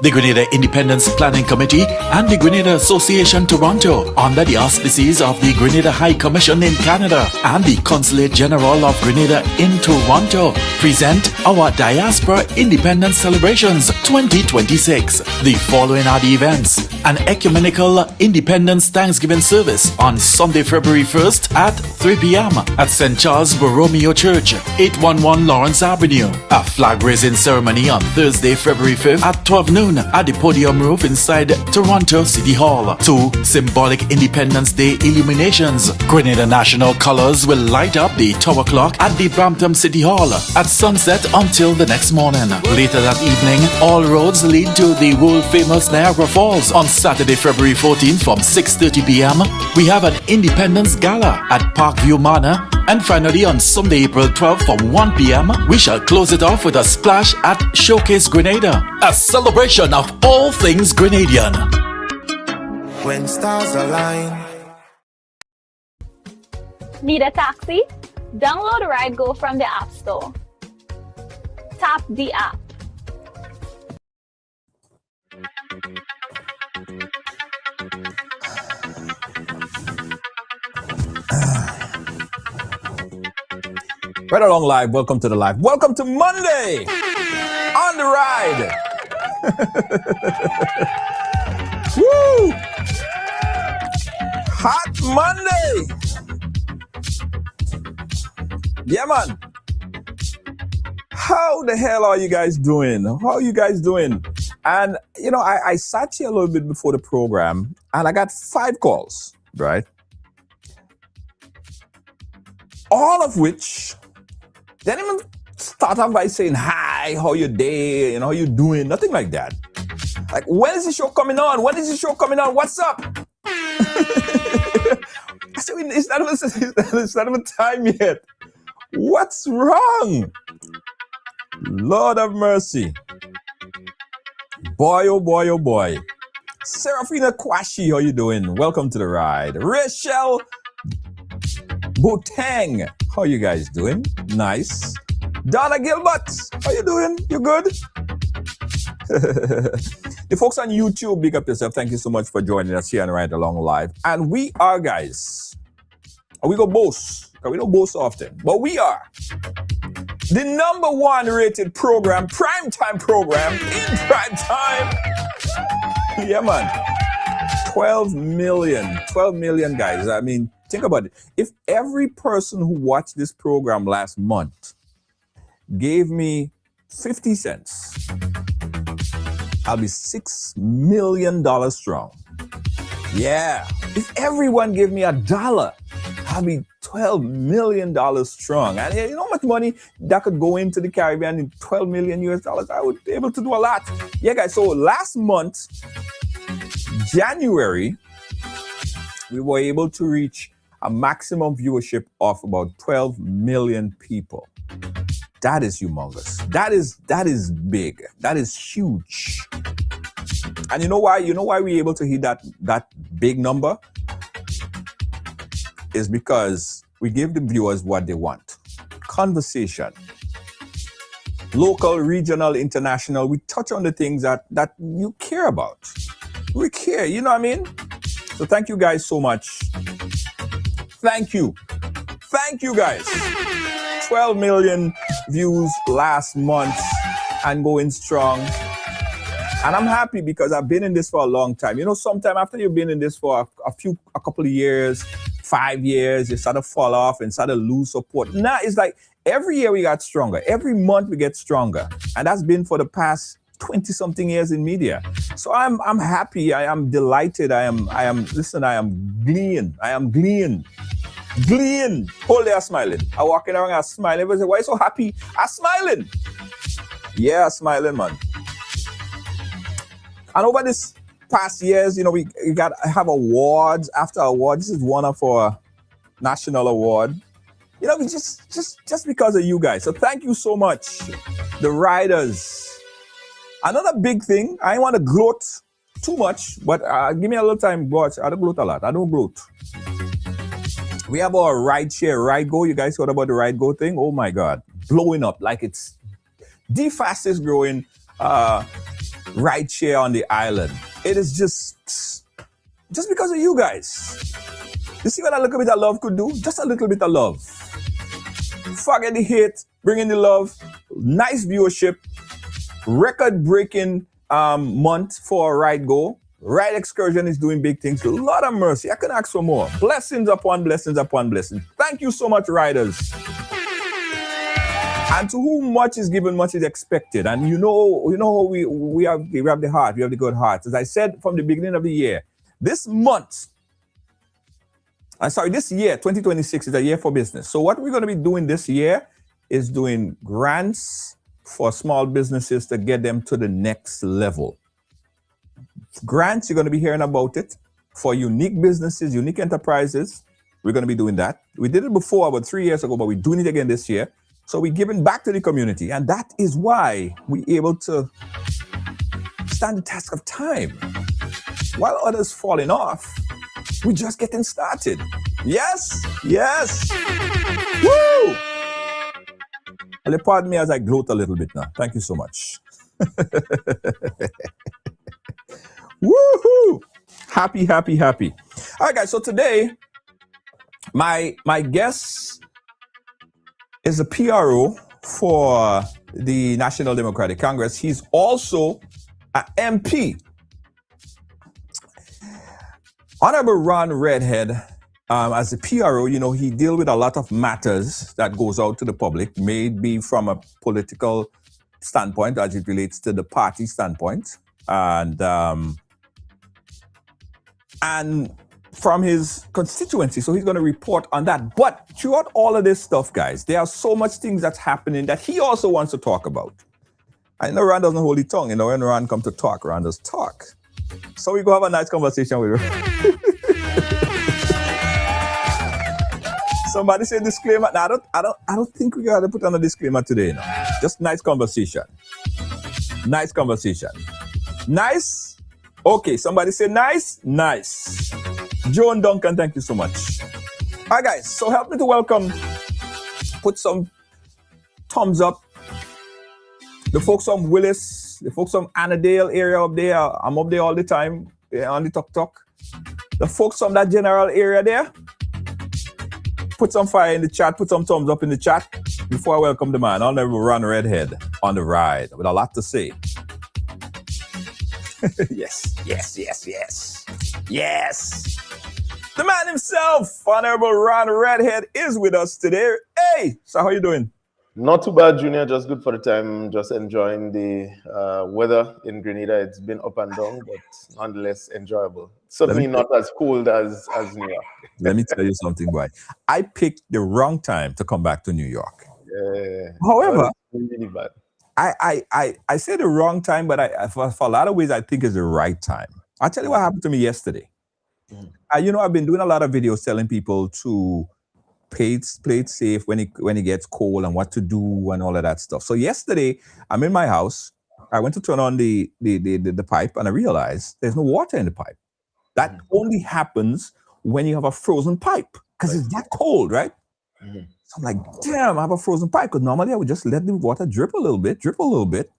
the Grenada Independence Planning Committee and the Grenada Association Toronto, under the auspices of the Grenada High Commission in Canada and the Consulate General of Grenada in Toronto, present our Diaspora Independence Celebrations 2026. The following are the events: an ecumenical Independence Thanksgiving service on Sunday, February 1st at 3 p.m. at St. Charles Borromeo Church, 811 Lawrence Avenue. A flag raising ceremony on Thursday, February 5th at 12 noon at the podium roof inside Toronto City Hall. 2 symbolic Independence Day illuminations. Grenada national colors will light up the tower clock at the Brampton City Hall at sunset until the next morning. Later that evening, all roads lead to the world-famous Niagara Falls. On Saturday, February 14th from 6:30 p.m., we have an Independence Gala at Parkview Manor. And finally, on Sunday, April 12th from 1 p.m., we shall close it off with a splash at Showcase Grenada, a celebration of all things Grenadian. When stars align. Need a taxi? Download RideGo from the App Store. Tap the app. Right along live, welcome to the live. Welcome to Monday on the ride. Woo! Hot Monday. Yeah, man. How the hell are you guys doing? How are you guys doing? And, you know, I sat here a little bit before the program and I got 5 calls, right? All of which they didn't even start off by saying, hi, how you day, you know, how you doing? Nothing like that. Like, when is the show coming on? When is the show coming on? What's up? I said, it's not even time yet. What's wrong? Lord have mercy. Boy, oh boy, oh boy. Serafina Kwashi, how you doing? Welcome to the ride. Rachel Botang, how you guys doing? Nice. Donna Gilbert, how you doing? You good? The folks on YouTube, big up yourself. Thank you so much for joining us here and Right Along Live. And we are, guys, we go boast, because we don't boast often, but we are the #1 rated program, primetime program, in prime time. Yeah, man. 12 million, guys. I mean, think about it. If every person who watched this program last month gave me 50 cents, I'll be $6 million strong. Yeah. If everyone gave me $1, I'll be $12 million strong. And you know how much money that could go into the Caribbean in 12 million US dollars? I would be able to do a lot. Yeah, guys. So last month, January, we were able to reach a maximum viewership of about 12 million people. That is humongous. That is big. That is huge. And you know why? You know why we're able to hit that big number? Is because we give the viewers what they want. Conversation. Local, regional, international. We touch on the things that you care about. We care, you know what I mean? So thank you guys so much. Thank you. Thank you guys. 12 million views last month and going strong. And I'm happy because I've been in this for a long time. You know, sometime after you've been in this for a couple of years, 5 years, you start to fall off and start to lose support. Now it's like every year we got stronger. Every month we get stronger. And that's been for the past 20 something years in media. So I'm happy. I am delighted. I am gleeing. Whole day I'm smiling. I walking around, I smile. Everybody say, why you so happy? I'm smiling. Yeah, I'm smiling, man. And over this past years, you know, we have awards after awards. This is one of our national award. You know, we just because of you guys. So thank you so much, the riders. Another big thing, I want to gloat too much, but give me a little time, watch. I don't gloat a lot. I don't gloat. We have our rideshare, RideGo. You guys heard about the RideGo thing? Oh my God, blowing up like it's the fastest growing rideshare on the island. It is just because of you guys. You see what a little bit of love could do? Just a little bit of love. Forget the hate, bring in the love, nice viewership, record-breaking month for Ride Go. Ride Excursion is doing big things. Lord of mercy, I can ask for more. Blessings upon blessings upon blessings. Thank you so much, riders. And to whom much is given, much is expected. And you know we have the heart, we have the good heart. As I said from the beginning of the year, this year, 2026 is a year for business. So what we're going to be doing this year is doing grants for small businesses to get them to the next level. Grants, you're going to be hearing about it for unique businesses, unique enterprises. We're going to be doing that. We did it before, about 3 years ago, but we're doing it again this year. So we're giving back to the community. And that is why we're able to stand the test of time. While others falling off, we're just getting started. Yes, yes. Woo! And pardon me as I gloat a little bit now. Thank you so much. Woohoo! Happy, happy, happy. All right, guys. So today, my guest is a PRO for the National Democratic Congress. He's also an MP. Honorable Ron Redhead, as a PRO, he deals with a lot of matters that goes out to the public, maybe from a political standpoint as it relates to the party standpoint, and from his constituency. So he's going to report on that. But throughout all of this stuff, guys, there are so much things that's happening that he also wants to talk about. I know Ron doesn't hold his tongue. When Ron comes to talk, Ron does talk. So we go have a nice conversation with him. Somebody say disclaimer. No, I don't think we gotta put on a disclaimer today. No. Just nice conversation. Nice conversation. Nice. Okay, somebody say nice. Nice. Joan Duncan, thank you so much. All right, guys. So help me to welcome. Put some thumbs up. The folks from Willis, the folks from Annandale area up there. I'm up there all the time on the tuk-tuk. The folks from that general area there. Put some fire in the chat, put some thumbs up in the chat before I welcome the man. Honorable Ron Redhead on the ride with a lot to say. Yes. The man himself, Honorable Ron Redhead, is with us today. Hey, so how are you doing? Not too bad, Junior. Just good for the time. Just enjoying the weather in Grenada. It's been up and down, but nonetheless enjoyable. Certainly not as cold as New York. Let me tell you something, boy. I picked the wrong time to come back to New York. Yeah. However, really bad. I say the wrong time, but for a lot of ways, I think it's the right time. I'll tell you what happened to me yesterday. I've been doing a lot of videos telling people to play it safe when it gets cold and what to do and all of that stuff. So yesterday, I'm in my house. I went to turn on the pipe and I realized there's no water in the pipe. That only happens when you have a frozen pipe because it's that cold, right? So I'm like, damn, I have a frozen pipe because normally I would just let the water drip a little bit.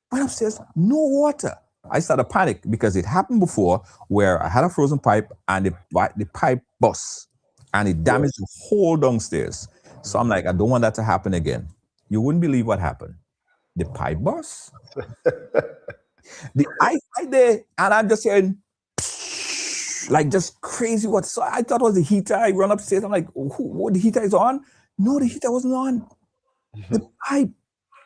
But upstairs, no water. I started to panic because it happened before where I had a frozen pipe and the pipe burst and it damaged the whole downstairs. So I'm like, I don't want that to happen again. You wouldn't believe what happened. The pipe burst. I there and I'm just hearing like just crazy water. So I thought it was the heater. I run upstairs. I'm like, what, the heater is on? No, the heater wasn't on. The pipe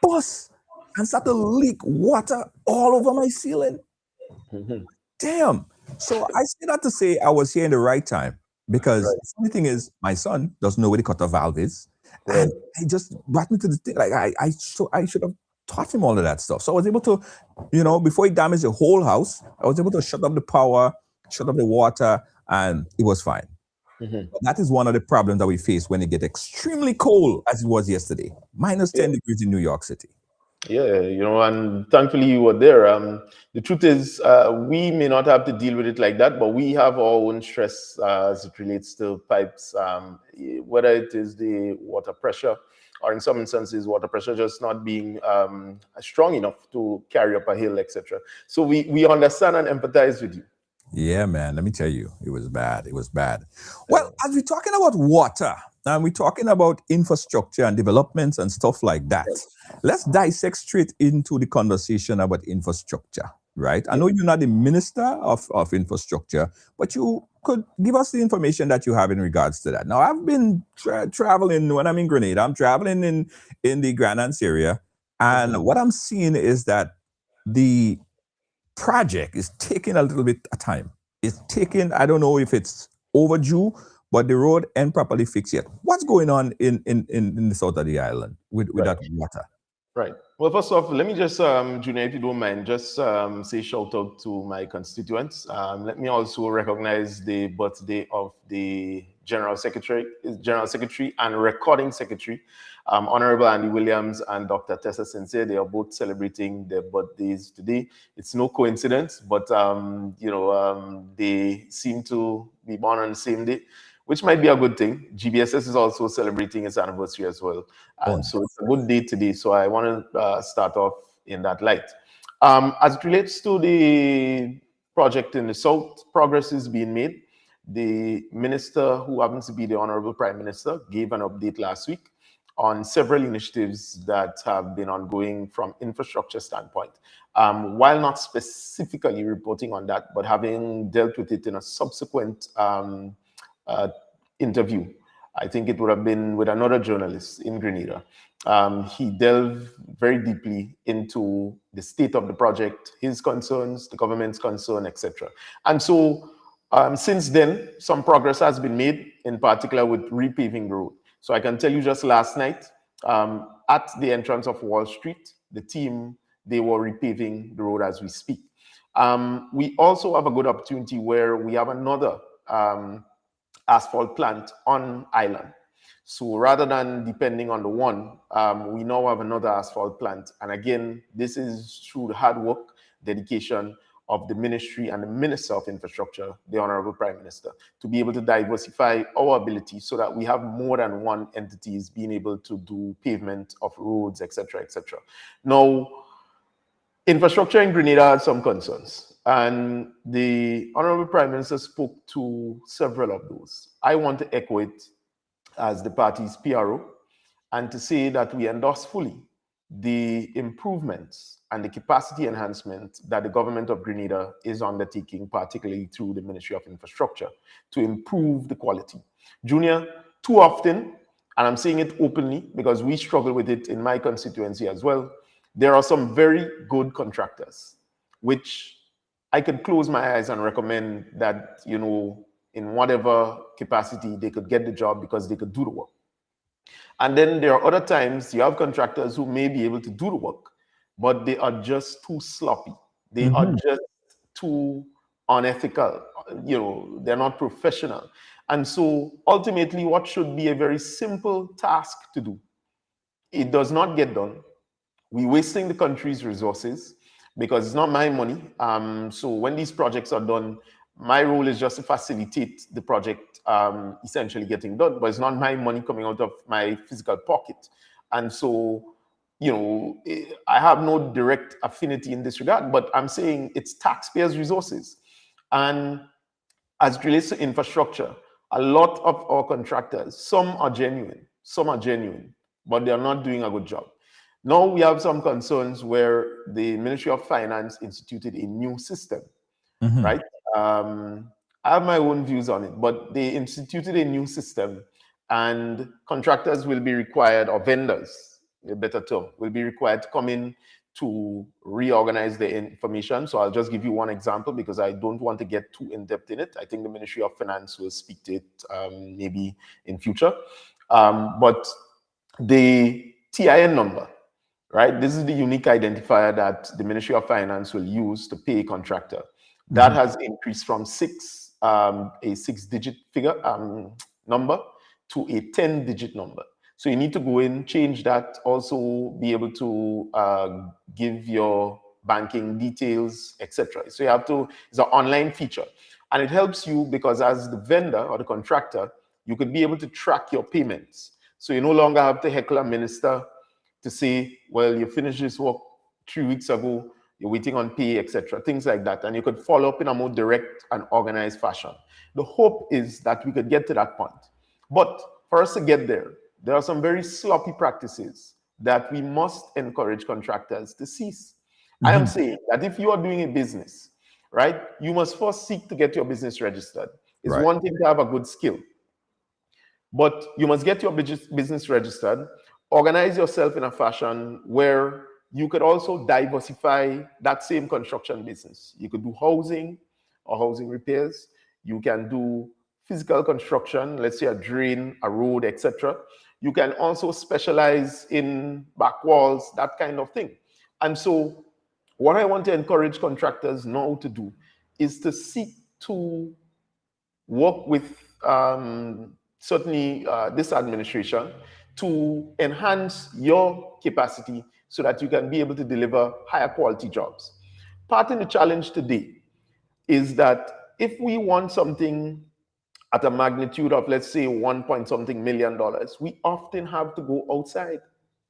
burst and started to leak water all over my ceiling. Damn. So I say that to say I was here in the right time because the funny thing is my son doesn't know where the cutter valve is. And he just brought me to the thing. Like I should have taught him all of that stuff. So I was able to, before he damaged the whole house, I was able to shut up the power, shut up the water, and it was fine. But that is one of the problems that we face when it gets extremely cold, as it was yesterday. -10 degrees in New York City. Yeah, and thankfully you were there. The truth is, we may not have to deal with it like that, but we have our own stress as it relates to pipes, whether it is the water pressure, or in some instances, water pressure just not being strong enough to carry up a hill, etc. So we understand and empathize with you. Yeah, man. Let me tell you, it was bad. It was bad. Uh, Well, as we're talking about water and we're talking about infrastructure and developments and stuff like that, let's dissect straight into the conversation about infrastructure, right? I yeah. know you're not the minister of infrastructure, but you could give us the information that you have in regards to that. Now, I've been traveling when I'm in Grenada. I'm traveling in the Grand Anse area, and what I'm seeing is that the project is taking a little bit of time. It's taking, I don't know if it's overdue, but the road ain't properly fixed yet. What's going on in the south of the island with Right. that water? Right. Well, first off, let me just, Junior, if you don't mind, just say shout out to my constituents. Let me also recognize the birthday of the General Secretary and Recording Secretary, Honorable Andy Williams and Dr. Tessa Sincere. They are both celebrating their birthdays today. It's no coincidence, but they seem to be born on the same day, which might be a good thing. GBSS is also celebrating its anniversary as well. Oh, And so it's a good day today. So I want to start off in that light. As it relates to the project in the South, progress is being made. The minister, who happens to be the Honorable Prime Minister, gave an update last week on several initiatives that have been ongoing from infrastructure standpoint. While not specifically reporting on that, but having dealt with it in a subsequent uh, interview. I think it would have been with another journalist in Grenada. He delved very deeply into the state of the project, his concerns, the government's concern, etc. And so since then, some progress has been made, in particular with repaving the road. So I can tell you just last night, at the entrance of Wall Street, the team, they were repaving the road as we speak. We also have a good opportunity where we have another asphalt plant on island. So rather than depending on the one, we now have another asphalt plant. And again, this is through the hard work, dedication of the ministry and the Minister of Infrastructure, the Honorable Prime Minister, to be able to diversify our ability so that we have more than one entities being able to do pavement of roads, etc., etc. Now, infrastructure in Grenada has some concerns, and the Honorable Prime Minister spoke to several of those. I want to echo it as the party's PRO and to say that we endorse fully the improvements and the capacity enhancement that the government of Grenada is undertaking, particularly through the Ministry of Infrastructure, to improve the quality. Junior, too often, and I'm saying it openly because we struggle with it in my constituency as well, there are some very good contractors, which I could close my eyes and recommend that, in whatever capacity they could get the job because they could do the work. And then there are other times you have contractors who may be able to do the work, but they are just too sloppy. They are just too unethical. They're not professional. And so ultimately, what should be a very simple task to do, it does not get done. We're wasting the country's resources because it's not my money. So when these projects are done, my role is just to facilitate the project essentially getting done, but it's not my money coming out of my physical pocket. And so, I have no direct affinity in this regard, but I'm saying it's taxpayers' resources. And as it relates to infrastructure, a lot of our contractors, some are genuine, but they're not doing a good job. Now we have some concerns where the Ministry of Finance instituted a new system, right? I have my own views on it, but they instituted a new system, and contractors will be required, or vendors, a better term, will be required to come in to reorganize the information. So I'll just give you one example because I don't want to get too in depth in it. I think the Ministry of Finance will speak to it maybe in future. But the TIN number, right? This is the unique identifier that the Ministry of Finance will use to pay a contractor. That has increased from a 6-digit figure number to a 10-digit number. So you need to go in, change that, also be able to give your banking details, etc. So you have to, it's an online feature. And it helps you because as the vendor or the contractor, you could be able to track your payments. So you no longer have to heckle a minister to say, well, you finished this work 3 weeks ago, you're waiting on pay, etc., things like that. And you could follow up in a more direct and organized fashion. The hope is that we could get to that point. But for us to get there are some very sloppy practices that we must encourage contractors to cease. I am saying that if you are doing a business, right, you must first seek to get your business registered. It's one thing to have a good skill, but you must get your business registered, organize yourself in a fashion where you could also diversify that same construction business. You could do housing or housing repairs. You can do physical construction, let's say a drain, a road, etc. You can also specialize in back walls, that kind of thing. And so what I want to encourage contractors now to do is to seek to work with certainly this administration to enhance your capacity so that you can be able to deliver higher quality jobs. Part of the challenge today is that if we want something at a magnitude of, let's say, 1 point something million dollars, we often have to go outside.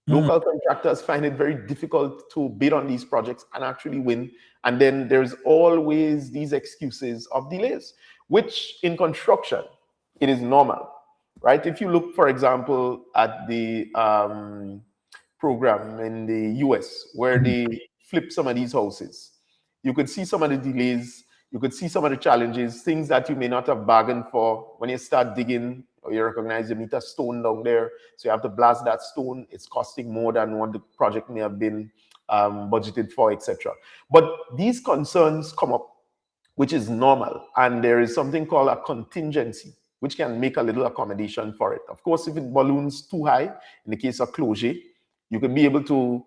Local contractors find it very difficult to bid on these projects and actually win. And then there's always these excuses of delays, which in construction, it is normal, right? If you look, for example, at the program in the US, where they flip some of these houses, you could see some of the delays, you could see some of the challenges, things that you may not have bargained for. When you start digging, or you recognize you need a stone down there, so you have to blast that stone. It's costing more than what the project may have been budgeted for, etc. But these concerns come up, which is normal, and there is something called a contingency, which can make a little accommodation for it. Of course, if it balloons too high, in the case of closure, you can be able to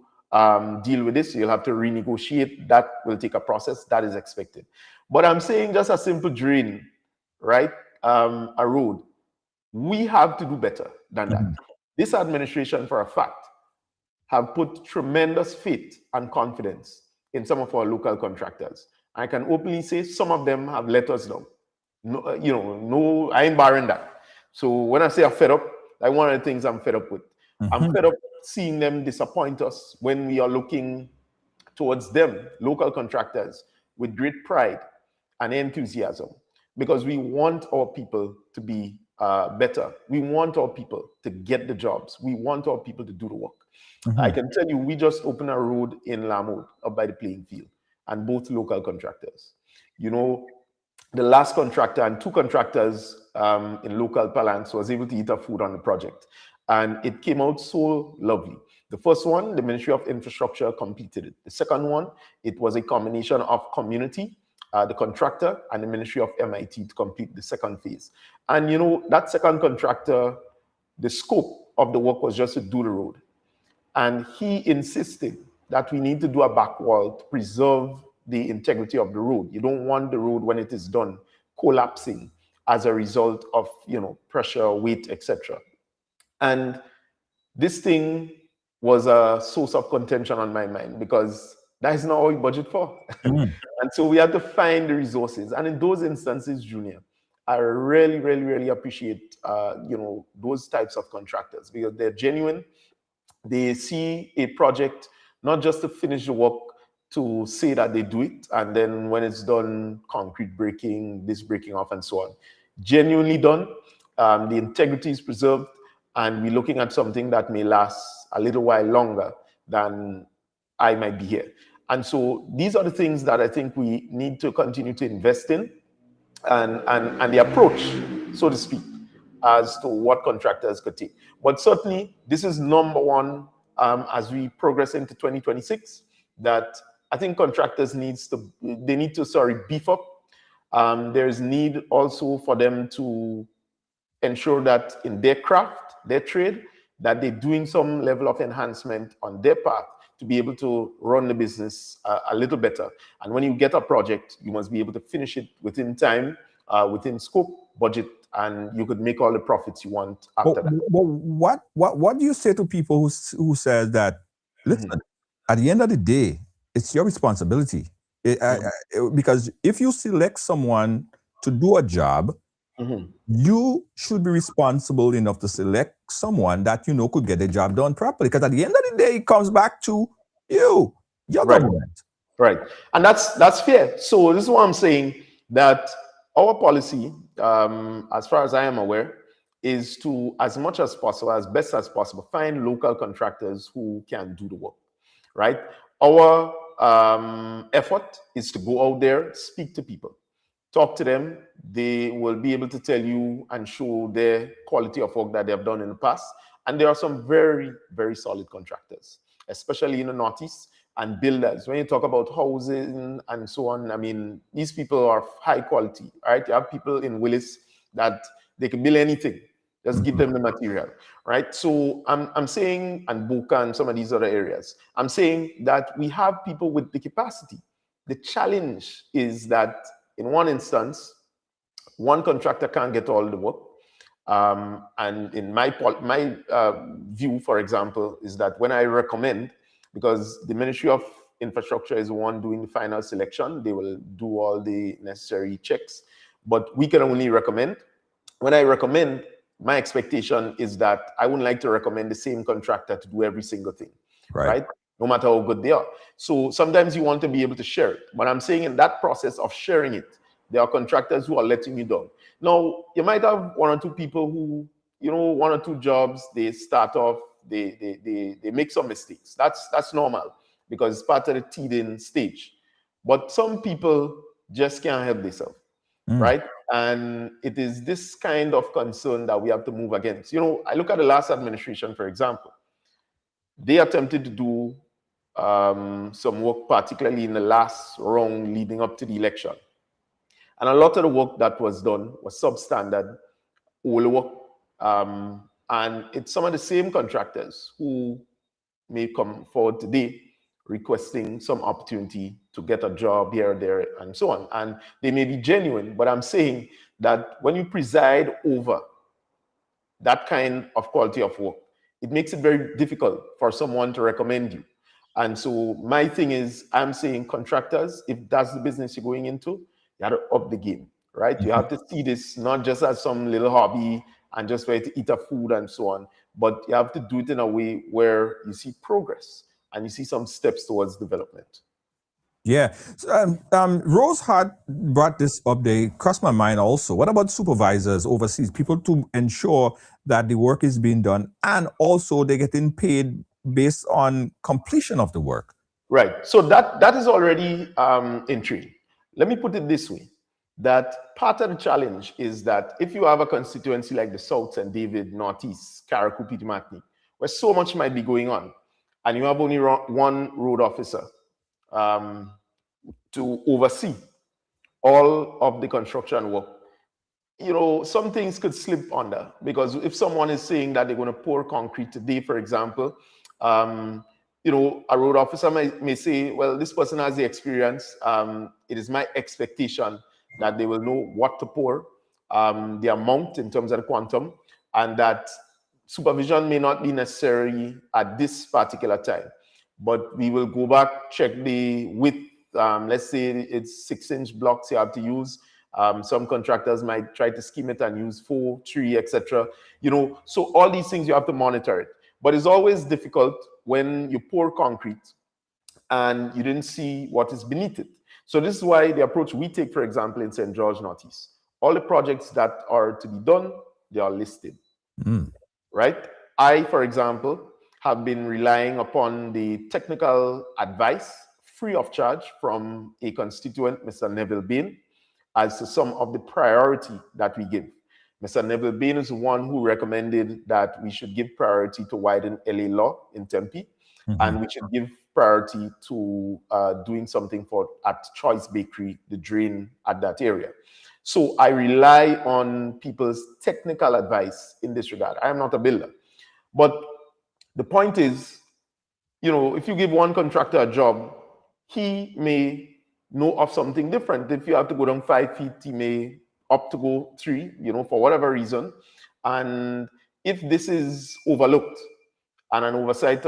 deal with this. You'll have to renegotiate. That will take a process. That is expected. But I'm saying just a simple drain, right? A road. We have to do better than that. This administration, for a fact, have put tremendous faith and confidence in some of our local contractors. I can openly say some of them have let us down. No, I ain't barring that. So when I say I'm fed up, like one of the things I'm fed up with. I'm fed up seeing them disappoint us when we are looking towards them, local contractors, with great pride and enthusiasm, because we want our people to be better. We want our people to get the jobs. We want our people to do the work. I can tell you, we just opened a road in Lamode up by the playing field, and both local contractors. You know, the last contractor and 2 contractors in local parlance was able to eat our food on the project. And it came out so lovely. The first one, the Ministry of Infrastructure completed it. The second one, it was a combination of community, the contractor, and the Ministry of MIT to complete the second phase. And you know, that second contractor, the scope of the work was just to do the road. And he insisted that we need to do a back wall to preserve the integrity of the road. You don't want the road, when it is done, collapsing as a result of, pressure, weight, etc. And this thing was a source of contention on my mind, because that is not what we budget for. And so we had to find the resources. And in those instances, Junior, I really, really, really appreciate those types of contractors, because they're genuine. They see a project not just to finish the work, to say that they do it, and then when it's done, concrete breaking, this breaking off, and so on. Genuinely done. The integrity is preserved, and we're looking at something that may last a little while longer than I might be here. And so these are the things that I think we need to continue to invest in, and the approach, so to speak, as to what contractors could take. But certainly, this is number one as we progress into 2026, that I think contractors need to beef up. There's need also for them to ensure that in their craft, their trade, that they're doing some level of enhancement on their part to be able to run the business a little better. And when you get a project, you must be able to finish it within time, within scope, budget, and you could make all the profits you want after that. What do you say to people who says that, listen, at the end of the day, it's your responsibility. Because if you select someone to do a job, you should be responsible enough to select someone that you know could get the job done properly. Because at the end of the day, it comes back to you, your Right. government. Right. And that's fair. So this is what I'm saying, that our policy, as far as I am aware, is to, as much as possible, as best as possible, find local contractors who can do the work. Right. Our effort is to go out there, speak to people, talk to them. They will be able to tell you and show their quality of work that they have done in the past. And there are some very, very solid contractors, especially in the Northeast, and builders. When you talk about housing and so on, I mean, these people are high quality, right? You have people in Willis that they can build anything. Just give them the material, right? So I'm saying, and Boca and some of these other areas, I'm saying that we have people with the capacity. The challenge is that in one instance, one contractor can't get all the work. And in my view, for example, is that when I recommend, because the Ministry of Infrastructure is the one doing the final selection, they will do all the necessary checks, but we can only recommend. When I recommend, my expectation is that I wouldn't like to recommend the same contractor to do every single thing, right? No matter how good they are. So sometimes you want to be able to share it. But I'm saying in that process of sharing it, there are contractors who are letting you down. Now, you might have one or two people who, you know, one or two jobs, they start off, they make some mistakes. That's normal because it's part of the teething stage. But some people just can't help themselves, right? And it is this kind of concern that we have to move against. You know, I look at the last administration, for example. They attempted to do some work, particularly in the last round leading up to the election. And a lot of the work that was done was substandard, old work. And it's some of the same contractors who may come forward today requesting some opportunity to get a job here or there and so on. And they may be genuine, but I'm saying that when you preside over that kind of quality of work, it makes it very difficult for someone to recommend you. And so my thing is, I'm saying contractors, if that's the business you're going into, you have to up the game, right? You have to see this not just as some little hobby and just way to eat a food and so on, but you have to do it in a way where you see progress and you see some steps towards development. Yeah. So, Rose had brought this up. They crossed my mind also. What about supervisors overseas? People to ensure that the work is being done and also they're getting paid based on completion of the work. Right. So that is already intriguing. Let me put it this way, that part of the challenge is that if you have a constituency like the South St. David, Northeast, Carriacou, Pitimatney, where so much might be going on, and you have only one road officer to oversee all of the construction work, you know, some things could slip under, because if someone is saying that they're going to pour concrete today, for example, you know, a road officer may say, well, this person has the experience. It is my expectation that they will know what to pour, the amount in terms of the quantum, and that supervision may not be necessary at this particular time. But we will go back, check the width. Let's say it's 6-inch blocks you have to use. Some contractors might try to scheme it and use 4, 3, etc. You know, so all these things you have to monitor it. But it's always difficult when you pour concrete and you didn't see what is beneath it. So this is why the approach we take, for example, in St. George Northeast, all the projects that are to be done, they are listed, right? I, for example, have been relying upon the technical advice free of charge from a constituent, Mr. Neville Bain, as to some of the priority that we give. Mr. Neville Bain is the one who recommended that we should give priority to widen LA Law in Tempe, and we should give priority to doing something at Choice Bakery, the drain at that area. So I rely on people's technical advice in this regard. I am not a builder. But the point is, you know, if you give one contractor a job, he may know of something different. If you have to go down 5 feet, he may up to go 3, for whatever reason. And if this is overlooked and an oversight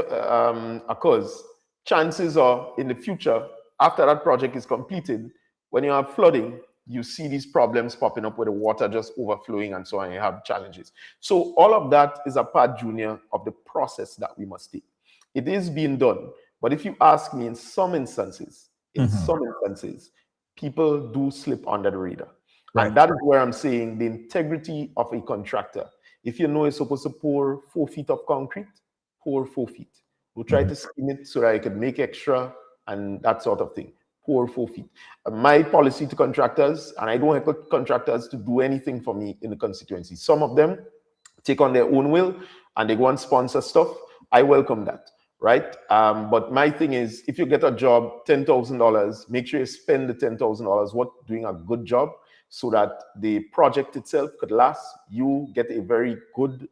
occurs, chances are in the future, after that project is completed, when you have flooding, you see these problems popping up with the water just overflowing and so on, you have challenges. So all of that is a part, Junior, of the process that we must take. It is being done. But if you ask me, in some instances, people do slip under the radar. Right. And that is where I'm saying the integrity of a contractor. If you know you're supposed to pour 4 feet of concrete, pour 4 feet. We'll try to skim it so that I could make extra and that sort of thing. Pour 4 feet. My policy to contractors, and I don't expect contractors to do anything for me in the constituency. Some of them take on their own will and they go and sponsor stuff. I welcome that, right? But my thing is, if you get a job, $10,000, make sure you spend the $10,000 doing a good job so that the project itself could last. You get a very good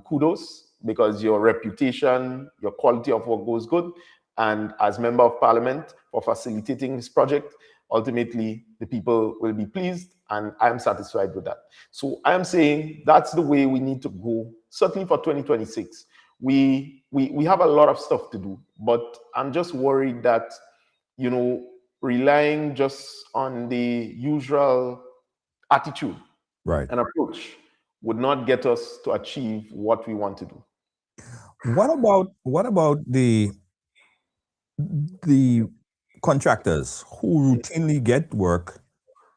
kudos because your reputation, your quality of work goes good. And as member of parliament for facilitating this project, ultimately the people will be pleased and I'm satisfied with that. So I'm saying that's the way we need to go, certainly for 2026. We have a lot of stuff to do, but I'm just worried that, relying just on the usual attitude and approach would not get us to achieve what we want to do. What about the contractors who routinely get work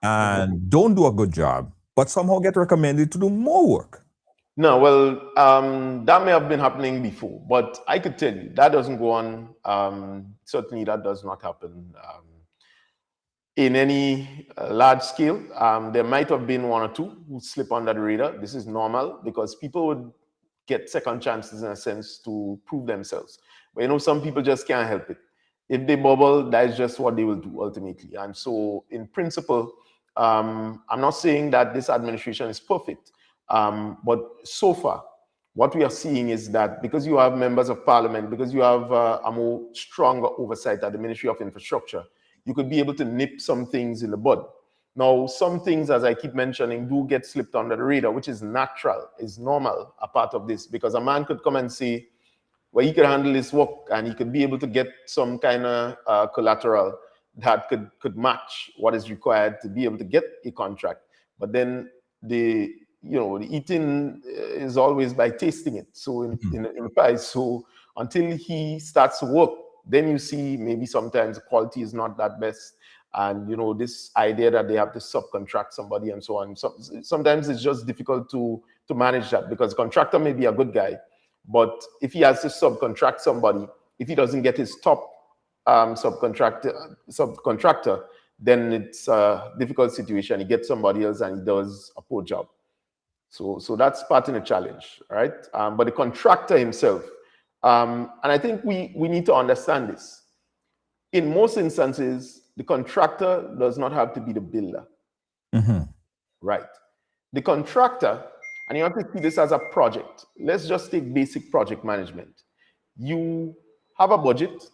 and don't do a good job, but somehow get recommended to do more work? No, well, that may have been happening before, but I could tell you that doesn't go on. Certainly, that does not happen in any large scale. There might have been 1 or 2 who slip under the radar. This is normal because people would get second chances in a sense to prove themselves. But some people just can't help it. If they bubble, that is just what they will do ultimately. And so, in principle, I'm not saying that this administration is perfect. But so far, what we are seeing is that because you have members of parliament, because you have a more stronger oversight at the Ministry of Infrastructure, you could be able to nip some things in the bud. Now, some things, as I keep mentioning, do get slipped under the radar, which is natural, is normal, a part of this, because a man could come and say, well, he could handle his work and he could be able to get some kind of collateral that could match what is required to be able to get a contract. But then the eating is always by tasting it. So in the pie, so until he starts to work, then you see maybe sometimes the quality is not that best. And, this idea that they have to subcontract somebody and so on. Sometimes it's just difficult to manage that because the contractor may be a good guy, but if he has to subcontract somebody, if he doesn't get his top subcontractor, then it's a difficult situation. He gets somebody else and he does a poor job. So that's part of the challenge, right? But the contractor himself, and I think we need to understand this. In most instances, the contractor does not have to be the builder, right? The contractor, and you have to see this as a project. Let's just take basic project management. You have a budget,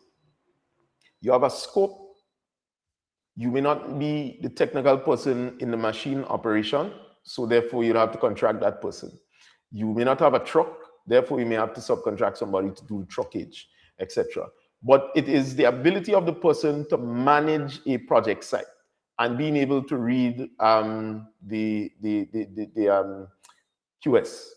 you have a scope, you may not be the technical person in the machine operation, so therefore you'll have to contract that person. You may not have a truck, therefore you may have to subcontract somebody to do truckage, etc. But it is the ability of the person to manage a project site and being able to read the QS,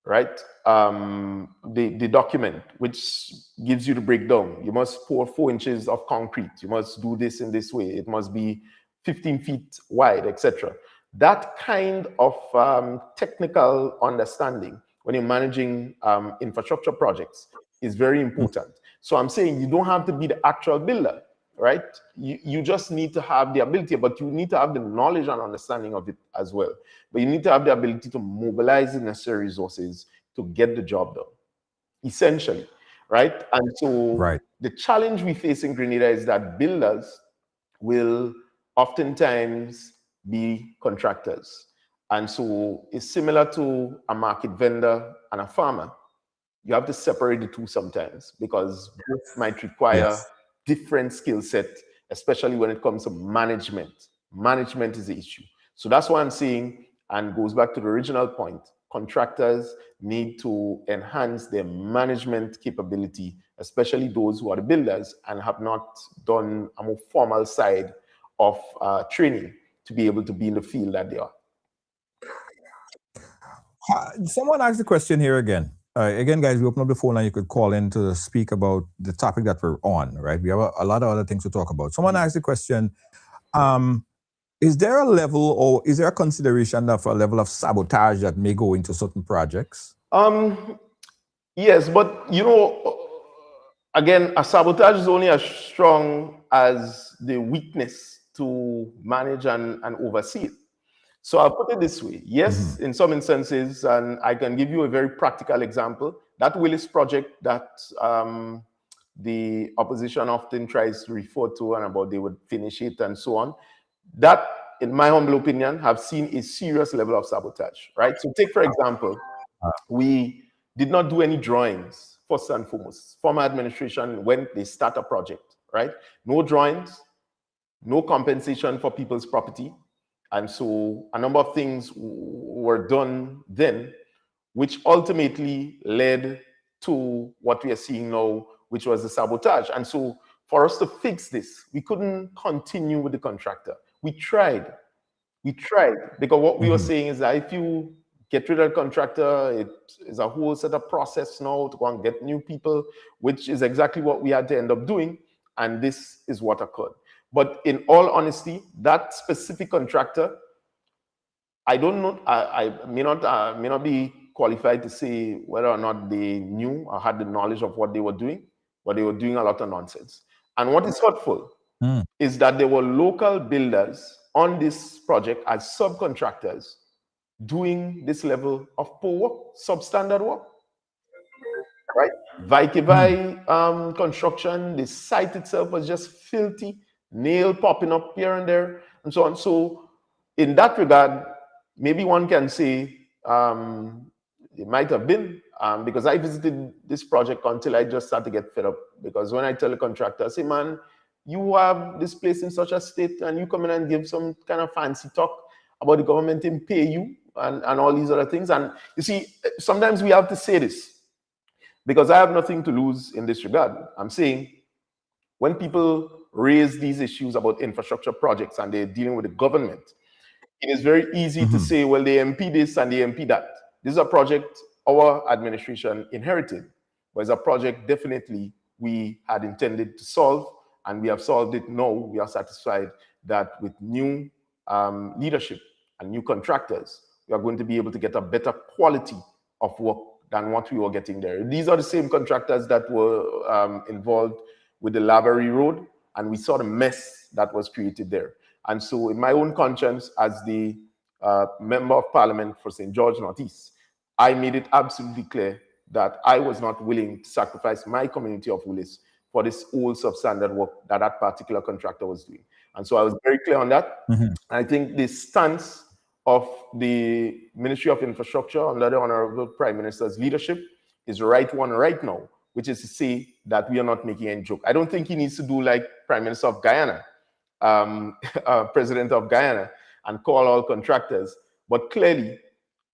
right? The document, which gives you the breakdown. You must pour 4 inches of concrete. You must do this in this way. It must be 15 feet wide, etc. That kind of technical understanding when you're managing infrastructure projects is very important. So I'm saying you don't have to be the actual builder, right? You just need to have the ability, but you need to have the knowledge and understanding of it as well. But you need to have the ability to mobilize the necessary resources to get the job done, essentially, right? And so the challenge we face in Grenada is that builders will oftentimes be contractors. And so it's similar to a market vendor and a farmer. You have to separate the two sometimes because both might require different skill set, especially when it comes to management management is the issue. So that's why I'm saying, and goes back to the original point, contractors need to enhance their management capability, especially those who are the builders and have not done a more formal side of training to be able to be in the field that they are. Someone asked the question here again. Again, guys, we open up the phone line. You could call in to speak about the topic that we're on, right? We have a lot of other things to talk about. Someone asked the question, is there a level or is there a consideration of a level of sabotage that may go into certain projects? Yes, but again, a sabotage is only as strong as the weakness to manage and oversee it. So I'll put it this way. Yes, in some instances, and I can give you a very practical example, that Willis project that the opposition often tries to refer to and about they would finish it and so on, that, in my humble opinion, have seen a serious level of sabotage, right? So take, for example, we did not do any drawings, first and foremost. Former administration, when they start a project, right? No drawings, no compensation for people's property. And so a number of things were done then, which ultimately led to what we are seeing now, which was the sabotage. And so for us to fix this, we couldn't continue with the contractor. We tried, because what we were saying is that if you get rid of the contractor, it is a whole set of process now to go and get new people, which is exactly what we had to end up doing. And this is what occurred. But in all honesty, that specific contractor, I don't know, I may not be qualified to say whether or not they knew or had the knowledge of what they were doing, but they were doing a lot of nonsense. And what is hurtful is that there were local builders on this project as subcontractors doing this level of poor work, substandard work, right? Vikivai construction, the site itself was just filthy, nail popping up here and there, and so on. So in that regard, maybe one can say it might have been, because I visited this project until I just started to get fed up. Because when I tell a contractor, I say, man, you have this place in such a state and you come in and give some kind of fancy talk about the government and pay you and all these other things. And you see, sometimes we have to say this because I have nothing to lose in this regard. I'm saying when people raise these issues about infrastructure projects and they're dealing with the government, it is very easy to say, well, they MP this and they MP that. This is a project our administration inherited, but it's a project definitely we had intended to solve, and we have solved it now. We are satisfied that with new leadership and new contractors, we are going to be able to get a better quality of work than what we were getting there. These are the same contractors that were involved with the Lavery Road, and we saw the mess that was created there. And so in my own conscience, as the member of parliament for St. George Northeast, I made it absolutely clear that I was not willing to sacrifice my community of Willis for this old substandard work that that particular contractor was doing. And so I was very clear on that. I think the stance of the Ministry of Infrastructure under the Honorable Prime Minister's leadership is the right one right now, which is to say that we are not making any joke. I don't think he needs to do like Prime Minister of Guyana, President of Guyana, and call all contractors. But clearly,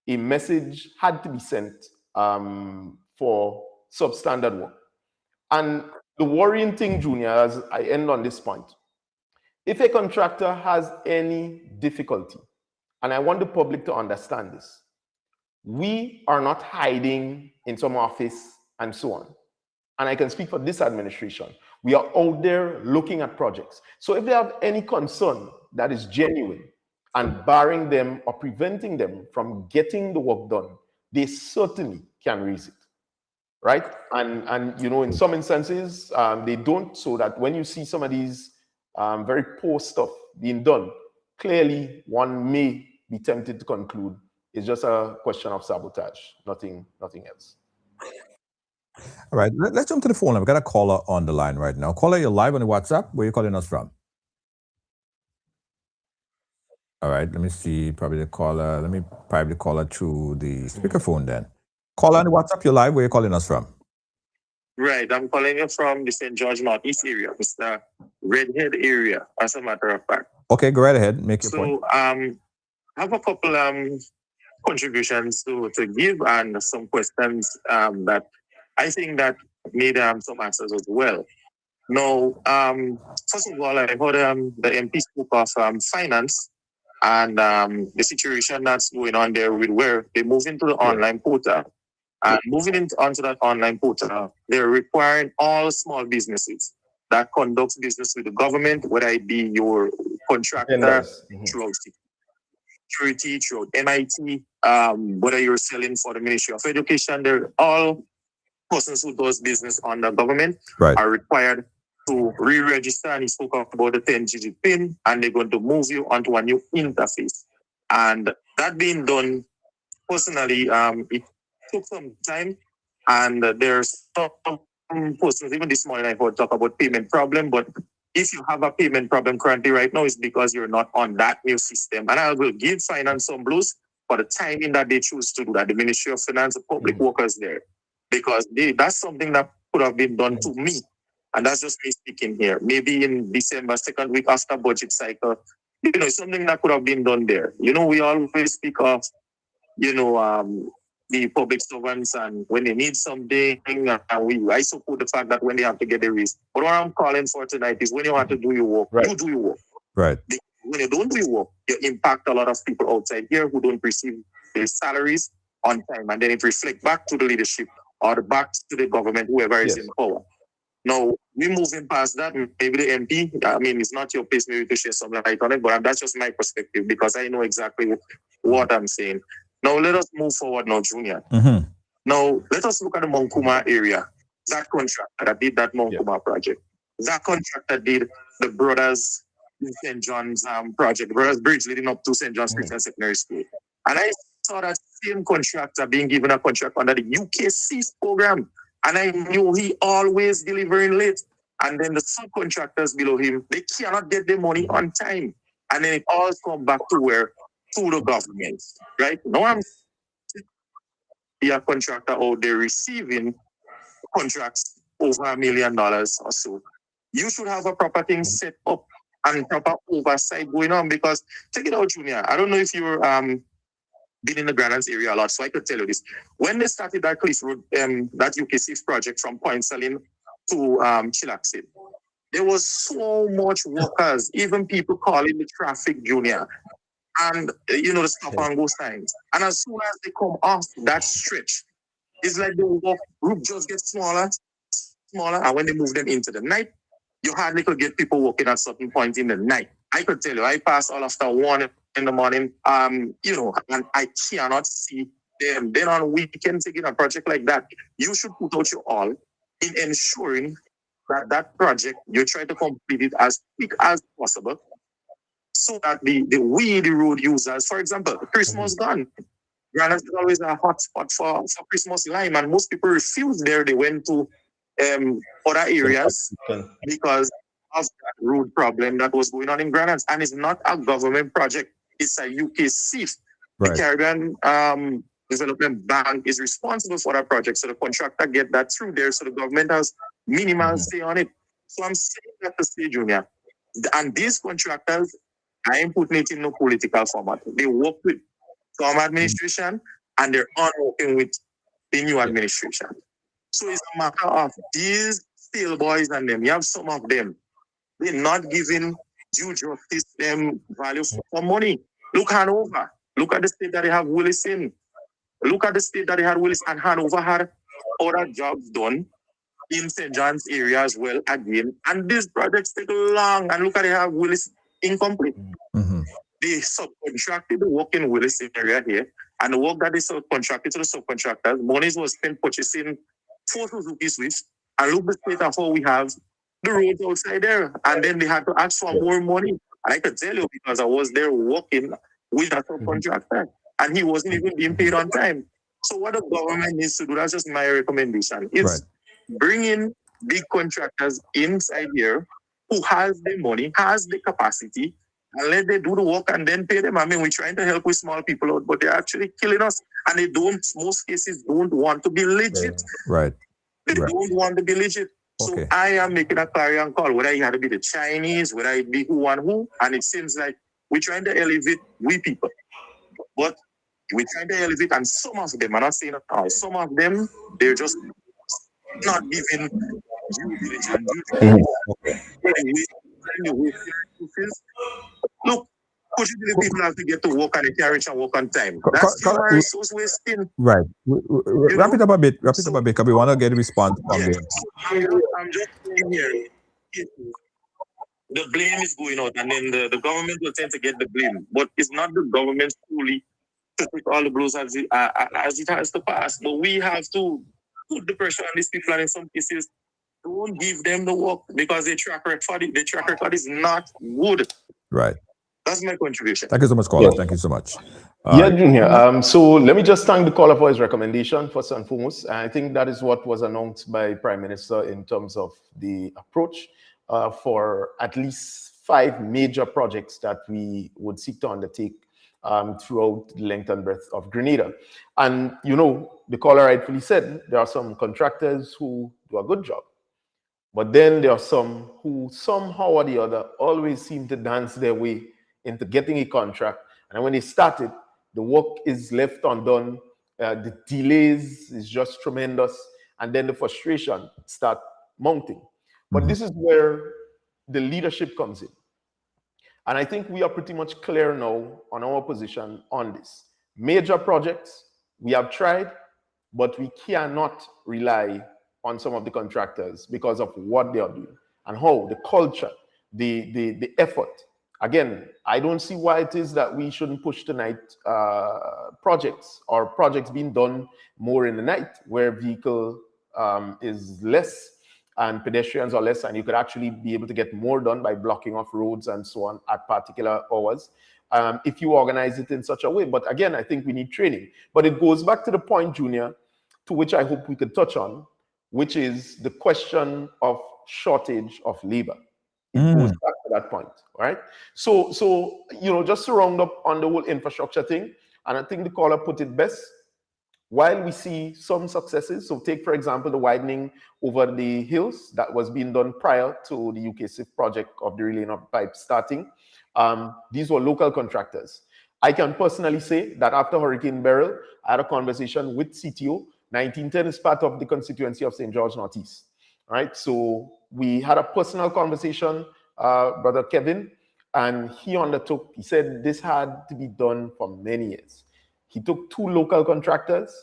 a message had to be sent for substandard work. And the worrying thing, Junior, as I end on this point, if a contractor has any difficulty, and I want the public to understand this, we are not hiding in some office and so on. And I can speak for this administration. We are out there looking at projects. So if they have any concern that is genuine and barring them or preventing them from getting the work done, they certainly can raise it, right? And you know, in some instances, they don't, so that when you see some of these very poor stuff being done, clearly one may be tempted to conclude it's just a question of sabotage, nothing else. All right, let's jump to the phone line. We've got a caller on the line right now. Caller, you're live on the WhatsApp. Where are you calling us from? All right, let me see. Probably the caller. Let me probably the caller through the speakerphone then. Caller on the WhatsApp, you're live. Where are you calling us from? Right, I'm calling you from the St. George Northeast area, Mr. Redhead area, as a matter of fact. Okay, go right ahead. Make your point. So I have a couple contributions to give and some questions that I think that need some answers as well. Now, first of all, I heard the MP spoke of finance and the situation that's going on there with where they move into the online portal. And moving onto that online portal, they're requiring all small businesses that conduct business with the government, whether it be your contractor, throughout security, throughout MIT, whether you're selling for the Ministry of Education, they're all persons who does business on the government are required to re-register. And he spoke about the 10-digit PIN, and they're going to move you onto a new interface. And that being done, personally, it took some time, and there's some persons, even this morning I heard talk about payment problem, but if you have a payment problem currently right now, it's because you're not on that new system. And I will give finance some blues for the timing that they choose to do that, the Ministry of Finance, the public workers there, because that's something that could have been done to me. And that's just me speaking here. Maybe in December, second week after budget cycle, it's something that could have been done there. We always speak of, the public servants, and when they need something, I support the fact that when they have to get a raise. But what I'm calling for tonight is when you want to do your work, you do your work. Right. When you don't do your work, you impact a lot of people outside here who don't receive their salaries on time, and then it reflects back to the leadership or back to the government, whoever is in power. Now, we're moving past that. Maybe the MP, it's not your place maybe to share some light on it, but that's just my perspective because I know exactly what I'm saying. Now, let us move forward now, Junior. Now, let us look at the Monkuma area. That contractor that did that Monkuma project. That contractor did the Brothers in St. John's project, the Brothers Bridge leading up to St. John's Christian Secondary School. And I saw that same contractor being given a contract under the UKC's program. And I knew he always delivering late. And then the subcontractors below him, they cannot get their money on time. And then it all comes back to where? To the government, right? Now I'm a contractor out there receiving contracts over $1 million or so. You should have a proper thing set up and proper oversight going on, because check it out, Junior. I don't know if you're been in the Grandlands area a lot, so I could tell you this. When they started that Cliff Road, that UKC project from Point Saline to Chilaxid, there was so much workers, even people calling the traffic, Junior, and the stop and go signs. And as soon as they come off that stretch, it's like the walk group just gets smaller, and when they move them into the night, you hardly could get people walking at certain point in the night. I could tell you, I pass all after 1 in the morning, and I cannot see them. Then on weekends, taking a project like that, you should put out your all in ensuring that project, you try to complete it as quick as possible, so that the road users, for example, Christmas gone. Granada is always a hot spot for Christmas lime, and most people refuse there. They went to other areas because of that road problem that was going on in Granada. And it's not a government project, it's a UKC. The Caribbean Development Bank is responsible for that project. So the contractor get that through there. So the government has minimal say on it. So I'm saying that to say, Junior, and these contractors, I ain't putting it in no political format. They work with some administration and they're on working with the new administration. So it's a matter of these steel boys and them. You have some of them. They're not giving due justice value for money. Look Hanover. Look at the state that they have Willis in. Look at the state that they had Willis, and Hanover had other jobs done in St. John's area as well again. And these projects take long. And look at they have Willis incomplete. They subcontracted the work in Willis area here, and the work that they subcontracted to the subcontractors, monies was spent purchasing 4 Suzuki Swifts, and look the state of how we have the roads outside there. And then they had to ask for more money. And I can tell you, because I was there working with a subcontractor, and he wasn't even being paid on time. So what the government needs to do, that's just my recommendation, is bring in big contractors inside here who has the money, has the capacity, and let them do the work and then pay them. We're trying to help with small people out, but they're actually killing us. And most cases don't want to be legit. They don't want to be legit. So I am making a clarion call, whether it had to be the Chinese, whether it be who and who, and it seems like we're trying to elevate we people. But we're trying to elevate, and some of them, I'm not saying all, some of them, they're just not giving due diligence, due diligence. Look, pushing people have to get to work and they can't reach and work on time. That's human resource wasting. Right. Wrap it up a bit. Wrap it up a bit, because we want to get a response from Yeah, there. I'm just saying here, the blame is going out, and then the government will tend to get the blame. But it's not the government fully to take all the blows as it has to pass. But we have to put the pressure on these people, and in some cases, don't give them the work because the track record is not good. Right. That's my contribution. Thank you so much, caller. Thank you so much. Junior. So let me just thank the caller for his recommendation, first and foremost. And I think that is what was announced by Prime Minister in terms of the approach for at least 5 major projects that we would seek to undertake throughout the length and breadth of Grenada. And, the caller rightfully said, there are some contractors who do a good job. But then there are some who somehow or the other always seem to dance their way into getting a contract. And when they start it, the work is left undone. The delays is just tremendous. And then the frustration start mounting. But this is where the leadership comes in. And I think we are pretty much clear now on our position on this. Major projects, we have tried, but we cannot rely on some of the contractors because of what they are doing and how the culture, the effort. Again, I don't see why it is that we shouldn't push the night projects or projects being done more in the night where vehicle is less and pedestrians are less, and you could actually be able to get more done by blocking off roads and so on at particular hours if you organize it in such a way. But again, I think we need training. But it goes back to the point, Junior, to which I hope we could touch on, which is the question of shortage of labor. It goes back to that point, right? So just to round up on the whole infrastructure thing, and I think the caller put it best, while we see some successes, so take, for example, the widening over the hills that was being done prior to the UKSIF project of the relaying of pipe starting, these were local contractors. I can personally say that after Hurricane Beryl, I had a conversation with CTO. 1910 is part of the constituency of St. George Northeast, right? So we had a personal conversation, Brother Kevin, and he said this had to be done for many years. He took 2 local contractors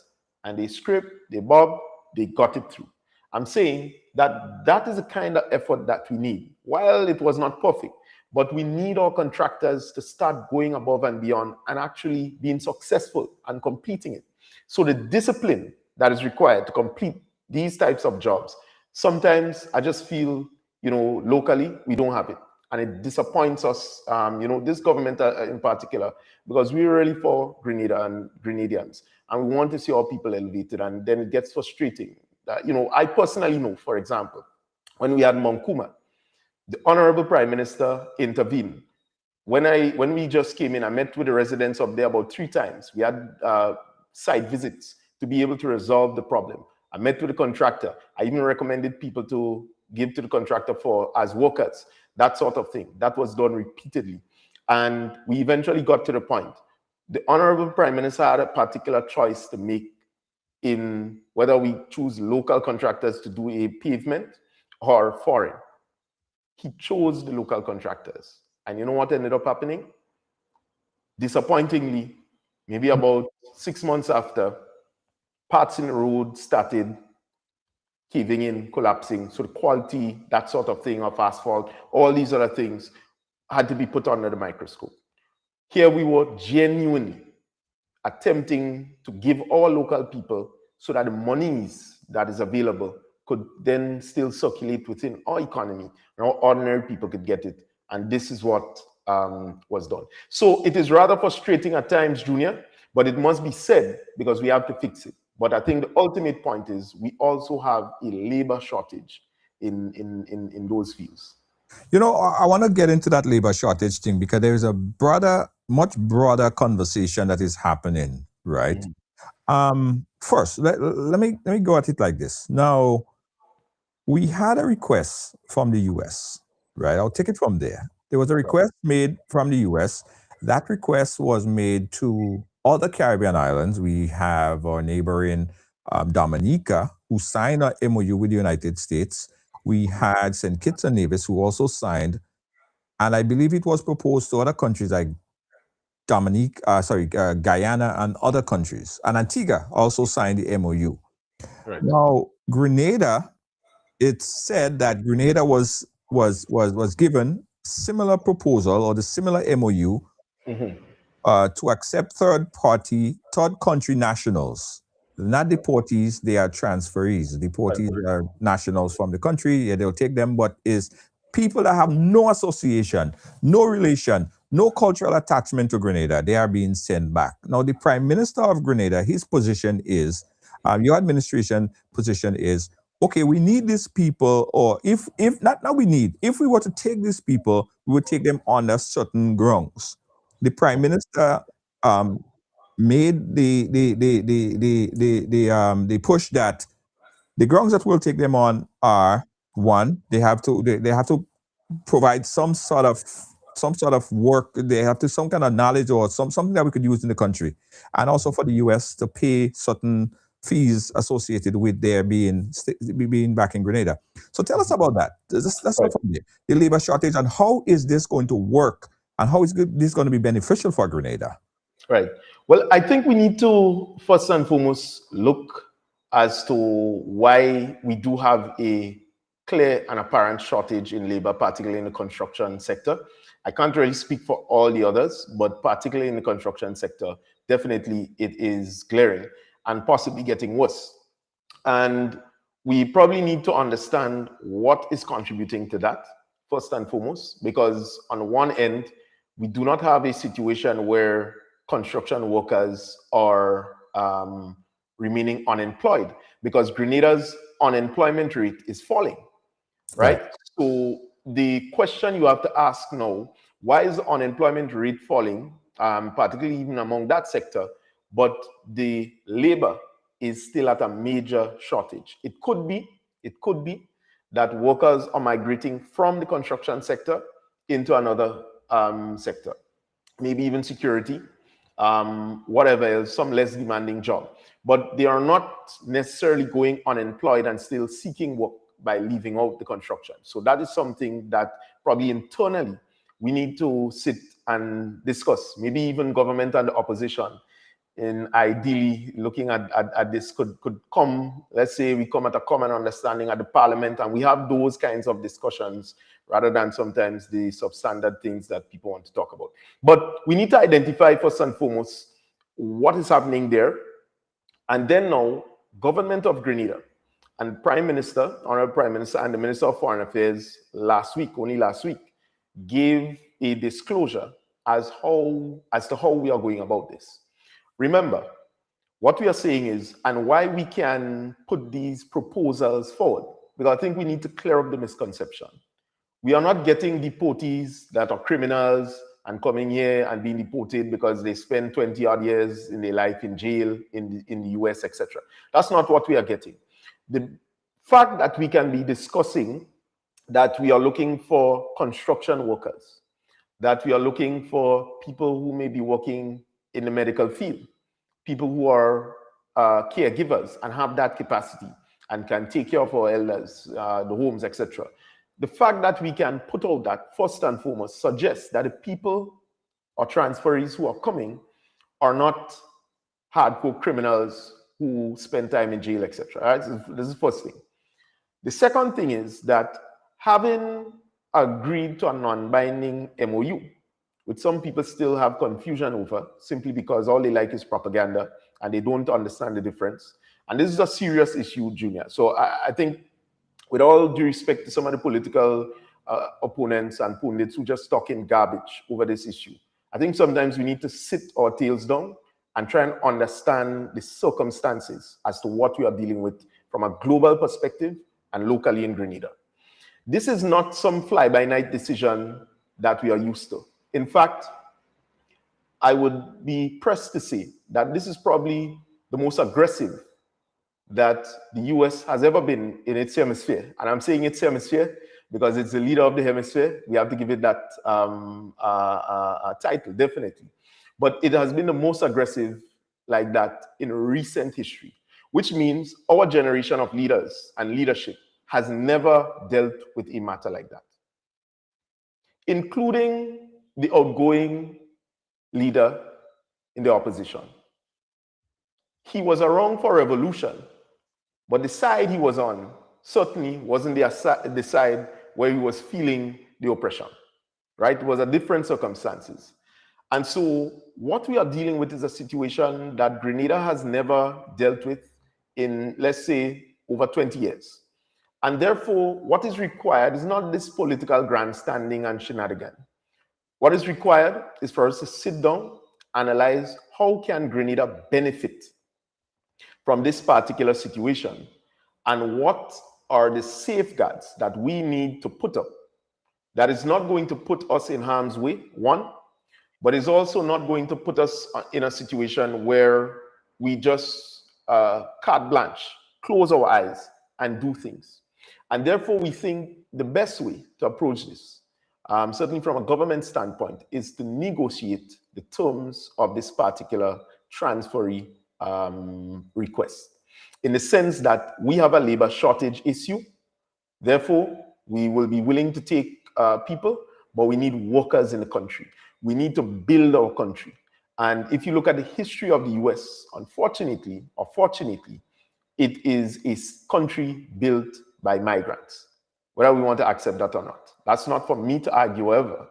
and they scraped, they bobbed, they got it through. I'm saying that is the kind of effort that we need. While it was not perfect, but we need our contractors to start going above and beyond and actually being successful and completing it. So the discipline that is required to complete these types of jobs, sometimes I just feel, locally, we don't have it. And it disappoints us, this government in particular, because we're really for Grenada and Grenadians. And we want to see our people elevated. And then it gets frustrating. I personally know, for example, when we had Mount Kuma, the Honorable Prime Minister intervened. When we just came in, I met with the residents up there about 3 times. We had site visits to be able to resolve the problem. I met with the contractor. I even recommended people to give to the contractor as workers, that sort of thing. That was done repeatedly. And we eventually got to the point. The Honorable Prime Minister had a particular choice to make in whether we choose local contractors to do a pavement or foreign. He chose the local contractors. And you know what ended up happening? Disappointingly, maybe about 6 months after, parts in the road started caving in, collapsing. So the quality, that sort of thing of asphalt, all these other things had to be put under the microscope. Here we were genuinely attempting to give all local people so that the monies that is available could then still circulate within our economy and our ordinary people could get it. And this is what was done. So it is rather frustrating at times, Junior, but it must be said because we have to fix it. But I think the ultimate point is we also have a labor shortage in those fields. I want to get into that labor shortage thing because there is a much broader conversation that is happening, right? First, let me go at it like this. Now, we had a request from the US, right? I'll take it from there. There was a request made from the US. That request was made to other Caribbean islands. We have our neighboring Dominica, who signed an MOU with the United States. We had St. Kitts and Nevis, who also signed, and I believe it was proposed to other countries like Guyana and other countries. And Antigua also signed the MOU. Right. Now, Grenada, it's said that Grenada was given similar proposal or the similar MOU to accept third country nationals. Not deportees, they are transferees. Deportees are nationals from the country. Yeah, they'll take them, but is people that have no association, no relation, no cultural attachment to Grenada, they are being sent back. Now, the Prime Minister of Grenada, his position is, your administration position is, okay, we need these people, or if not, now we need, if we were to take these people, we would take them under certain grounds. The Prime Minister made the push that the grounds that we'll take them on are, one, they have to provide some sort of work. They have to some kind of knowledge or something that we could use in the country, and also for the US to pay certain fees associated with their being back in Grenada. So tell us about that. Let's start from there. The labor shortage, and how is this going to work, and how is this going to be beneficial for Grenada? Right. Well, I think we need to first and foremost look as to why we do have a clear and apparent shortage in labor, particularly in the construction sector. I can't really speak for all the others, but particularly in the construction sector, definitely it is glaring and possibly getting worse. And we probably need to understand what is contributing to that, first and foremost, because on one end, we do not have a situation where construction workers are remaining unemployed, because Grenada's unemployment rate is falling, right? So the question you have to ask now, why is the unemployment rate falling, particularly even among that sector, but the labor is still at a major shortage? It could be that workers are migrating from the construction sector into another sector, maybe even security, whatever else, some less demanding job. But they are not necessarily going unemployed and still seeking work by leaving out the construction. So that is something that probably internally we need to sit and discuss. Maybe even government and the opposition, in ideally looking at this could come, let's say we come at a common understanding at the parliament, and we have those kinds of discussions rather than sometimes the substandard things that people want to talk about. But we need to identify first and foremost what is happening there. And then now, government of Grenada and Prime Minister, Honorable Prime Minister, and the Minister of Foreign Affairs only last week, gave a disclosure as to how we are going about this. Remember, what we are saying is, and why we can put these proposals forward, because I think we need to clear up the misconception. We are not getting deportees that are criminals and coming here and being deported because they spend 20 odd years in their life in jail in the US, etc. That's not what we are getting. The fact that we can be discussing that we are looking for construction workers, that we are looking for people who may be working in the medical field, people who are caregivers and have that capacity and can take care of our elders, the homes, etc. The fact that we can put out that, first and foremost, suggests that the people or transferees who are coming are not hardcore criminals who spend time in jail, etc. Right? This is the first thing. The second thing is that having agreed to a non-binding MOU, which some people still have confusion over, simply because all they like is propaganda and they don't understand the difference. And this is a serious issue, Junior. So I think, with all due respect to some of the political opponents and pundits who just talking garbage over this issue, I think sometimes we need to sit our tails down and try and understand the circumstances as to what we are dealing with from a global perspective and locally in Grenada. This is not some fly-by-night decision that we are used to. In fact, I would be pressed to say that this is probably the most aggressive that the US has ever been in its hemisphere. And I'm saying its hemisphere because it's the leader of the hemisphere. We have to give it that title, definitely. But it has been the most aggressive like that in recent history, which means our generation of leaders and leadership has never dealt with a matter like that, including the outgoing leader in the opposition. He was around for revolution, but the side he was on certainly wasn't the side where he was feeling the oppression, right? It was a different circumstances. And so what we are dealing with is a situation that Grenada has never dealt with in, let's say, over 20 years. And therefore, what is required is not this political grandstanding and shenanigan. What is required is for us to sit down, analyze how can Grenada benefit from this particular situation, and what are the safeguards that we need to put up that is not going to put us in harm's way, one, but is also not going to put us in a situation where we just carte blanche, close our eyes and do things. And therefore, we think the best way to approach this, certainly from a government standpoint, is to negotiate the terms of this particular transferee request, in the sense that we have a labor shortage issue. Therefore, we will be willing to take people, but we need workers in the country. We need to build our country. And if you look at the history of the US, unfortunately or fortunately, it is a country built by migrants, whether we want to accept that or not. That's not for me to argue, however.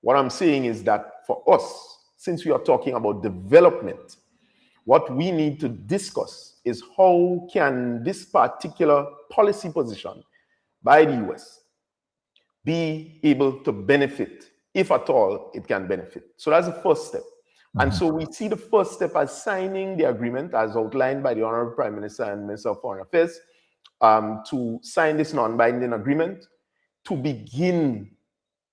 What I'm saying is that for us, since we are talking about development, what we need to discuss is how can this particular policy position by the US be able to benefit, if at all it can benefit. So that's the first step. And so we see the first step as signing the agreement as outlined by the Honorable Prime Minister and Minister of Foreign Affairs, to sign this non-binding agreement to begin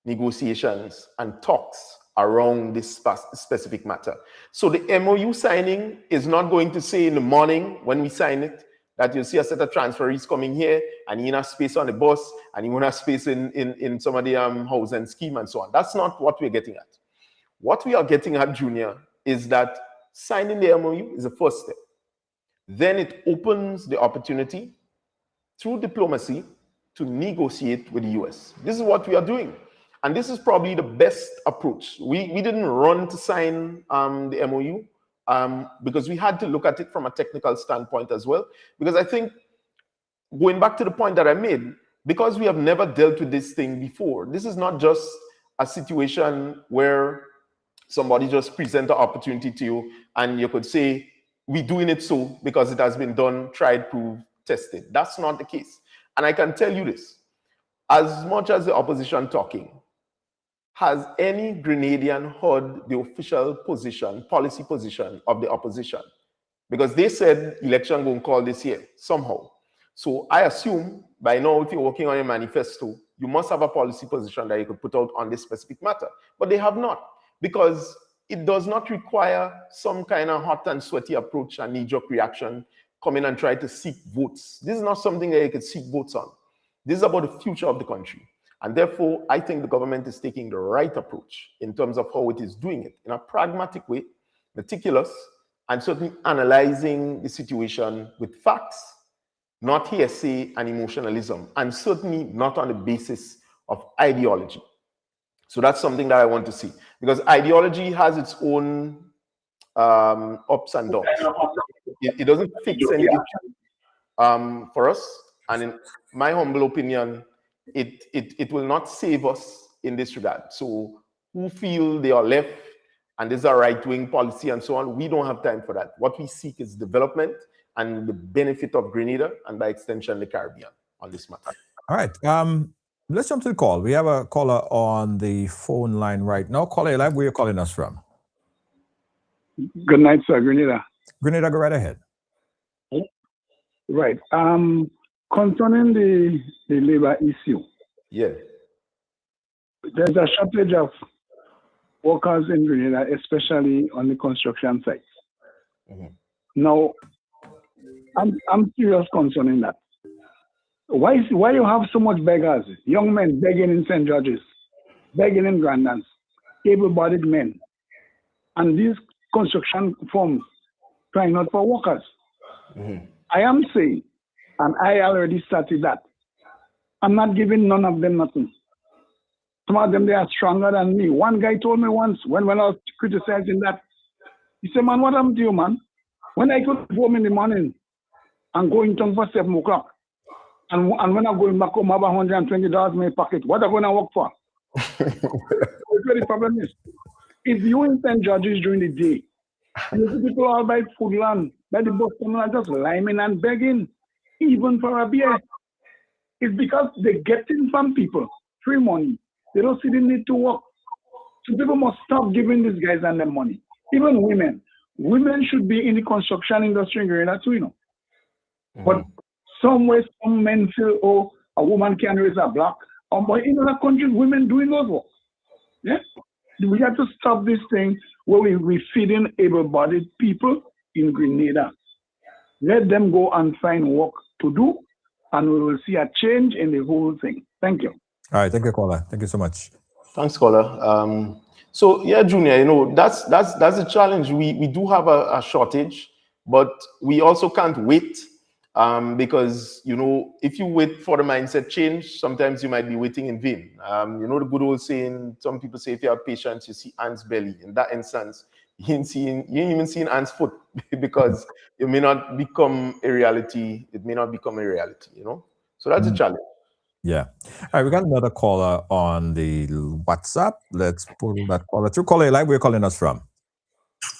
negotiations and talks around this specific matter. So the MOU signing is not going to say in the morning when we sign it that you'll see a set of transferees coming here and you have space on the bus and you won't have space in some of the housing scheme and so on. That's not what we're getting at. What we are getting at, Junior, is that signing the MOU is the first step. Then it opens the opportunity through diplomacy to negotiate with the US. This is what we are doing. And this is probably the best approach. We didn't run to sign the MOU because we had to look at it from a technical standpoint as well. Because I think, going back to the point that I made, because we have never dealt with this thing before, this is not just a situation where somebody just present an opportunity to you and you could say, we're doing it so because it has been done, tried, proved, tested. That's not the case. And I can tell you this, as much as the opposition talking, has any Grenadian heard the official position, policy position of the opposition? Because they said election going to call this year, somehow. So I assume by now, if you're working on a manifesto, you must have a policy position that you could put out on this specific matter. But they have not, because it does not require some kind of hot and sweaty approach and knee-jerk reaction, come in and try to seek votes. This is not something that you could seek votes on. This is about the future of the country. And therefore, I think the government is taking the right approach in terms of how it is doing it, in a pragmatic way, meticulous, and certainly analyzing the situation with facts, not hearsay and emotionalism, and certainly not on the basis of ideology. So that's something that I want to see, because ideology has its own ups and downs. It doesn't fix any issue for us, and in my humble opinion, it will not save us in this regard. So who feel they are left and there's a right-wing policy and so on, we don't have time for that. What we seek is development and the benefit of Grenada and by extension the Caribbean on this matter. All right. Let's jump to the call. We have a caller on the phone line right now. Caller, live, where are you calling us from? Good night, sir. Grenada. Grenada, go right ahead. Right. Concerning the labor issue, yeah, there's a shortage of workers in Grenada, especially on the construction sites. Now, I'm serious concerning that. Why you have so much beggars, young men begging in St. George's, begging in Grandlands, able-bodied men, and these construction firms trying out for workers? I am saying, and I already started that, I'm not giving none of them nothing. Some of them, they are stronger than me. One guy told me once, when I was criticizing that, he said, man, what happened to you, man? When I go home in the morning and go in town for 7 o'clock, and when I'm going back home, I have $120 in my pocket, what am I going to work for? That's where the problem is. If you in St. George's during the day, you see people all by food land, by the bus terminal, just liming and begging, even for a beer. It's because they're getting from people free money. They don't see the need to work. So people must stop giving these guys and them money. Even women. Women should be in the construction industry in Grenada too, you know. But some way, some men feel, oh, a woman can raise a block. But in other countries, women doing those work. Yeah? We have to stop this thing where we're feeding able-bodied people in Grenada. Let them go and find work to do, and we will see a change in the whole thing. Thank you. All right, thank you, caller. Thank you so much. Thanks, caller. So yeah, Junior, you know, that's a challenge. We do have a shortage, but we also can't wait. Because, you know, if you wait for the mindset change, sometimes you might be waiting in vain. You know, the good old saying, some people say, if you have patience, you see ant's belly. In that instance, you ain't even seen ant's foot because it may not become a reality. It may not become a reality, you know? So that's a challenge. Yeah. All right, we got another caller on the WhatsApp. Let's pull that caller through. Caller, like, where you calling us from?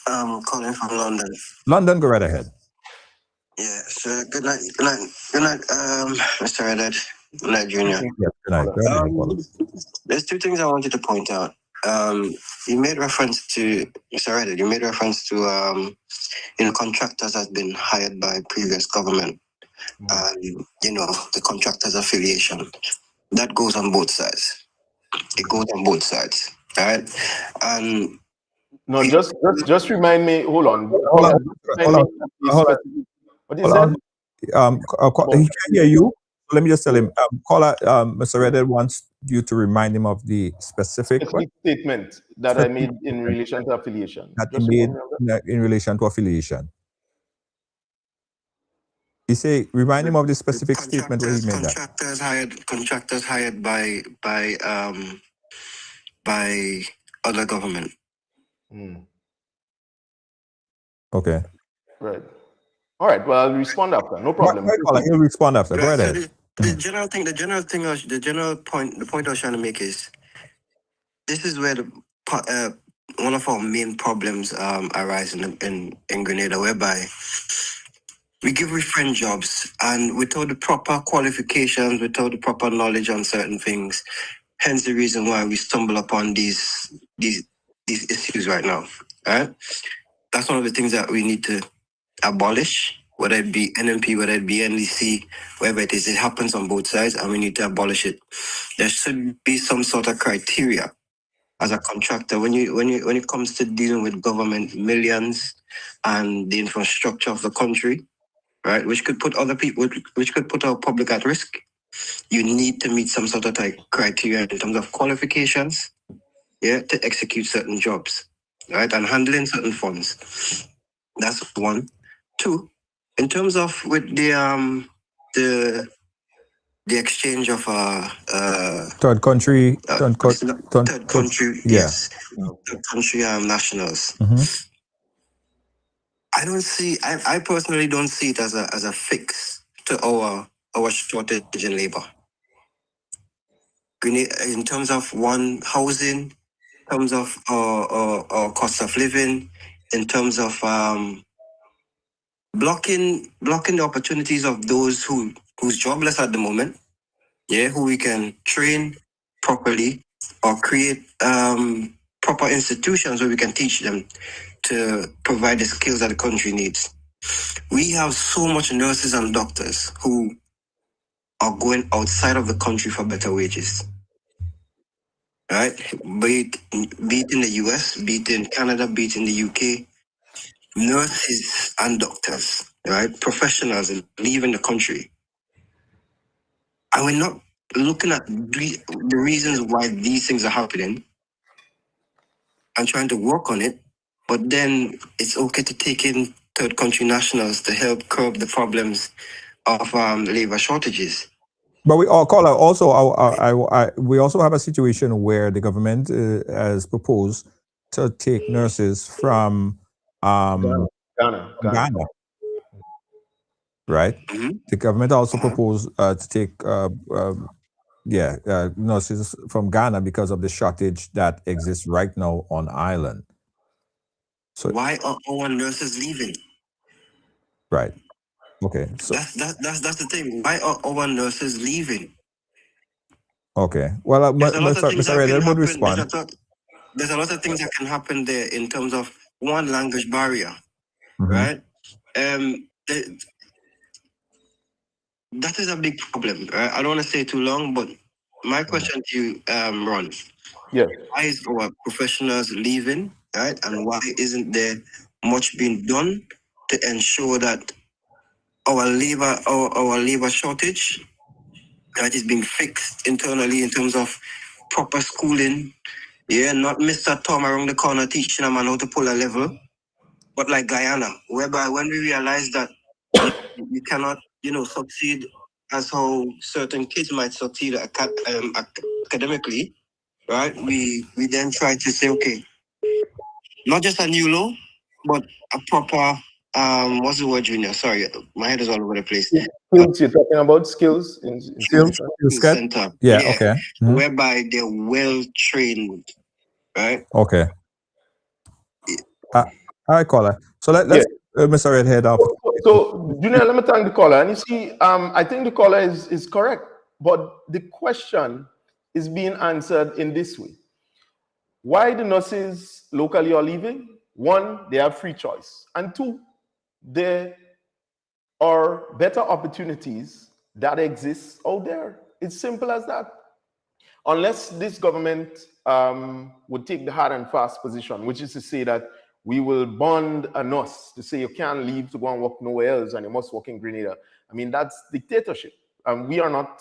Calling from London. London, go right ahead. Yeah, so good night, Mr. Redhead. Good night, Junior. Yeah, good night. Go ahead, caller. There's two things I wanted to point out. You made reference to, Mr. Redhead, you made reference to, contractors has been hired by previous government. And, you know, the contractors affiliation. That goes on both sides. It goes on both sides, all right? And no, just remind me. Hold on. Hold on. What is that? He can't hear you. Let me just tell him. Caller, Mr. Redhead wants you to remind him of the specific statement that I made in relation to affiliation. That he made in relation to affiliation. He say, remind him of the specific statement where he made that. Contractors hired by other government. Okay. Right. All right. Well, I'll respond after. No problem. He'll respond after. Go ahead. So the general point I was trying to make is this is where one of our main problems arise in Grenada, whereby we give friend jobs and without the proper qualifications, without the proper knowledge on certain things. Hence the reason why we stumble upon these issues right now. All right? That's one of the things that we need to abolish, whether it be NMP, whether it be NDC, wherever it is. It happens on both sides and we need to abolish it. There should be some sort of criteria as a contractor when it comes to dealing with government millions and the infrastructure of the country, right, which could put other people, which could put our public at risk. You need to meet some sort of criteria in terms of qualifications, to execute certain jobs, right, and handling certain funds. That's one. Two, in terms of with the exchange of third country yes, third country nationals. I personally don't see it as a fix to our shortage in labor. In terms of housing, in terms of cost of living, in terms of blocking the opportunities of those who's jobless at the moment, who we can train properly or create proper institutions where we can teach them to provide the skills that the country needs. We have so much nurses and doctors who are going outside of the country for better wages. Right? Be it in the US, be it in Canada, be it in the UK, nurses and doctors right? Professionals leaving the country. And we're not looking at the reasons why these things are happening and trying to work on it. But then it's okay to take in third country nationals to help curb the problems of labor shortages. But we all call also we also have a situation where the government has proposed to take nurses from Ghana. Ghana, right? Mhm. The government also proposed to take nurses from Ghana because of the shortage that exists right now on island. So why are our nurses leaving? right, okay, so that's the thing. Why are our nurses leaving? okay, well, There's a lot of things Mr. that can Redhead would happen. respond. There's a lot of things that can happen there in terms of one, language barrier, Mhm. right? That is a big problem. Right? I don't want to say too long, but my question to you, Ron, Yes. why is our professionals leaving, right? And why isn't there much being done to ensure that our labor shortage, that is being fixed internally in terms of proper schooling? Yeah, not Mr. Tom around the corner teaching a man how to pull a level, but like Guyana, whereby when we realize that you cannot, succeed as how certain kids might succeed academically, right? We then try to say, okay, not just a new law, but a proper what's the word, Junior? Sorry, my head is all over the place. Skills, you're talking about skills in Skills center. Yeah, okay. Mhm. Whereby they're well trained, right? Okay. I call it. So let's Mr. Redhead off. So, Junior, let me thank the caller. And you see, I think the caller is correct, but the question is being answered in this way. Why the nurses locally are leaving? One, they have free choice. And two, there are better opportunities that exist out there. It's simple as that. Unless this government would take the hard and fast position, which is to say that we will bond a nurse to say you can't leave to go and work nowhere else and you must work in Grenada. I mean, that's dictatorship. We are not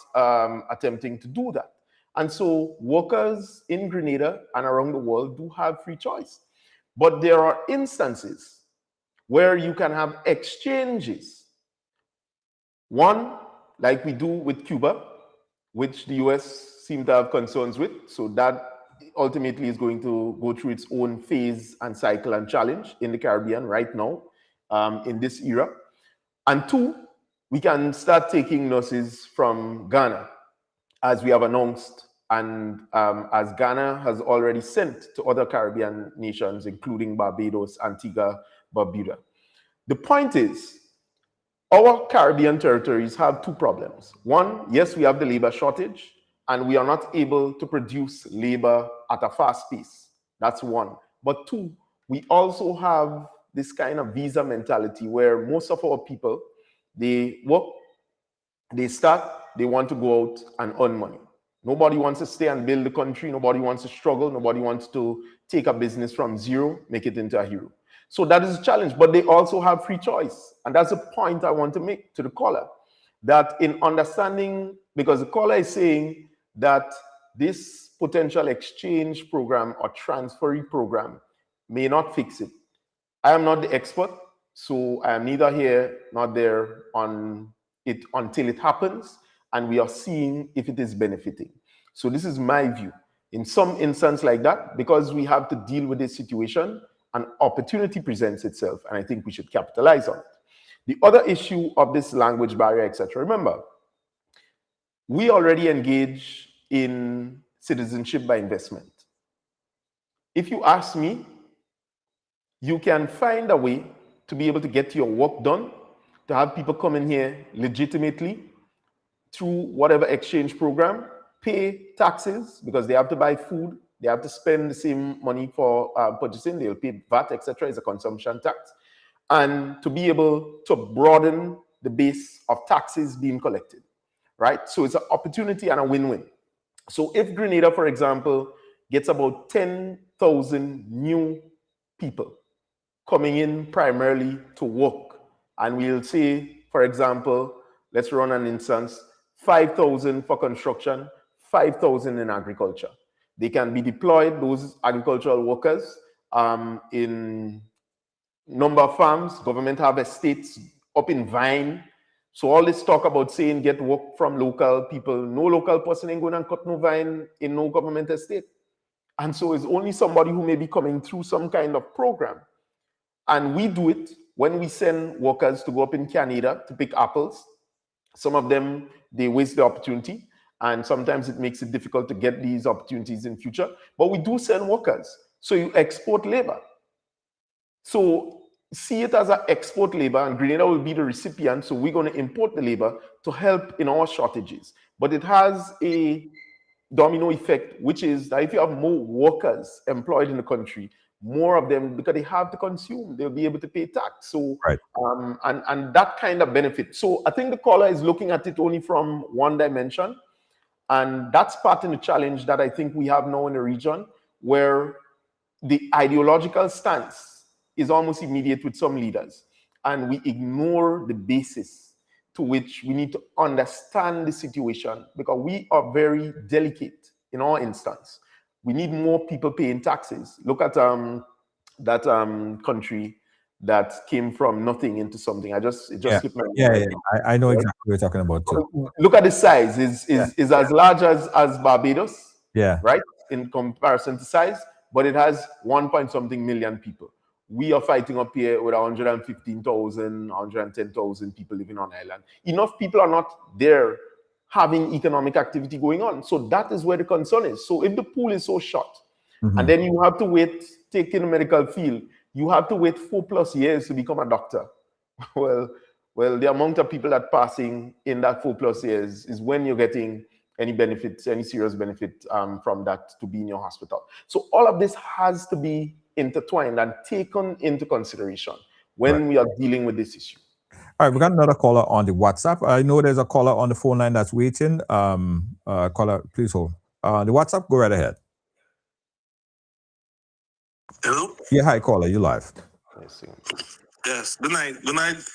attempting to do that. And so workers in Grenada and around the world do have free choice. But there are instances where you can have exchanges. One, like we do with Cuba, which the US seem to have concerns with. So that ultimately is going to go through its own phase and cycle and challenge in the Caribbean right now, in this era. And two, we can start taking nurses from Ghana, as we have announced, and as Ghana has already sent to other Caribbean nations, including Barbados, Antigua, Barbuda. The point is, our Caribbean territories have two problems. One, yes, we have the labor shortage, and we are not able to produce labor at a fast pace. That's one. But two, we also have this kind of visa mentality where most of our people, they work, they start, they want to go out and earn money. Nobody wants to stay and build the country. Nobody wants to struggle. Nobody wants to take a business from zero, make it into a hero. So that is a challenge, but they also have free choice. And that's a point I want to make to the caller, that in understanding, because the caller is saying that this potential exchange program or transferee program may not fix it. I am not the expert, so I am neither here nor there on it until it happens, and we are seeing if it is benefiting. So this is my view. In some instance like that, because we have to deal with this situation, an opportunity presents itself, and I think we should capitalize on it. The other issue of this language barrier, etc. Remember, we already engage in citizenship by investment. If you ask me, you can find a way to be able to get your work done, to have people come in here legitimately through whatever exchange program, pay taxes because they have to buy food, they have to spend the same money for purchasing, they'll pay VAT, etc. is a consumption tax, and to be able to broaden the base of taxes being collected, right? So it's an opportunity and a win-win. So if Grenada, for example, gets about 10,000 new people coming in primarily to work and we'll say, for example, let's run an instance, 5,000 for construction, 5,000 in agriculture. They can be deployed, those agricultural workers, in number of farms. Government have estates up in Vine. So all this talk about saying get work from local people, no local person ain't going and cut no vine in no government estate. And so it's only somebody who may be coming through some kind of program. And we do it when we send workers to go up in Canada to pick apples. Some of them, they waste the opportunity, and sometimes it makes it difficult to get these opportunities in future. But we do send workers. So you export labor. So see it as an export labor, and Grenada will be the recipient. So we're going to import the labor to help in our shortages. But it has a domino effect, which is that if you have more workers employed in the country, more of them, because they have to consume, they'll be able to pay tax. So, right. And that kind of benefit. So I think the caller is looking at it only from one dimension. And that's part of the challenge that I think we have now in the region, where the ideological stance is almost immediate with some leaders. And we ignore the basis to which we need to understand the situation, because we are very delicate in our instance. We need more people paying taxes. Look at that country that came from nothing into something. It just slipped my mind. I know exactly what you're talking about too. Look at the size. Is as large as Barbados. Yeah. Right? In comparison to size, but it has 1 point something million people. We are fighting up here with 115,000, 110,000 people living on island. Enough people are not there having economic activity going on. So that is where the concern is. So if the pool is so short, and then you have to wait, take in the medical field, you have to wait 4+ years to become a doctor. Well, the amount of people that passing in that 4+ years is when you're getting any benefits, any serious benefit from that to be in your hospital. So all of this has to be intertwined and taken into consideration when we are dealing with this issue. All right, we got another caller on the WhatsApp. I know there's a caller on the phone line that's waiting. Caller, please hold. The WhatsApp, go right ahead. Hello? Yeah, hi, caller, you live. Yes, good night,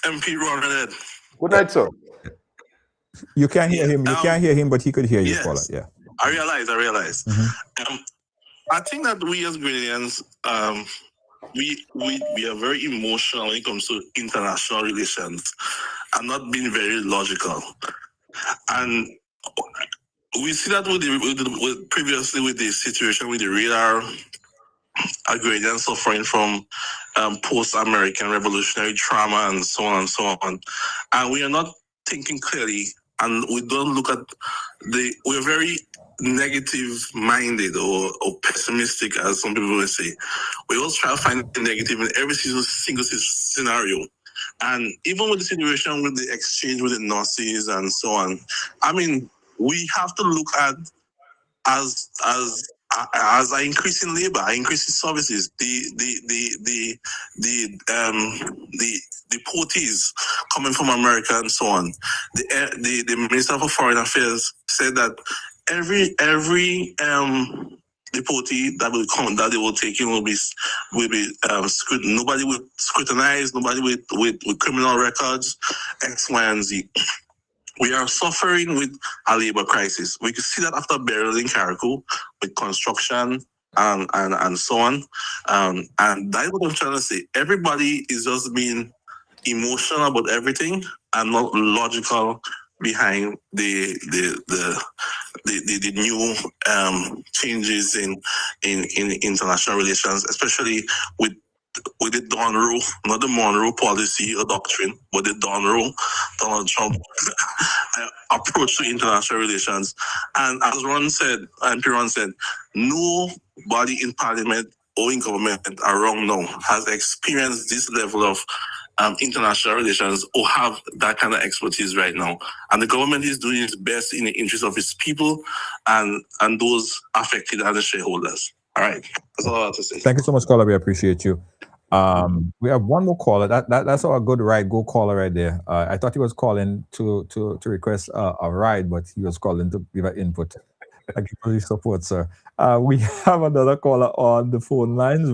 MP Redhead. Good night, sir. You can't hear him. You can't hear him, but he could hear you, yes, caller. Yeah. I realize. I think that we as Grenadians, we are very emotional when it comes to international relations and not being very logical. And we see that with previously with the situation with the radar, Grenadians suffering from post-American revolutionary trauma and so on and so on. And we are not thinking clearly, and we don't look at we're very negative minded or pessimistic, as some people will say. We always try to find the negative in every single scenario. And even with the situation with the exchange with the Nazis and so on, I mean, we have to look at as an increase in labor, increase in services, the deportees coming from America and so on. The Minister for Foreign Affairs said that every deportee that they will take in will be nobody will scrutinize, nobody with criminal records, X, Y, and Z. We are suffering with a labor crisis. We can see that after Beryl in Carriacou with construction and so on. And that's what I'm trying to say. Everybody is just being emotional about everything and not logical behind the new changes in international relations, especially with the Donroe, not the Monroe policy or doctrine, but the Donroe, Donald Trump approach to international relations. And as MP Ron said, nobody in parliament or in government around now has experienced this level of international relations or have that kind of expertise right now. And the government is doing its best in the interest of its people and those affected as the shareholders. All right. That's all I have to say. Thank you so much, caller. We appreciate you. We have one more caller. That's our good ride go caller right there. I thought he was calling to request a ride, but he was calling to give an input. Thank you for your support, sir. We have another caller on the phone lines.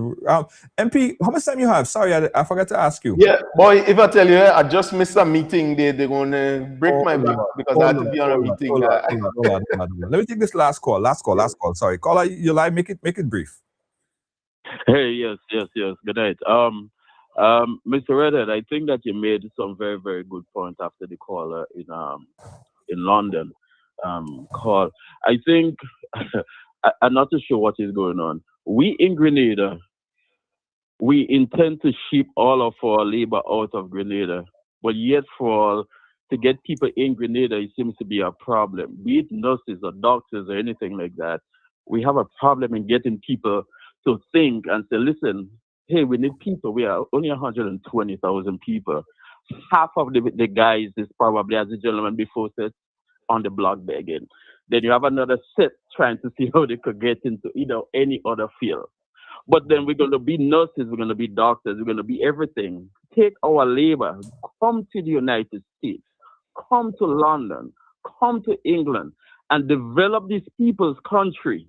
MP, how much time you have? Sorry, I forgot to ask you. Yeah, boy, if I tell you, I just missed a meeting. They're going to break my back because I had to be on a meeting. Hold on. Let me take this last call. Last call. Sorry. Caller, you live. Make it brief. Hey, yes. Good night. Mr. Redhead, I think that you made some very, very good point after the caller in London call. I think I'm not too sure what is going on. We in Grenada, we intend to ship all of our labor out of Grenada, but yet to get people in Grenada, it seems to be a problem. Be it nurses or doctors or anything like that, we have a problem in getting people to think and say, listen, hey, we need people. We are only 120,000 people. Half of the guys is probably, as the gentleman before said, on the block begging. Then you have another set trying to see how they could get into any other field. But then we're going to be nurses, we're going to be doctors, we're going to be everything. Take our labor, come to the United States, come to London, come to England, and develop these people's country.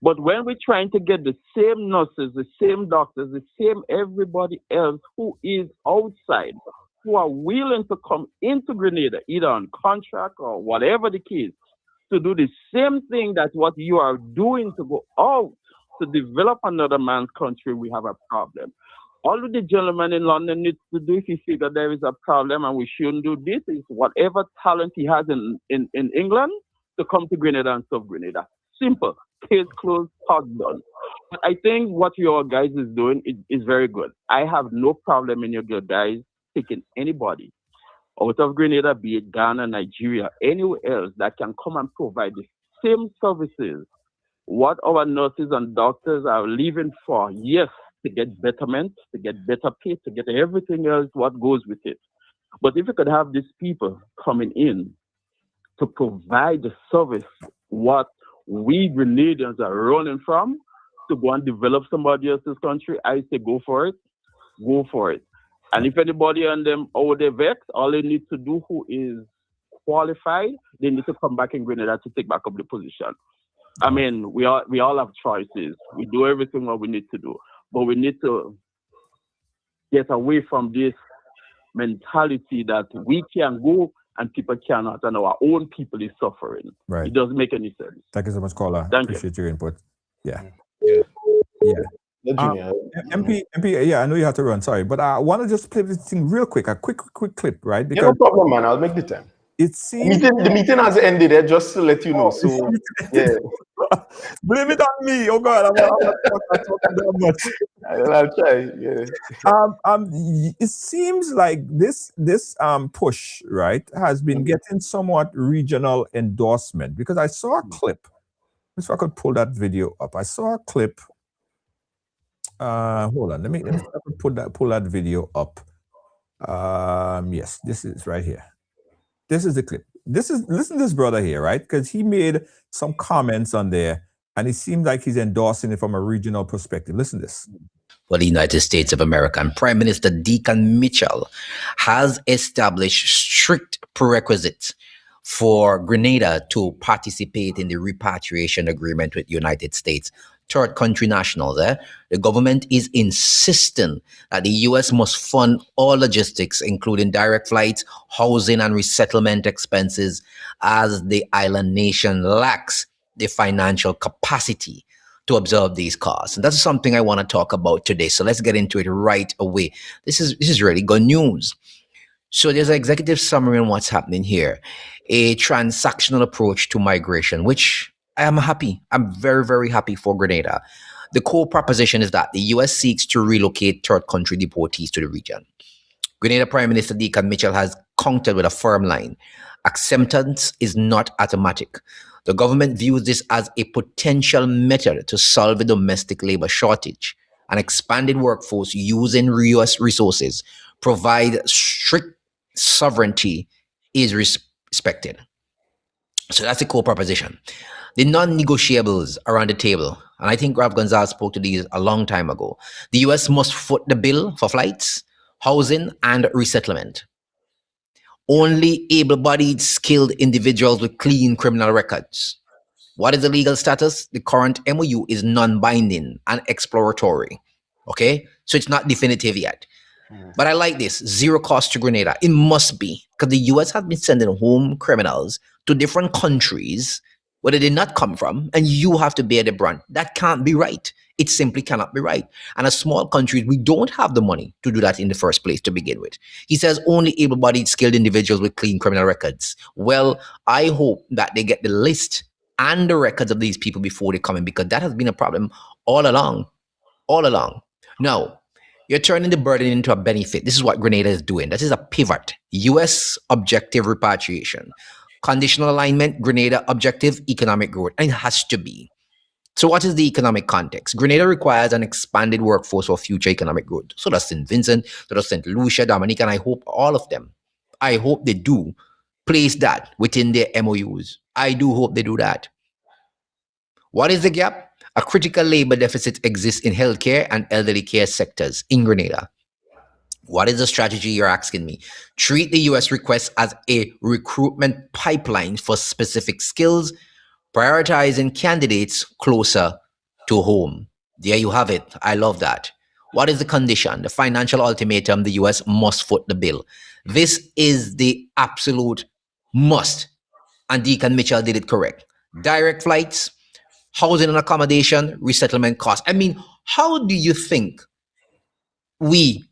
But when we're trying to get the same nurses, the same doctors, the same everybody else who is outside, who are willing to come into Grenada, either on contract or whatever the case, to do the same thing that what you are doing to go out to develop another man's country, we have a problem. All the gentleman in London needs to do, if he figure there is a problem and we shouldn't do this, is whatever talent he has in England to come to Grenada and serve Grenada. Simple. Case closed, talk done. But I think what your guys is doing is very good. I have no problem in your guys taking anybody out of Grenada, be it Ghana, Nigeria, anywhere else that can come and provide the same services what our nurses and doctors are leaving for, yes, to get betterment, to get better pay, to get everything else what goes with it. But if you could have these people coming in to provide the service what we Grenadians are running from, to go and develop somebody else's country, I say go for it. And if anybody on them over the vex, all they need to do who is qualified, they need to come back in Grenada to take back up the position. I mean, we all have choices. We do everything what we need to do, but we need to get away from this mentality that we can go and people cannot, and our own people is suffering. Right. It doesn't make any sense. Thank you so much, caller. Appreciate your input. Yeah. MP, yeah, I know you have to run. Sorry, but I want to just play this thing real quick. A quick clip, right? Because no problem, man. I'll make the time. It seems the meeting has ended, just to let you know. So yeah, blame it on me. Oh God, I'm not talking that much. I'll try. Yeah. It seems like this push, right, has been getting somewhat regional endorsement, because I saw a clip. If I could pull that video up, I saw a clip. Hold on, let me pull that video up. Yes, this is right here. This is the clip. Listen to this brother here, right? Because he made some comments on there, and it seems like he's endorsing it from a regional perspective. Listen to this. For the United States of America, and Prime Minister Deacon Mitchell has established strict prerequisites for Grenada to participate in the repatriation agreement with the United States. Third country nationals, the government is insisting that the U.S. must fund all logistics, including direct flights, housing, and resettlement expenses, as the island nation lacks the financial capacity to absorb these costs. And that's something I want to talk about today. So let's get into it right away. This is really good news. So there's an executive summary on what's happening here. A transactional approach to migration, which I am happy. I'm very, very happy for Grenada. The core proposition is that the U.S. seeks to relocate third country deportees to the region. Grenada Prime Minister Deacon Mitchell has countered with a firm line. Acceptance is not automatic. The government views this as a potential method to solve the domestic labor shortage. An expanded workforce using U.S. resources provide strict sovereignty is respected. So that's the core proposition. The non-negotiables around the table, and I think Rav Gonzalez spoke to these a long time ago. The U.S. must foot the bill for flights, housing, and resettlement. Only able-bodied, skilled individuals with clean criminal records What is the legal status? The current MOU is non-binding and exploratory. Okay, so it's not definitive yet. But I like this zero cost to Grenada. It must be because the US has been sending home criminals to different countries where they did not come from, and you have to bear the brunt. That can't be right. It simply cannot be right. And as small countries, we don't have the money to do that in the first place to begin with. He says only able bodied, skilled individuals with clean criminal records. Well, I hope that they get the list and the records of these people before they come in because that has been a problem all along. All along. Now, you're turning the burden into a benefit. This is what Grenada is doing. This is a pivot. US objective repatriation. Conditional alignment, Grenada objective economic growth. And it has to be. So what is the economic context? Grenada requires an expanded workforce for future economic growth. So does St. Vincent, so does St. Lucia, Dominica, and I hope all of them, I hope they do place that within their MOUs. I do hope they do that. What is the gap? A critical labor deficit exists in healthcare and elderly care sectors in Grenada. What is the strategy, you're asking me? Treat the US request as a recruitment pipeline for specific skills, prioritizing candidates closer to home. There you have it. I love that. What is the condition? The financial ultimatum, the US must foot the bill. This is the absolute must. And Deacon Mitchell did it correct. Direct flights, housing and accommodation, resettlement costs. I mean, how do you think we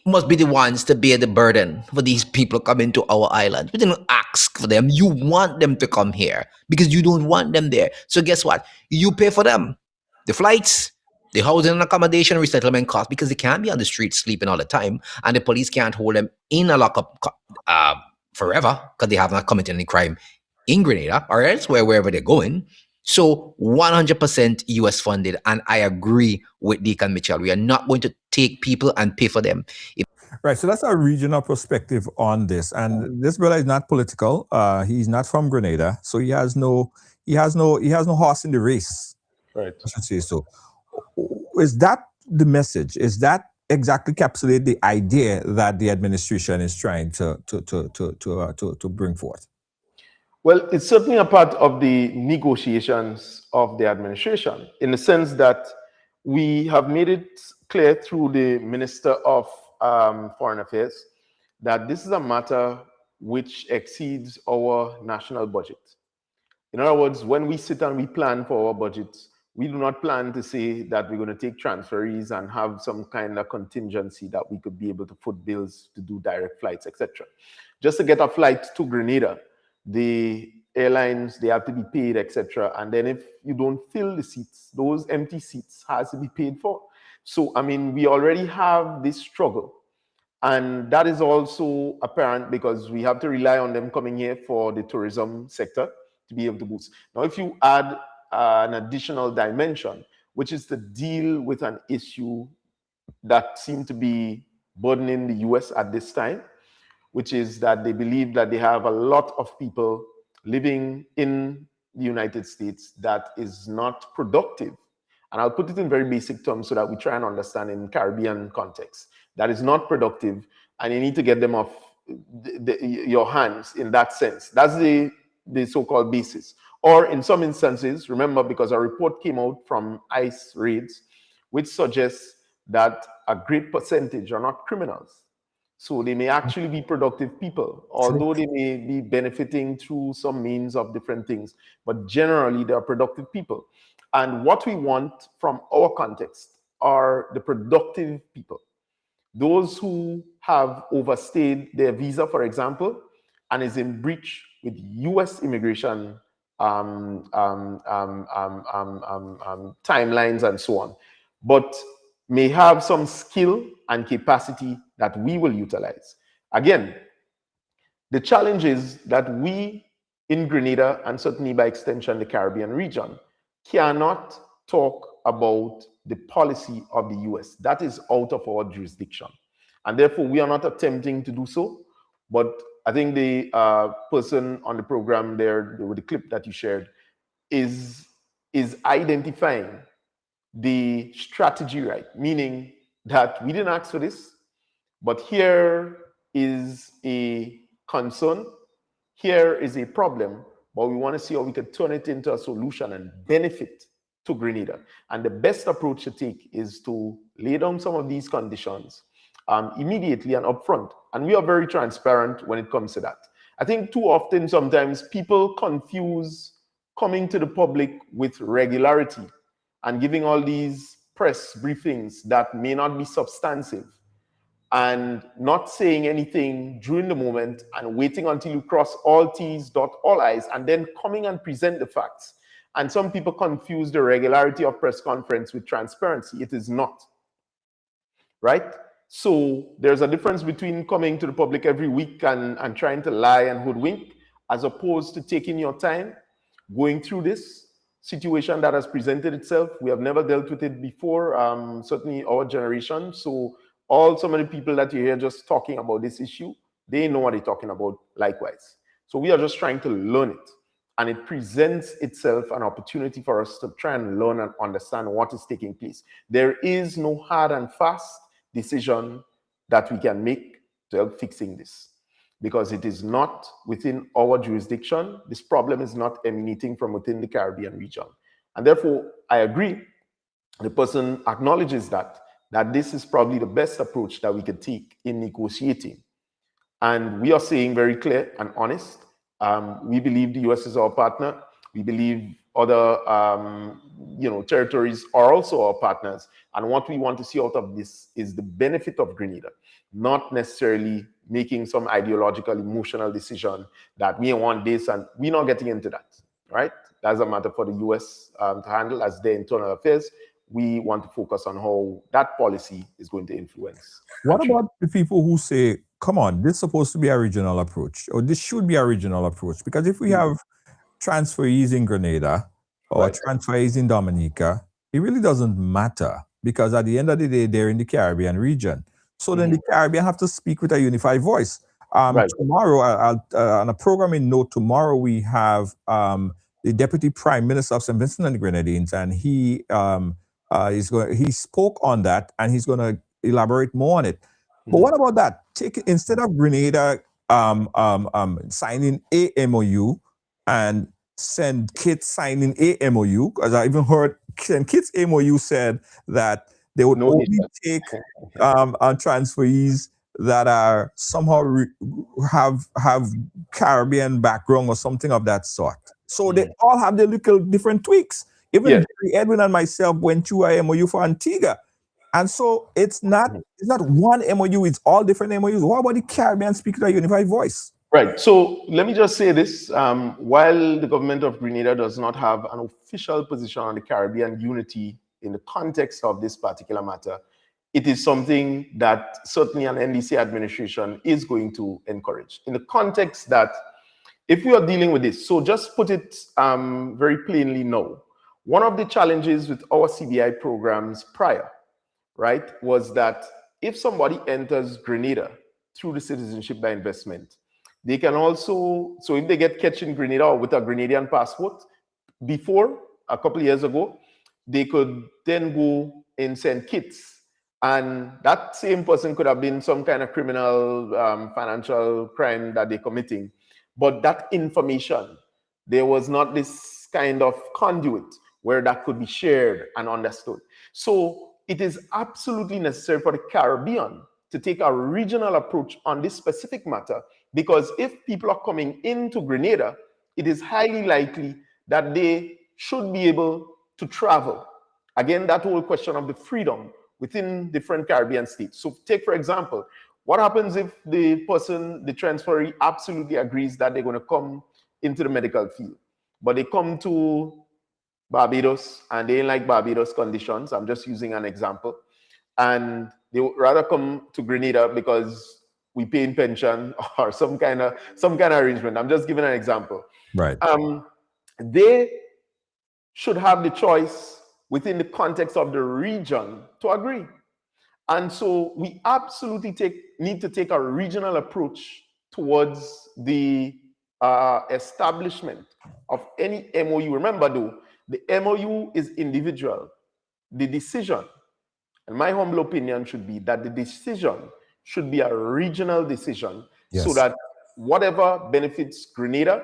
must be the ones to bear the burden for these people coming to our island? We didn't ask for them. You want them to come here because you don't want them there. So guess what? You pay for them. The flights, the housing and accommodation, resettlement costs, because they can't be on the street sleeping all the time, and the police can't hold them in a lockup forever because they have not committed any crime in Grenada or elsewhere, wherever they're going. So 100% US funded, and I agree with Deacon Mitchell. We are not going to take people and pay for them. Right, so that's our regional perspective on this, and this brother is not political. He's not from Grenada, so he has no horse in the race. Right. I should say so. Is that the message? Is that exactly encapsulate the idea that the administration is trying to bring forth? Well, it's certainly a part of the negotiations of the administration, in the sense that we have made it clear through the Minister of Foreign Affairs that this is a matter which exceeds our national budget. In other words, when we sit and we plan for our budgets, we do not plan to say that we're going to take transferees and have some kind of contingency that we could be able to foot bills to do direct flights, etc. Just to get a flight to Grenada, the airlines, they have to be paid, etc. And then if you don't fill the seats, those empty seats has to be paid for. So, I mean, we already have this struggle. And that is also apparent because we have to rely on them coming here for the tourism sector to be able to boost. Now, if you add an additional dimension, which is to deal with an issue that seemed to be burdening the US at this time, which is that they believe that they have a lot of people living in the United States that is not productive. And I'll put it in very basic terms so that we try and understand in Caribbean context. That is not productive, and you need to get them off your hands in that sense. That's the so-called basis. Or in some instances, remember, because a report came out from ICE raids, which suggests that a great percentage are not criminals. So they may actually be productive people, although they may be benefiting through some means of different things. But generally, they are productive people. And what we want from our context are the productive people. Those who have overstayed their visa, for example, and is in breach with US immigration timelines and so on, but may have some skill and capacity that we will utilize. Again, the challenge is that we in Grenada, and certainly by extension the Caribbean region, cannot talk about the policy of the US. That is out of our jurisdiction. And therefore, we are not attempting to do so. But I think the person on the program there, with the clip that you shared, is identifying the strategy right, meaning that we didn't ask for this, but here is a concern, here is a problem, but we want to see how we can turn it into a solution and benefit to Grenada. And the best approach to take is to lay down some of these conditions immediately and upfront. And we are very transparent when it comes to that. I think too often, sometimes people confuse coming to the public with regularity and giving all these press briefings that may not be substantive and not saying anything during the moment and waiting until you cross all T's, dot all I's, and then coming and present the facts. And some people confuse the regularity of press conference with transparency. It is not, right? So there's a difference between coming to the public every week and trying to lie and hoodwink, as opposed to taking your time, going through this situation that has presented itself. We have never dealt with it before, certainly our generation. So some of the people that you hear just talking about this issue, they know what they're talking about likewise. So we are just trying to learn it. And it presents itself an opportunity for us to try and learn and understand what is taking place. There is no hard and fast decision that we can make to help fixing this, because it is not within our jurisdiction. This problem is not emanating from within the Caribbean region. And therefore, I agree, the person acknowledges that this is probably the best approach that we could take in negotiating. And we are saying very clear and honest, we believe the US is our partner. We believe other territories are also our partners. And what we want to see out of this is the benefit of Grenada, not necessarily making some ideological, emotional decision that we want this, and we're not getting into that, right? That's a matter for the US to handle as their internal affairs. We want to focus on how that policy is going to influence. What about the people who say, come on, this is supposed to be a regional approach, or this should be a regional approach? Because if we have transferees in Grenada or transferees in Dominica, it really doesn't matter, because at the end of the day, they're in the Caribbean region. So then the Caribbean have to speak with a unified voice. Tomorrow, on a programming note, tomorrow we have the Deputy Prime Minister of St. Vincent and the Grenadines, and he spoke on that, and he's going to elaborate more on it. But what about that? Instead of Grenada signing a MOU and St. Kitts signing a MOU, because I even heard St. Kitts MOU said that they would only take transferees that are somehow have Caribbean background or something of that sort. So they all have their little different tweaks. Even Edwin and myself went through a MOU for Antigua. And so it's not one MOU, it's all different MOUs. What about the Caribbean speaking a unified voice? Right. So let me just say this. While the government of Grenada does not have an official position on the Caribbean unity in the context of this particular matter, it is something that certainly an NDC administration is going to encourage. In the context that if we are dealing with this, so just put it very plainly now, one of the challenges with our CBI programs prior, right, was that if somebody enters Grenada through the citizenship by investment, they can also, so if they get catch in Grenada or with a Grenadian passport, before, a couple of years ago, they could then go in St. Kitts, and that same person could have been some kind of criminal financial crime that they're committing. But that information, there was not this kind of conduit where that could be shared and understood. So it is absolutely necessary for the Caribbean to take a regional approach on this specific matter, because if people are coming into Grenada, it is highly likely that they should be able to travel. Again, that whole question of the freedom within different Caribbean states. So take, for example, what happens if the person, the transferee, absolutely agrees that they're going to come into the medical field, but they come to Barbados and they ain't like Barbados conditions? I'm just using an example. And they would rather come to Grenada because we pay in pension or some kind of arrangement. I'm just giving an example. Right. They should have the choice within the context of the region to agree. And so we absolutely need to take a regional approach towards the establishment of any MOU. Remember though, the MOU is individual. The decision, in my humble opinion, should be that the decision should be a regional decision, so that whatever benefits Grenada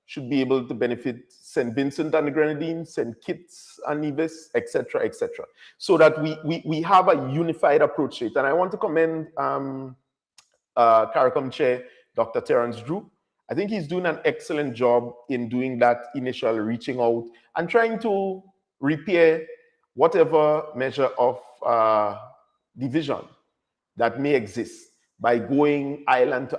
should be able to benefit St. Vincent and the Grenadines, St. Kitts and Nevis, etc., etc., so that we have a unified approach to it. And I want to commend CARICOM Chair, Dr. Terence Drew. I think he's doing an excellent job in doing that initial reaching out and trying to repair whatever measure of division that may exist by going island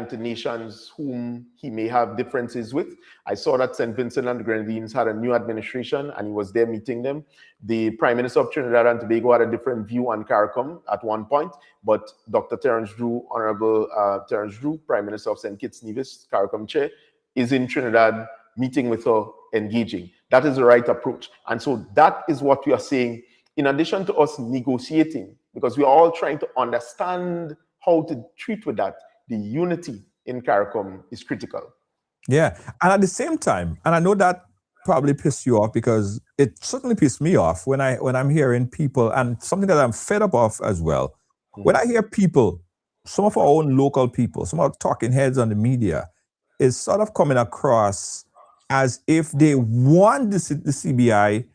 to nations whom he may have differences with. I saw that St. Vincent and the Grenadines had a new administration and he was there meeting them. The Prime Minister of Trinidad and Tobago had a different view on CARICOM at one point, but Dr. Terence Drew, Honorable Terence Drew, Prime Minister of St. Kitts Nevis, CARICOM Chair, is in Trinidad meeting with her, engaging. That is the right approach. And so that is what we are saying, in addition to us negotiating, because we are all trying to understand how to treat with that, the unity in CARICOM is critical. Yeah, and at the same time, and I know that probably pissed you off because it certainly pissed me off when I'm hearing people, and something that I'm fed up of as well. When I hear people, some of our own local people, some of our talking heads on the media, is sort of coming across as if they want the CBI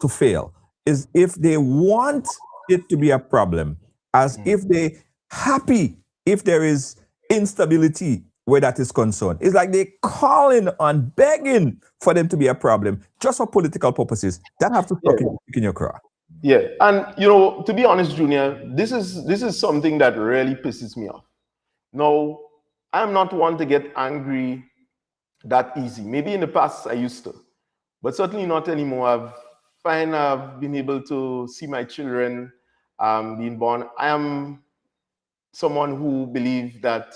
to fail, as if they want it to be a problem, as if they happy if there is instability where that is concerned. It's like they calling on, begging for them to be a problem just for political purposes. That have to stop in your craw. Yeah, and you know, to be honest, Junior, this is something that really pisses me off. Now, I'm not one to get angry that easy. Maybe in the past I used to, but certainly not anymore. I've been able to see my children being born. I am someone who believes that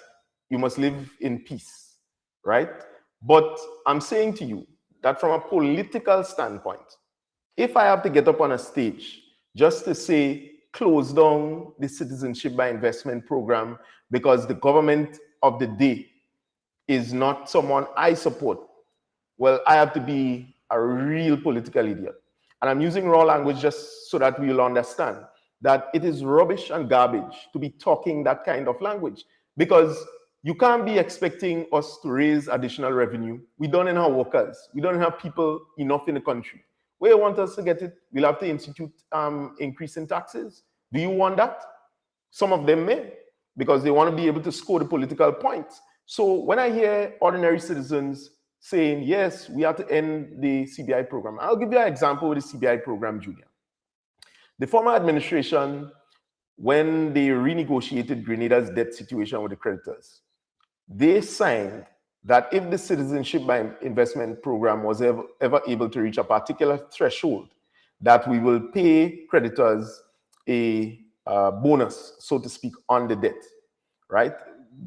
you must live in peace, right? But I'm saying to you that from a political standpoint, if I have to get up on a stage just to say, close down the citizenship by investment program because the government of the day is not someone I support, well, I have to be a real political idiot. And I'm using raw language just so that we'll understand that it is rubbish and garbage to be talking that kind of language, because you can't be expecting us to raise additional revenue. We don't have workers. We don't have people enough in the country. Where you want us to get it? We'll have to institute increase in taxes. Do you want that? Some of them may, because they want to be able to score the political points. So when I hear ordinary citizens saying, yes, we have to end the CBI program, I'll give you an example with the CBI program, Junior. The former administration, when they renegotiated Grenada's debt situation with the creditors, they signed that if the citizenship by investment program was ever able to reach a particular threshold, that we will pay creditors a bonus, so to speak, on the debt, right?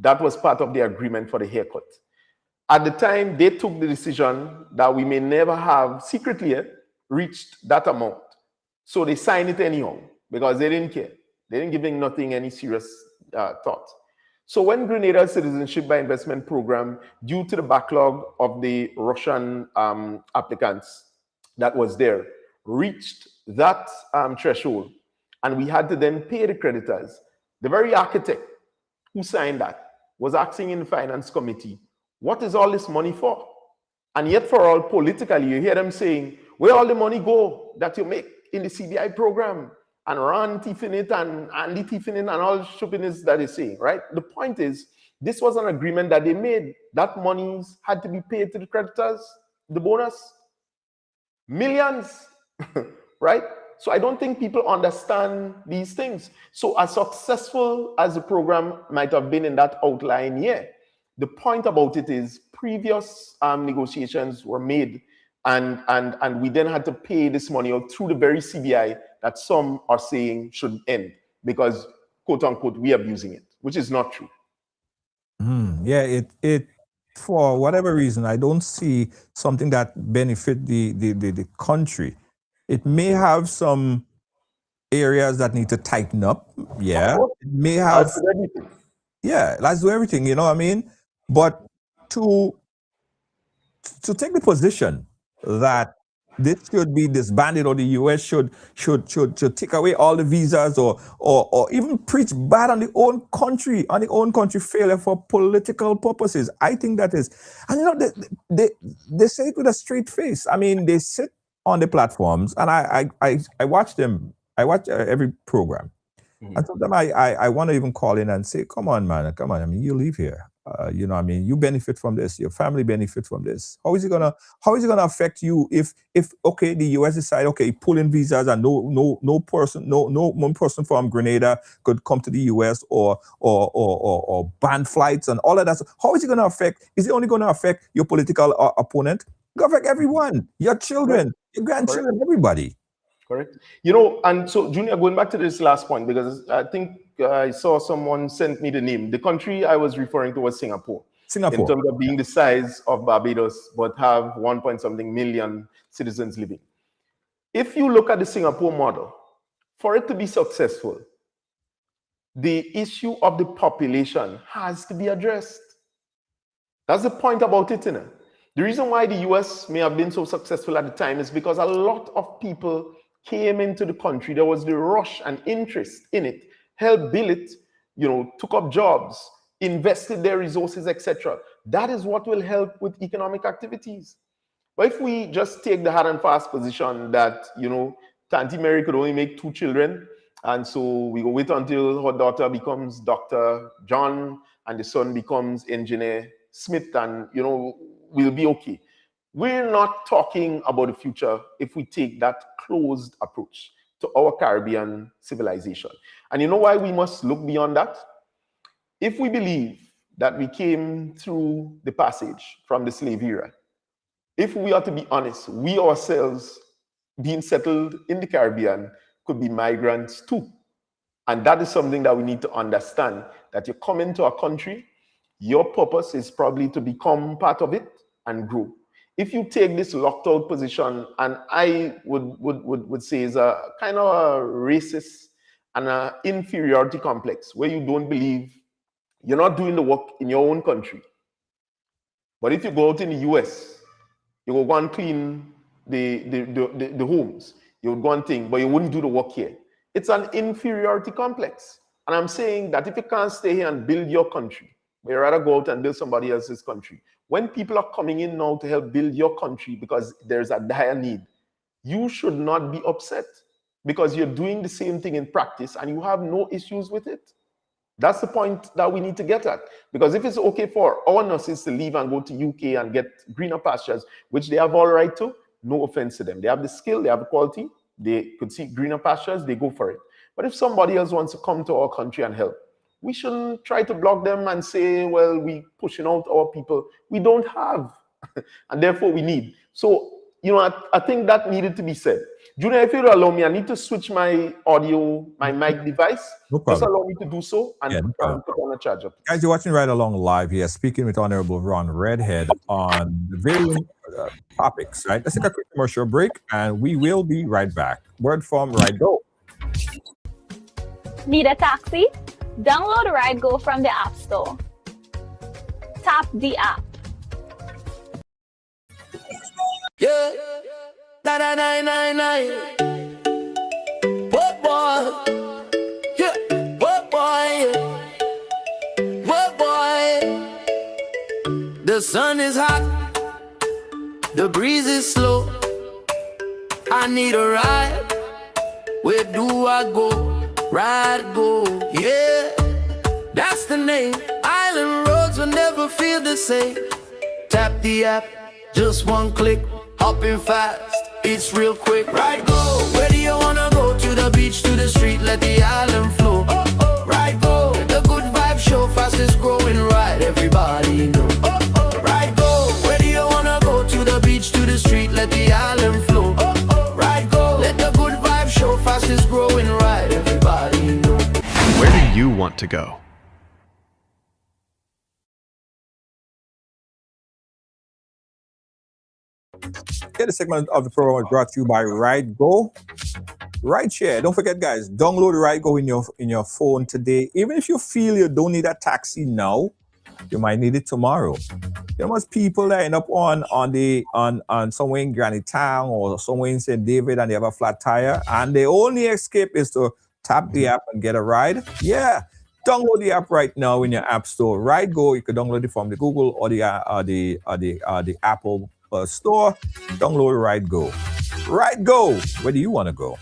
That was part of the agreement for the haircut. At the time, they took the decision that we may never have secretly reached that amount. So they signed it anyhow because they didn't care. They didn't give nothing any serious thought. So when Grenada's citizenship by investment program, due to the backlog of the Russian applicants that was there, reached that threshold, and we had to then pay the creditors, the very architect who signed that was asking in the finance committee, what is all this money for? And yet for all politically, you hear them saying, where all the money go that you make in the CBI program? And Ron thiefing it and Andy thiefing it and all stupidness that they're saying, right? The point is, this was an agreement that they made. That monies had to be paid to the creditors, the bonus. Millions, right? So I don't think people understand these things. So as successful as the program might have been in that outline year, the point about it is previous negotiations were made and we then had to pay this money out through the very CBI that some are saying should end because, quote unquote, we are abusing it, which is not true. Yeah, it for whatever reason, I don't see something that benefit the country. It may have some areas that need to tighten up. Yeah, it may have. Yeah, let's do everything. You know what I mean? But to take the position that this should be disbanded, or the US should take away all the visas, or even preach bad on the own country failure for political purposes. I think that is, and they say it with a straight face. I mean, they sit on the platforms, and I watch them. I watch every program. And sometimes I want to even call in and say, come on, man, come on. I mean, you live here. I mean, you benefit from this. Your family benefit from this. How is it gonna affect you if okay, the US decide, okay, pulling visas, and no one person from Grenada could come to the US, or ban flights and all of that. How is it gonna affect? Is it only gonna affect your political opponent? It's gonna affect everyone, your children, your grandchildren, everybody. Correct. And so, Junior, going back to this last point, because I think I saw someone sent me the name. The country I was referring to was Singapore. In terms of being the size of Barbados, but have 1 point something million citizens living. If you look at the Singapore model, for it to be successful, the issue of the population has to be addressed. That's the point about it, innit? The reason why the US may have been so successful at the time is because a lot of people came into the country. There was the rush and interest in it, helped build it, took up jobs, invested their resources, etc. That is what will help with economic activities. But if we just take the hard and fast position that, Tanti Mary could only make 2 children, and so we go wait until her daughter becomes Dr. John and the son becomes Engineer Smith, and, we'll be okay. We're not talking about the future if we take that closed approach to our Caribbean civilization. And you know why we must look beyond that? If we believe that we came through the passage from the slave era, if we are to be honest, we ourselves being settled in the Caribbean could be migrants too. And that is something that we need to understand, that you come into a country, your purpose is probably to become part of it and grow. If you take this locked out position, and I would say is a kind of a racist and an inferiority complex, where you don't believe you're not doing the work in your own country. But if you go out in the US, you will go and clean the homes, you would go and think, but you wouldn't do the work here. It's an inferiority complex. And I'm saying that if you can't stay here and build your country, but you rather go out and build somebody else's country. When people are coming in now to help build your country because there's a dire need, you should not be upset, because you're doing the same thing in practice and you have no issues with it. That's the point that we need to get at. Because if it's okay for our nurses to leave and go to UK and get greener pastures, which they have all right to, no offense to them. They have the skill, they have the quality, they could see greener pastures, they go for it. But if somebody else wants to come to our country and help, we shouldn't try to block them and say, well, we pushing out our people. We don't have, and therefore we need. So, I think that needed to be said. Junior, if you allow me, I need to switch my audio, my mic device. No problem. Just allow me to do so and put on a charger. Guys, you're watching Right Along Live here, speaking with Honorable Ron Redhead on the various topics, right? Let's take a quick commercial break, and we will be right back. Word from Ride Go. Need a taxi? Download Ride Go from the App Store. Tap the app. Yeah, 99999. What boy? Yeah, what boy? What boy? The sun is hot, the breeze is slow. I need a ride. Where do I go? Ride Go, yeah, that's the name. Island roads will never feel the same. Tap the app, just one click, hopping fast, it's real quick. Ride Go, where do you wanna go? To the beach, to the street, let the island flow. Ride Go, the good vibe show, fastest growing ride, everybody know. Ride Go, where do you wanna go? To the beach, to the street, let the island flow. Ride Go, let the good vibe show, fastest growing ride, everybody know. Where do you want to go? Okay, the segment of the program is brought to you by Ride Go. Ride share. Don't forget, guys, download Ride Go in your phone today. Even if you feel you don't need a taxi now, You might need it tomorrow. There must people that end up on somewhere in Granny Town or somewhere in St. David and they have a flat tire and the only escape is to tap the app and get a ride. Yeah. Download the app right now in your app store. Ride Go. You can download it from the Google or the Apple store. Download Ride Go. Ride Go. Where do you want to go?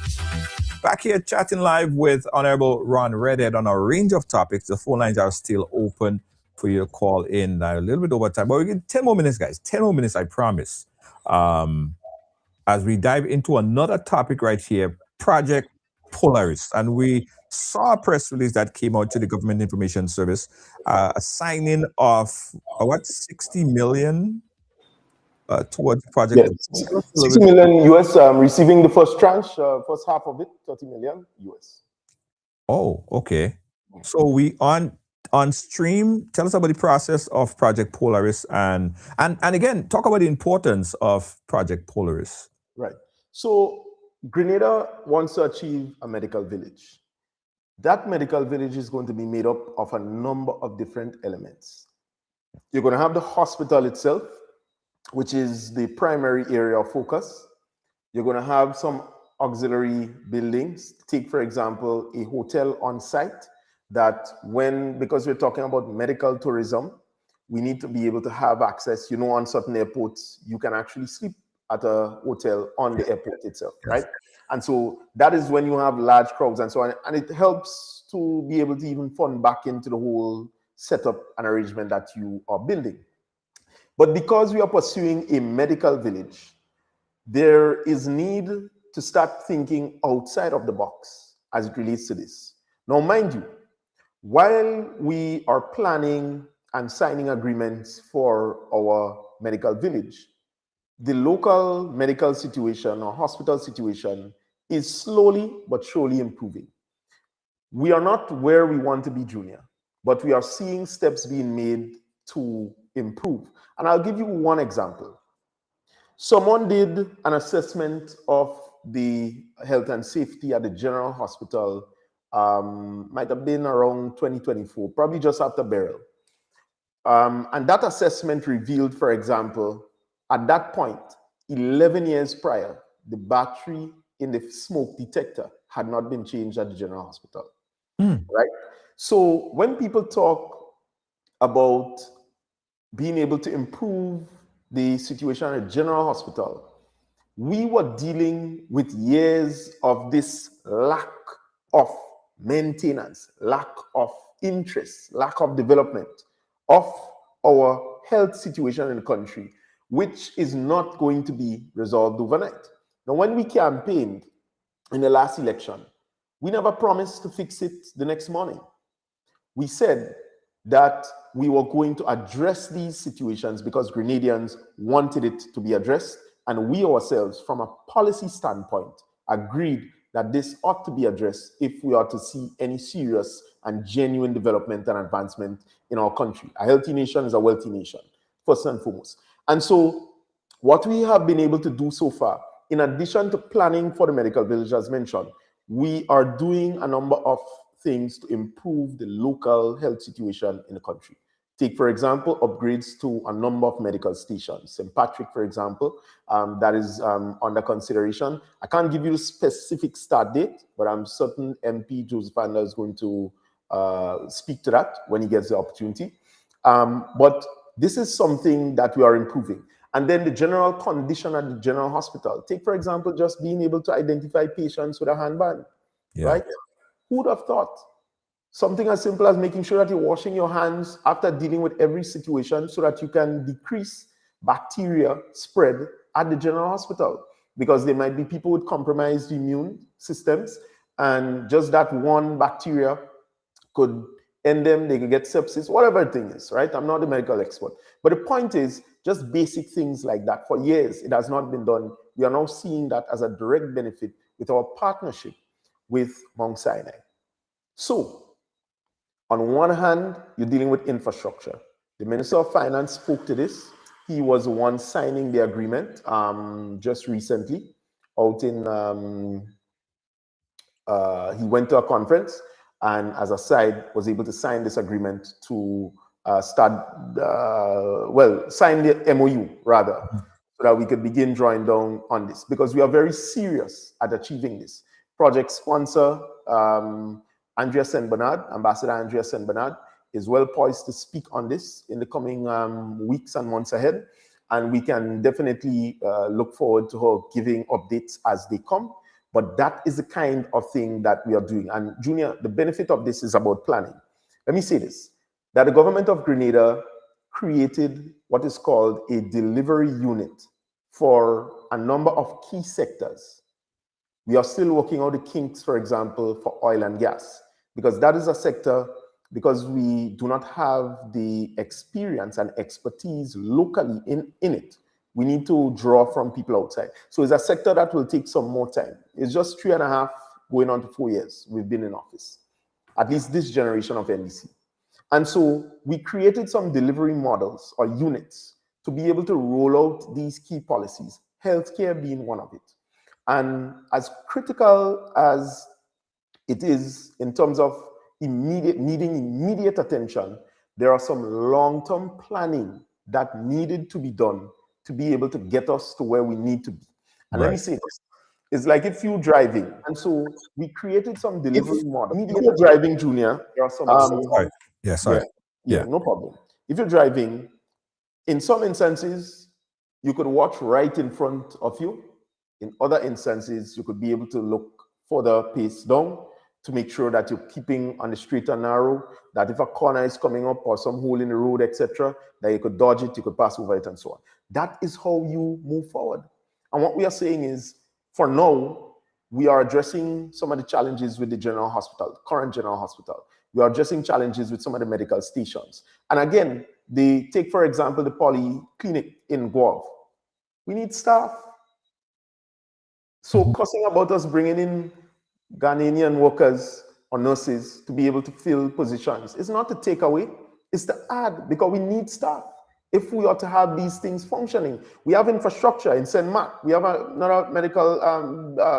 Back here chatting live with Honorable Ron Redhead on a range of topics. The phone lines are still open for you to call in. A little bit over time, but we get 10 more minutes, guys. 10 more minutes, I promise. As we dive into another topic right here, Project Polaris. And we saw a press release that came out to the Government Information Service, a signing of, 60 million towards Project Yes. 60 million US, receiving the first tranche, first half of it, 30 million US. Oh, okay. So we on stream. Tell us about the process of Project Polaris and again, talk about the importance of Project Polaris. Right. So Grenada wants to achieve a medical village. That medical village is going to be made up of a number of different elements. You're going to have the hospital itself, which is the primary area of focus. You're going to have some auxiliary buildings. Take, for example, a hotel on site that because we're talking about medical tourism, we need to be able to have access. On certain airports, you can actually sleep at a hotel on the airport itself, right? And so that is when you have large crowds and so on. And it helps to be able to even fund back into the whole setup and arrangement that you are building. But because we are pursuing a medical village, there is need to start thinking outside of the box as it relates to this. Now, mind you, while we are planning and signing agreements for our medical village, the local medical situation or hospital situation is slowly but surely improving. We are not where we want to be, Junior, but we are seeing steps being made to improve. And I'll give you one example. Someone did an assessment of the health and safety at the General Hospital, might have been around 2024, probably just after burial. And that assessment revealed, for example, at that point, 11 years prior, the battery in the smoke detector had not been changed at the General Hospital, right? So when people talk about being able to improve the situation at General Hospital, we were dealing with years of this lack of maintenance, lack of interest, lack of development of our health situation in the country, which is not going to be resolved overnight. Now, when we campaigned in the last election, we never promised to fix it the next morning. We said that we were going to address these situations because Grenadians wanted it to be addressed, and we ourselves, from a policy standpoint, agreed that this ought to be addressed if we are to see any serious and genuine development and advancement in our country. A healthy nation is a wealthy nation, first and foremost. And so what we have been able to do so far, in addition to planning for the medical village, as mentioned, we are doing a number of things to improve the local health situation in the country. Take, for example, upgrades to a number of medical stations. St. Patrick, for example, that is under consideration. I can't give you a specific start date, but I'm certain MP Joseph Ander is going to speak to that when he gets the opportunity. But this is something that we are improving. And then the general condition at the General Hospital. Take, for example, just being able to identify patients with a handband, right? Who would have thought? Something as simple as making sure that you're washing your hands after dealing with every situation so that you can decrease bacteria spread at the General Hospital, because there might be people with compromised immune systems, and just that one bacteria could end them, they could get sepsis, whatever the thing is, right? I'm not a medical expert. But the point is, just basic things like that. For years, it has not been done. We are now seeing that as a direct benefit with our partnership with Mount Sinai. So, on one hand, you're dealing with infrastructure. The Minister of Finance spoke to this. He was the one signing the agreement just recently out in, he went to a conference and as a side was able to sign this agreement to sign the MOU rather, so that we could begin drawing down on this, because we are very serious at achieving this. Project sponsor, Andrea St. Bernard, Ambassador Andrea St. Bernard, is well poised to speak on this in the coming weeks and months ahead. And we can definitely look forward to her giving updates as they come. But that is the kind of thing that we are doing. And Junior, the benefit of this is about planning. Let me say this, that the government of Grenada created what is called a delivery unit for a number of key sectors. We are still working out the kinks, for example, for oil and gas, because that is a sector, because we do not have the experience and expertise locally in it. We need to draw from people outside. So it's a sector that will take some more time. It's just 3.5 going on to 4 years we've been in office, at least this generation of NDC. And so we created some delivery models or units to be able to roll out these key policies, healthcare being one of it. And as critical as it is in terms of needing immediate attention, there are some long-term planning that needed to be done to be able to get us to where we need to be. And let me say this, it's like if you're driving, and so we created some delivery model. If you're driving, Junior, there are some no problem. If you're driving, in some instances, you could watch right in front of you. In other instances, you could be able to look further pace down to make sure that you're keeping on the straight and narrow, that if a corner is coming up or some hole in the road, etc., that you could dodge it, you could pass over it, and so on. That is how you move forward. And what we are saying is, for now, we are addressing some of the challenges with the general hospital, current general hospital. We are addressing challenges with some of the medical stations. And again, they take, for example, the polyclinic in Guav. We need staff. So cussing about us bringing in Ghanaian workers or nurses to be able to fill positions, it's not to take away, it's to add, because we need staff. If we are to have these things functioning, we have infrastructure in St. Mark, we have another medical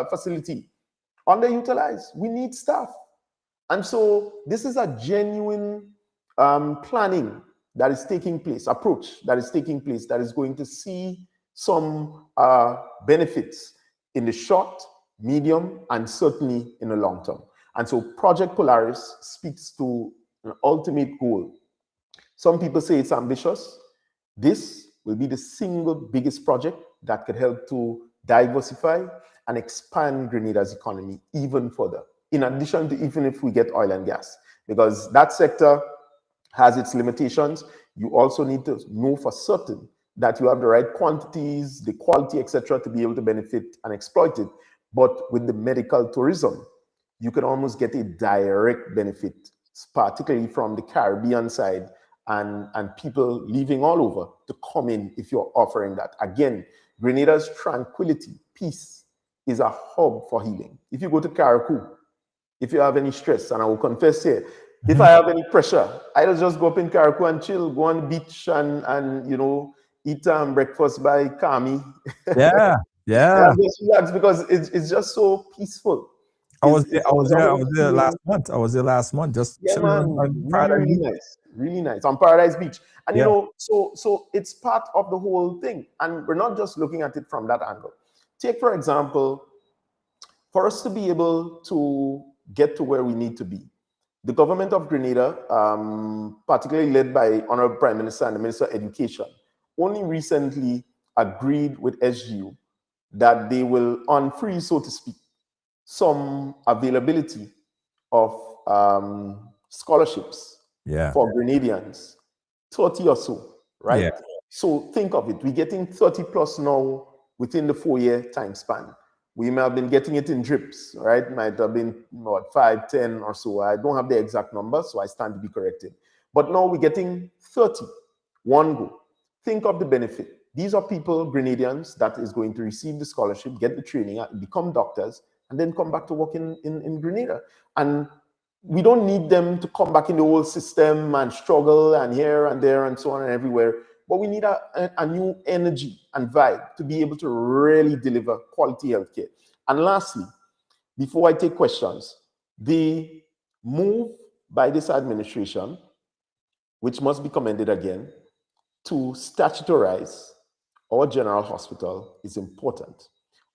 facility underutilized. We need staff. And so this is a genuine planning that is taking place, approach that is taking place, that is going to see some benefits in the short, medium, and certainly in the long term. And so Project Polaris speaks to an ultimate goal. Some people say it's ambitious. This will be the single biggest project that could help to diversify and expand Grenada's economy even further, in addition to even if we get oil and gas, because that sector has its limitations. You also need to know for certain that you have the right quantities, the quality, etc., to be able to benefit and exploit it. But with the medical tourism, you can almost get a direct benefit, particularly from the Caribbean side, and people leaving all over to come in if you're offering that. Again, Grenada's tranquility, peace, is a hub for healing. If you go to Caracou, if you have any stress, and I will confess here, if I have any pressure, I just go up in Caracou and chill, go on the beach and you know, eat breakfast by Kami. Yeah. And just relax, because it's just so peaceful. I was there last month. I was there last month, just chilling on Paradise Beach. Really nice on Paradise Beach. And you know, so it's part of the whole thing. And we're not just looking at it from that angle. Take, for example, for us to be able to get to where we need to be, the government of Grenada, particularly led by Honorable Prime Minister and the Minister of Education, only recently agreed with SGU that they will unfreeze, so to speak, some availability of scholarships for Grenadians, 30 or so, right? Yeah. So think of it, we're getting 30 plus now within the 4-year time span. We may have been getting it in drips, right? Might have been, what, 5, 10 or so. I don't have the exact number, so I stand to be corrected. But now we're getting 30, one go. Think of the benefit. These are people, Grenadians, that is going to receive the scholarship, get the training, become doctors, and then come back to work in Grenada. And we don't need them to come back in the old system and struggle and here and there and so on and everywhere. But we need a new energy and vibe to be able to really deliver quality healthcare. And lastly, before I take questions, the move by this administration which must be commended again, to statutarize our general hospital is important.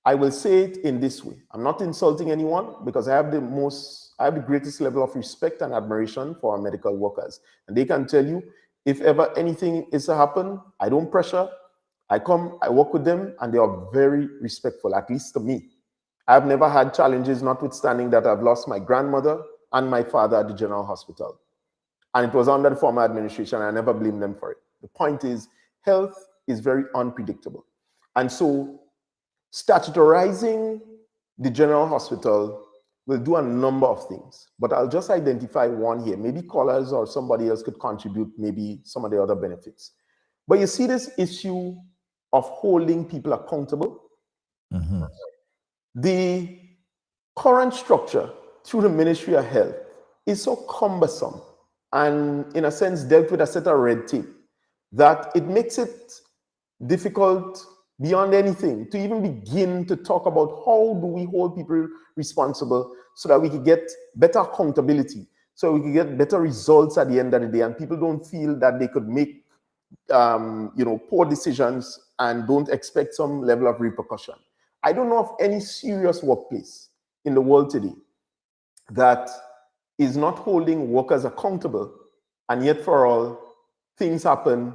I will say it in this way. I'm not insulting anyone because I have the greatest level of respect and admiration for our medical workers. And they can tell you, if ever anything is to happen, I don't pressure. I come, I work with them, and they are very respectful, at least to me. I've never had challenges, notwithstanding that I've lost my grandmother and my father at the general hospital. And it was under the former administration. I never blame them for it. The point is, health is very unpredictable. And so statutarizing the general hospital will do a number of things, but I'll just identify one here. Maybe callers or somebody else could contribute maybe some of the other benefits. But you see this issue of holding people accountable. The current structure through the Ministry of Health is so cumbersome and in a sense dealt with a set of red tape that it makes it difficult beyond anything to even begin to talk about how do we hold people responsible so that we can get better accountability, so we can get better results at the end of the day, and people don't feel that they could make poor decisions and don't expect some level of repercussion. I don't know of any serious workplace in the world today that is not holding workers accountable, and yet for all, things happen,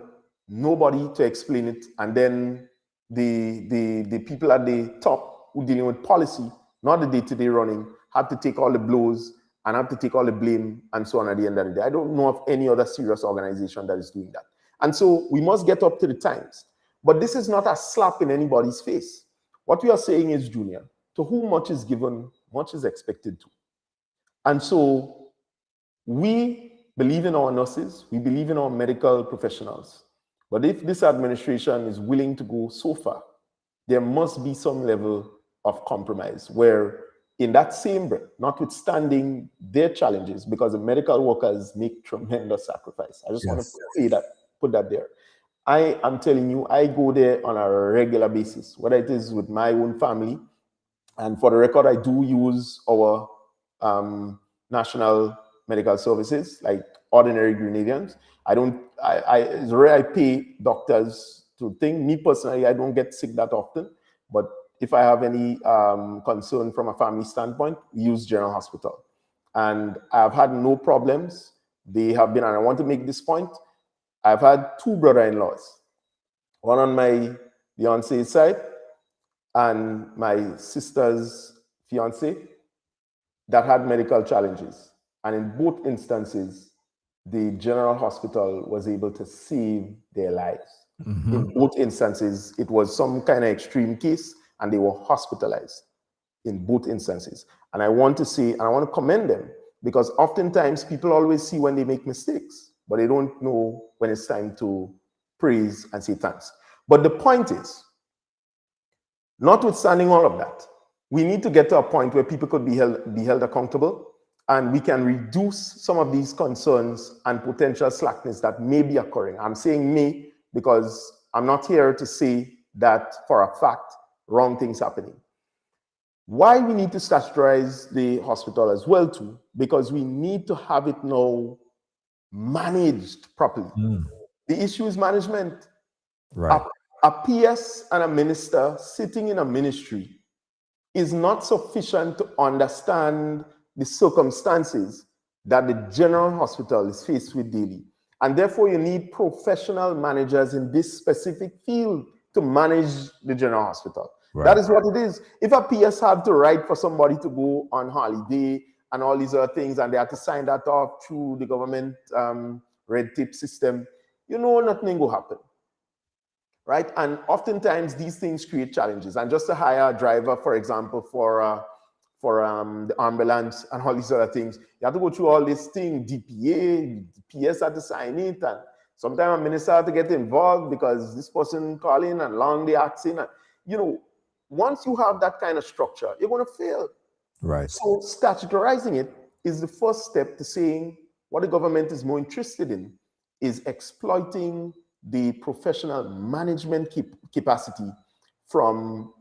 nobody to explain it, and then the people at the top who are dealing with policy, not the day-to-day running, have to take all the blows and have to take all the blame and so on at the end of the day. I don't know of any other serious organization that is doing that. And so we must get up to the times. But this is not a slap in anybody's face. What we are saying is, Junior, to whom much is given, much is expected to. And so we believe in our nurses, we believe in our medical professionals. But if this administration is willing to go so far, there must be some level of compromise where in that same breath, notwithstanding their challenges, because the medical workers make tremendous sacrifice. I just want to say that, put that there. I am telling you, I go there on a regular basis, whether it is with my own family. And for the record, I do use our national medical services, like ordinary Grenadians. It's rare I pay doctors to think. Me personally, I don't get sick that often. But if I have any concern from a family standpoint, we use General Hospital. And I've had no problems. They have been, and I want to make this point, I've had two brother-in-laws, one on my fiance's side and my sister's fiance, that had medical challenges. And in both instances, the General Hospital was able to save their lives. In both instances, it was some kind of extreme case and they were hospitalized in both instances. And I want to say, and I want to commend them, because oftentimes people always see when they make mistakes, but they don't know when it's time to praise and say thanks. But the point is, notwithstanding all of that, we need to get to a point where people could be held accountable, and we can reduce some of these concerns and potential slackness that may be occurring. I'm saying may because I'm not here to say that for a fact wrong things happening. Why we need to statutarize the hospital as well too, because we need to have it now managed properly. The issue is management. Right. A PS and a minister sitting in a ministry is not sufficient to understand the circumstances that the general hospital is faced with daily. And therefore, you need professional managers in this specific field to manage the general hospital. Right. That is what it is. If a PS had to write for somebody to go on holiday and all these other things, and they had to sign that off through the government red tape system, you know nothing will happen. Right? And oftentimes these things create challenges. And just to hire a driver, for example, for the ambulance and all these other things, you have to go through all this thing, DPA, PS had to sign it, and sometimes a minister had to get involved because this person calling and long day asking. And, you know, once you have that kind of structure, you're going to fail. Right. So statutarizing it is the first step to saying what the government is more interested in is exploiting the professional management capacity from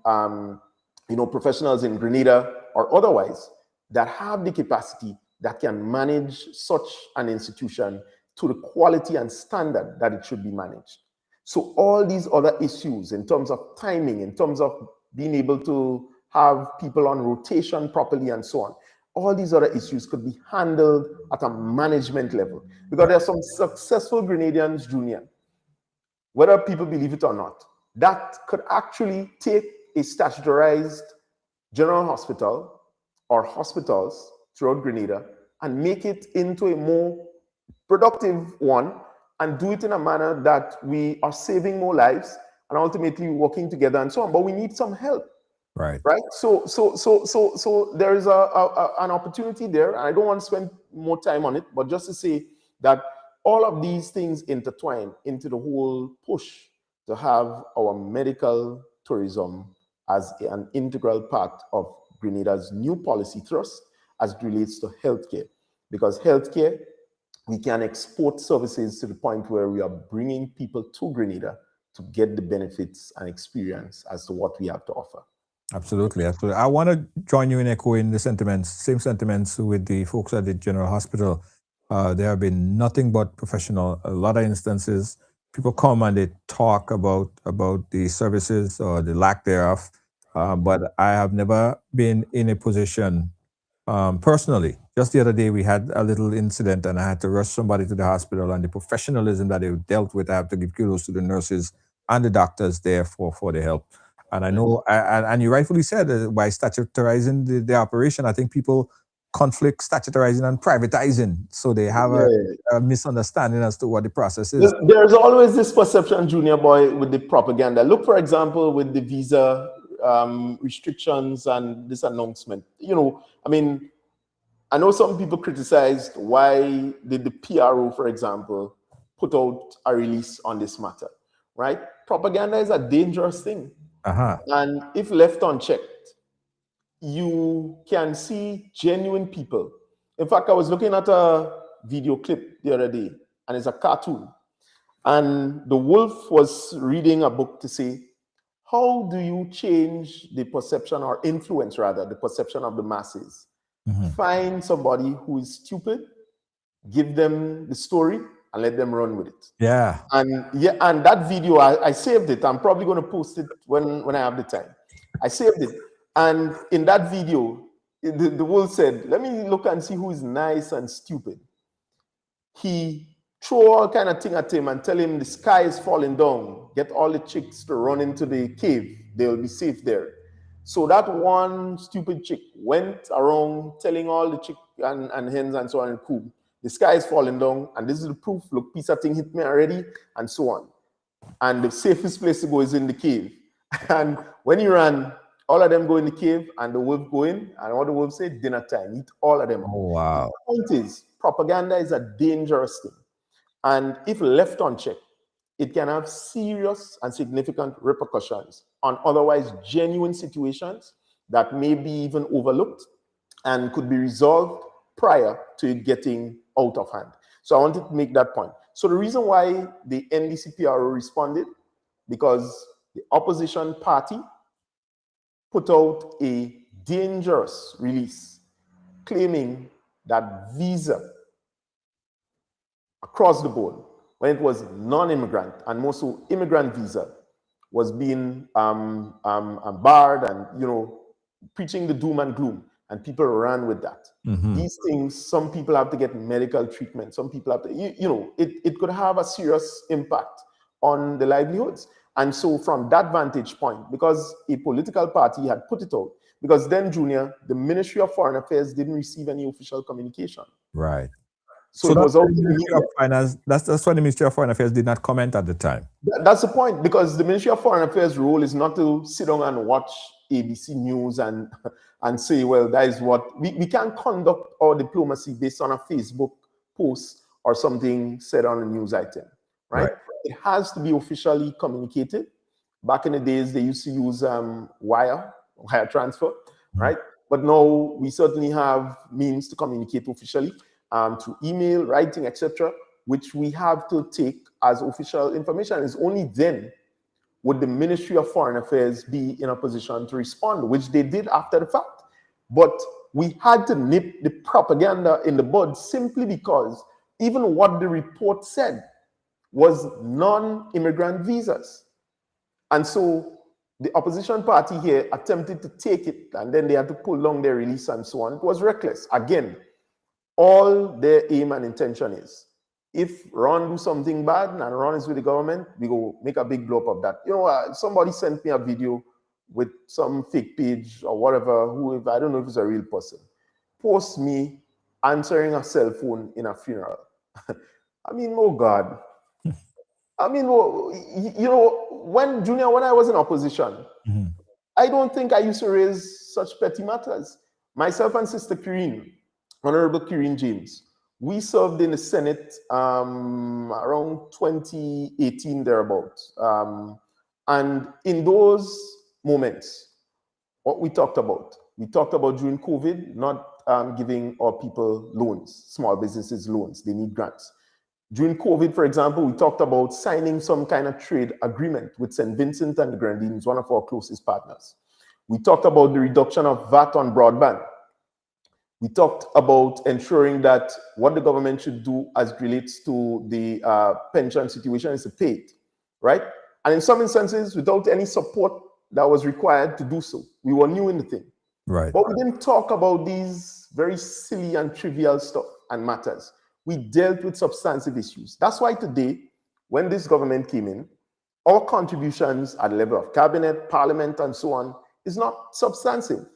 professionals in Grenada or otherwise that have the capacity that can manage such an institution to the quality and standard that it should be managed. So all these other issues in terms of timing, in terms of being able to have people on rotation properly and so on, all these other issues could be handled at a management level. Because there are some successful Grenadians, Junior, whether people believe it or not, that could actually take a statutorized general hospital or hospitals throughout Grenada and make it into a more productive one and do it in a manner that we are saving more lives and ultimately working together and so on. But we need some help. Right. So there is an opportunity there. I don't want to spend more time on it, but just to say that all of these things intertwine into the whole push to have our medical tourism as an integral part of Grenada's new policy thrust as it relates to healthcare. Because healthcare, we can export services to the point where we are bringing people to Grenada to get the benefits and experience as to what we have to offer. Absolutely, absolutely. I want to join you in echoing the sentiments, same sentiments with the folks at the General Hospital. There have been nothing but professional. A lot of instances, people come and they talk about the services or the lack thereof, but I have never been in a position personally. Just the other day, we had a little incident, and I had to rush somebody to the hospital. And the professionalism that they dealt with, I have to give kudos to the nurses and the doctors there for the help. And I know, and you rightfully said, by statutorizing the operation, I think people conflict statutorizing and privatizing. So they have a misunderstanding as to what the process is. There's always this perception, Junior Boy, with the propaganda. Look, for example, with the visa restrictions and this announcement. You know, I mean, I know some people criticized why did the PRO, for example, put out a release on this matter, right? Propaganda is a dangerous thing. And if left unchecked, you can see genuine people. In fact, I was looking at a video clip the other day, and it's a cartoon. And the wolf was reading a book to say, how do you change the perception or influence, rather, the perception of the masses? Find somebody who is stupid, give them the story, and let them run with it. Yeah. And that video, I saved it. I'm probably going to post it when I have the time. I saved it. And in that video, the wolf said, let me look and see who is nice and stupid. He throw all kind of thing at him and tell him the sky is falling down. Get all the chicks to run into the cave. They'll be safe there. So that one stupid chick went around telling all the chick and hens and so on and cool. The sky is falling down, and this is the proof. Look, piece of thing hit me already, and so on. And the safest place to go is in the cave. And when he ran, all of them go in the cave, and the wolf go in, and what the wolf said, dinner time, eat all of them. Oh, wow. The point is, propaganda is a dangerous thing. And if left unchecked, it can have serious and significant repercussions on otherwise genuine situations that may be even overlooked and could be resolved prior to it getting out of hand. So I wanted to make that point. So the reason why the NDCPRO responded, because the opposition party put out a dangerous release claiming that visa across the board, when it was non-immigrant and more so immigrant visa, was being barred and, you know, preaching the doom and gloom, and people ran with that. These things, some people have to get medical treatment, some people have to, you know, it could have a serious impact on the livelihoods. And so from that vantage point, because a political party had put it out, because then, Junior, the Ministry of Foreign Affairs didn't receive any official communication. Right. So it was out in the Ministry of media. Finance, that's why the Ministry of Foreign Affairs did not comment at the time. That's the point, because the Ministry of Foreign Affairs' role is not to sit down and watch ABC News and say, well, that is what we can't conduct our diplomacy based on a Facebook post or something said on a news item, right? It has to be officially communicated. Back in the days, they used to use wire transfer, right? But now we certainly have means to communicate officially through email, writing, etc., which we have to take as official information. It's only then would the Ministry of Foreign Affairs be in a position to respond, which they did after the fact. But we had to nip the propaganda in the bud simply because even what the report said was non-immigrant visas. And so the opposition party here attempted to take it, and then they had to pull down their release and so on. It was reckless. Again, all their aim and intention is, if Ron do something bad and Ron is with the government, we go make a big blow up of that. You know, somebody sent me a video with some fake page or whatever, who, I don't know if it's a real person, post me answering a cell phone in a funeral. I mean, oh God. I mean, you know, when I was in opposition, I don't think I used to raise such petty matters. Myself and Sister Kireen, Honorable Kireen James, we served in the Senate around 2018 thereabouts. And in those moments, what we talked about during COVID, not giving our people loans, small businesses loans, they need grants. During COVID, for example, we talked about signing some kind of trade agreement with St. Vincent and the Grenadines, one of our closest partners. We talked about the reduction of VAT on broadband. We talked about ensuring that what the government should do as it relates to the pension situation is to pay it, right? And in some instances, without any support that was required to do so. We were new in the thing. Right. But we didn't talk about these very silly and trivial stuff and matters. We dealt with substantive issues. That's why today, when this government came in, our contributions at the level of cabinet, parliament, and so on is not substantive.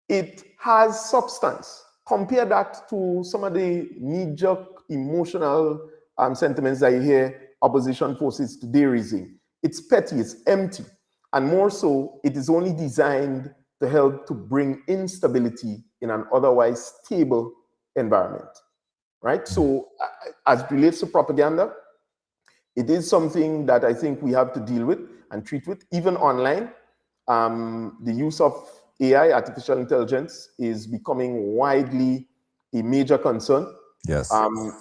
It has substance. Compare that to some of the knee-jerk emotional sentiments that you hear opposition forces today raising. It's petty, it's empty. And more so, it is only designed to help to bring instability in an otherwise stable environment. Right? So as it relates to propaganda, it is something that I think we have to deal with and treat with, even online. The use of AI, artificial intelligence, is becoming widely a major concern. Yes.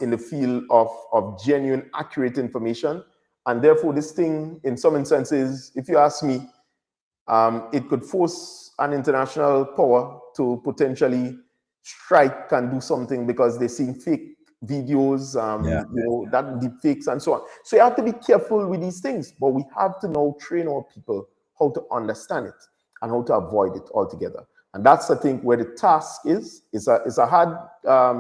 In the field of genuine, accurate information. And therefore, this thing, in some instances, if you ask me, it could force an international power to potentially strike and do something because they're seeing fake videos, you know, that deep fakes and so on. So you have to be careful with these things, but we have to now train our people how to understand it and how to avoid it altogether. And that's, I think, where the task is. It's a hard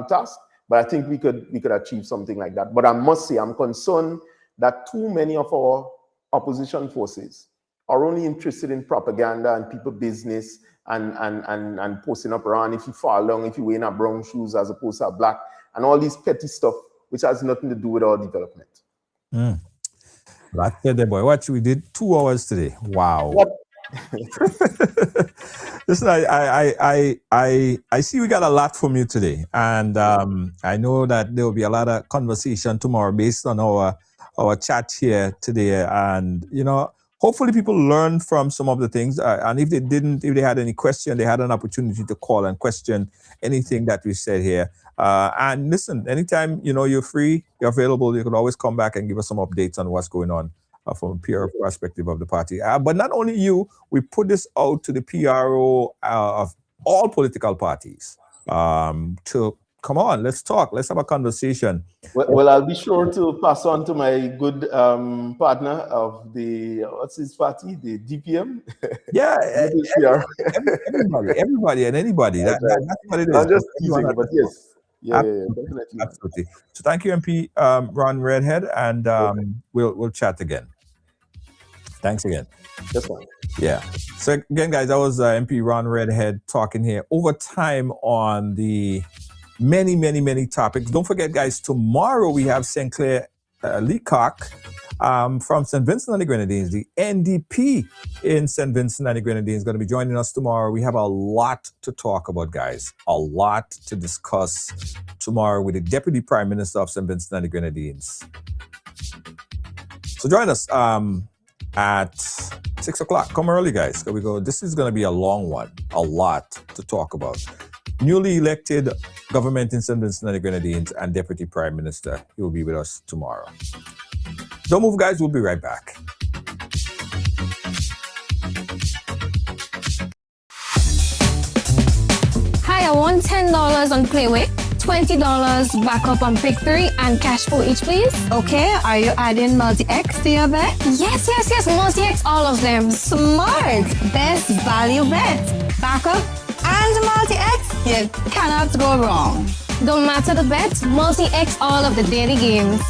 task, but I think we could achieve something like that. But I must say, I'm concerned that too many of our opposition forces are only interested in propaganda and people business and posting up around if you fall down, if you wear in brown shoes as opposed to black, and all these petty stuff which has nothing to do with our development. That's it, boy. Watch, we did 2 hours today. Wow. Listen, I see we got a lot from you today, and I know that there will be a lot of conversation tomorrow based on our chat here today, and you know, hopefully people learn from some of the things, and if they had any question, they had an opportunity to call and question anything that we said here. And listen, anytime you know you're free, you're available, you can always come back and give us some updates on what's going on from a PR perspective of the party. But not only you, we put this out to the PRO of all political parties to come on, let's talk, let's have a conversation. Well, I'll be sure to pass on to my good partner of the, what's his party, the DPM? Yeah, everybody and anybody. That's what it is. I'm just teasing, but yes. Yeah, definitely. Absolutely. So thank you, MP Ron Redhead, and we'll chat again. Thanks again. That's fine. Yeah. So again, guys, that was MP Ron Redhead talking here over time on the many topics. Don't forget, guys, tomorrow we have St. Clair Leacock from St. Vincent and the Grenadines. The NDP in St. Vincent and the Grenadines is going to be joining us tomorrow. We have a lot to talk about, guys. A lot to discuss tomorrow with the Deputy Prime Minister of St. Vincent and the Grenadines. So join us at 6 o'clock. Come early, guys. Here we go. This is going to be a long one. A lot to talk about. Newly elected government in St. Vincent and the Grenadines and Deputy Prime Minister. He will be with us tomorrow. Don't move, guys. We'll be right back. Hi, I want $10 on Playway. $20 back up on pick 3 and cash for each, please. Okay, are you adding multi-X to your bet? Yes, multi-X, all of them. Smart! Best value bet. Backup and multi-X, you cannot go wrong. Don't matter the bet, multi-X all of the daily games.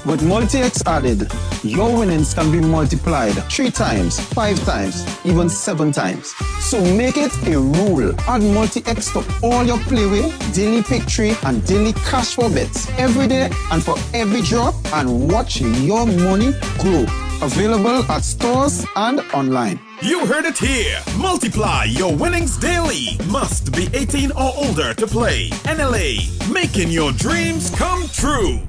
With multi-X added, your winnings can be multiplied 3 times, 5 times, even 7 times. So make it a rule. Add multi-X to all your playway, daily pick 3, and daily cash for bets every day and for every drop, and watch your money grow. Available at stores and online. You heard it here. Multiply your winnings daily. Must be 18 or older to play. NLA, making your dreams come true.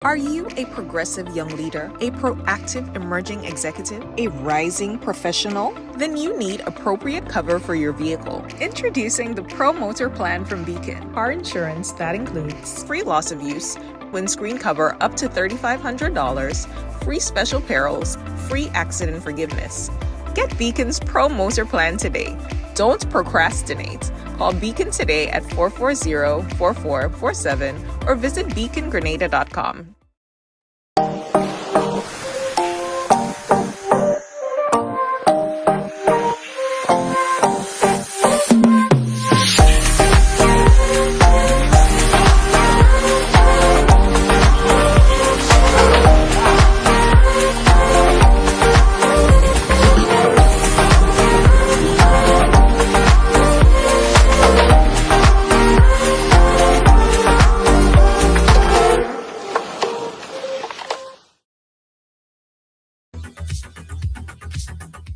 Are you a progressive young leader, a proactive emerging executive, a rising professional? Then you need appropriate cover for your vehicle. Introducing the Pro Motor Plan from Beacon. Car insurance that includes free loss of use, windscreen cover up to $3,500, free special perils, free accident forgiveness. Get Beacon's Pro Motor Plan today. Don't procrastinate. Call Beacon today at 440-4447 or visit beacongrenada.com.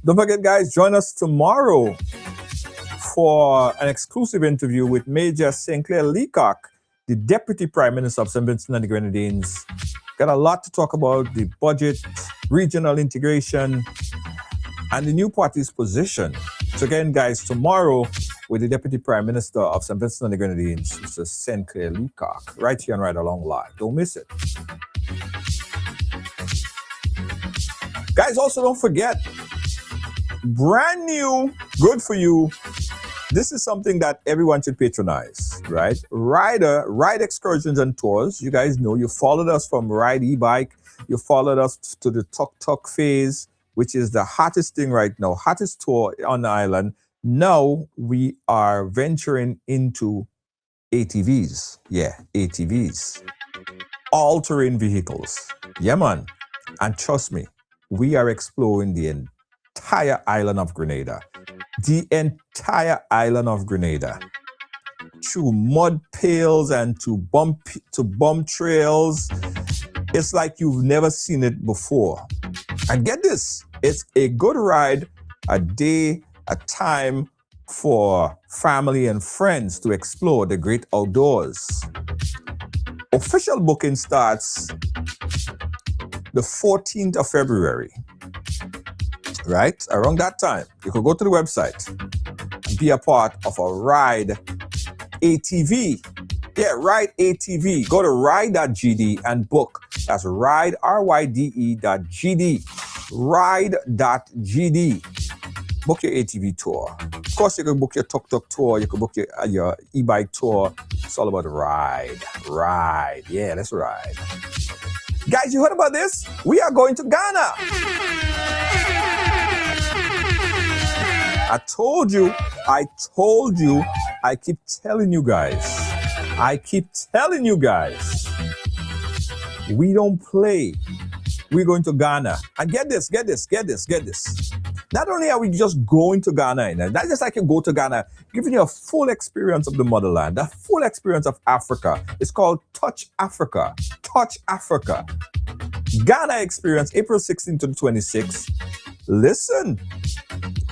Don't forget, guys, join us tomorrow for an exclusive interview with Major Sinclair Leacock, the Deputy Prime Minister of St. Vincent and the Grenadines. Got a lot to talk about: the budget, regional integration, and the new party's position. So again, guys, tomorrow with the Deputy Prime Minister of St. Vincent and the Grenadines, Mr. Sinclair Leacock, right here on Ride Along Live. Don't miss it. Guys, also don't forget, brand new, good for you. This is something that everyone should patronize, right? Ride excursions and tours. You guys know, you followed us from Ride e-bike. You followed us to the Tuk Tuk phase, which is the hottest thing right now, hottest tour on the island. Now we are venturing into ATVs. Yeah, ATVs. All-terrain vehicles. Yeah, man. And trust me, we are exploring the entire island of Grenada. The entire island of Grenada. Through mud pails and to bump trails. It's like you've never seen it before. And get this, it's a good ride, a day, a time for family and friends to explore the great outdoors. Official booking starts the 14th of February. Right? Around that time, you could go to the website and be a part of a Ride ATV. Yeah, Ride ATV. Go to ride.gd and book. That's ride, RYDE.gd. Ride.gd. Book your ATV tour. Of course, you can book your Tuk Tuk tour. You can book your e-bike tour. It's all about ride. Ride. Yeah, let's ride. Guys, you heard about this? We are going to Ghana. I told you, I keep telling you guys, we don't play. We're going to Ghana. And get this. Not only are we just going to Ghana, not just like you go to Ghana, giving you a full experience of the motherland, a full experience of Africa. It's called Touch Africa. Touch Africa. Ghana experience, April 16th to the 26th. Listen,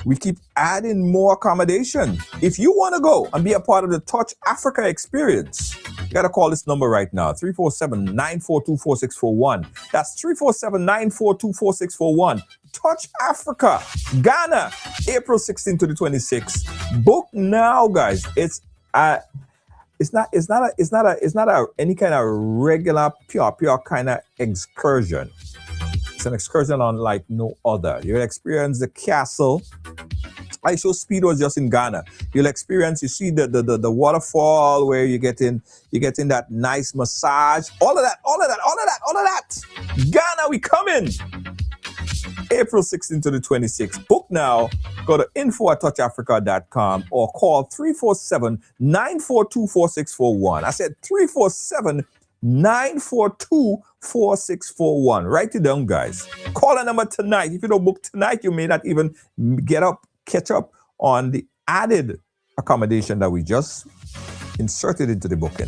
we keep adding more accommodation. If you want to go and be a part of the Touch Africa experience, you got to call this number right now, 347-942-4641. That's 347-942-4641. Touch Africa, Ghana, April 16th to the 26th. Book now, guys. It's not any kind of regular pure kind of excursion. It's an excursion on like no other. You'll experience the castle I show speedos just in Ghana. You'll experience, you see the waterfall where you're getting that nice massage. All of that. Ghana, we coming. April 16th to the 26th. Book now. Go to info@touchafrica.com or call 347-942-4641. I said 347-942-4641. Write it down, guys. Call a number tonight. If you don't book tonight, you may not even catch up on the added accommodation that we just inserted into the booking.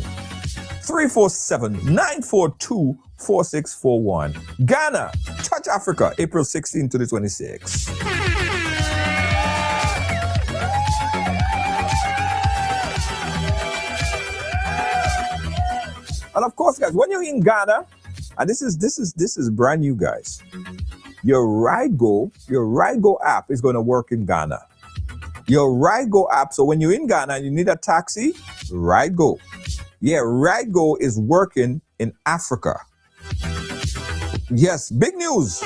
347-942-4641. Ghana, Touch Africa, April 16th to the 26th. And of course, guys, when you're in Ghana, and this is brand new, guys. Your RideGo app is going to work in Ghana. Your RideGo app. So when you're in Ghana and you need a taxi, RideGo. Yeah, RideGo is working in Africa. Yes, big news.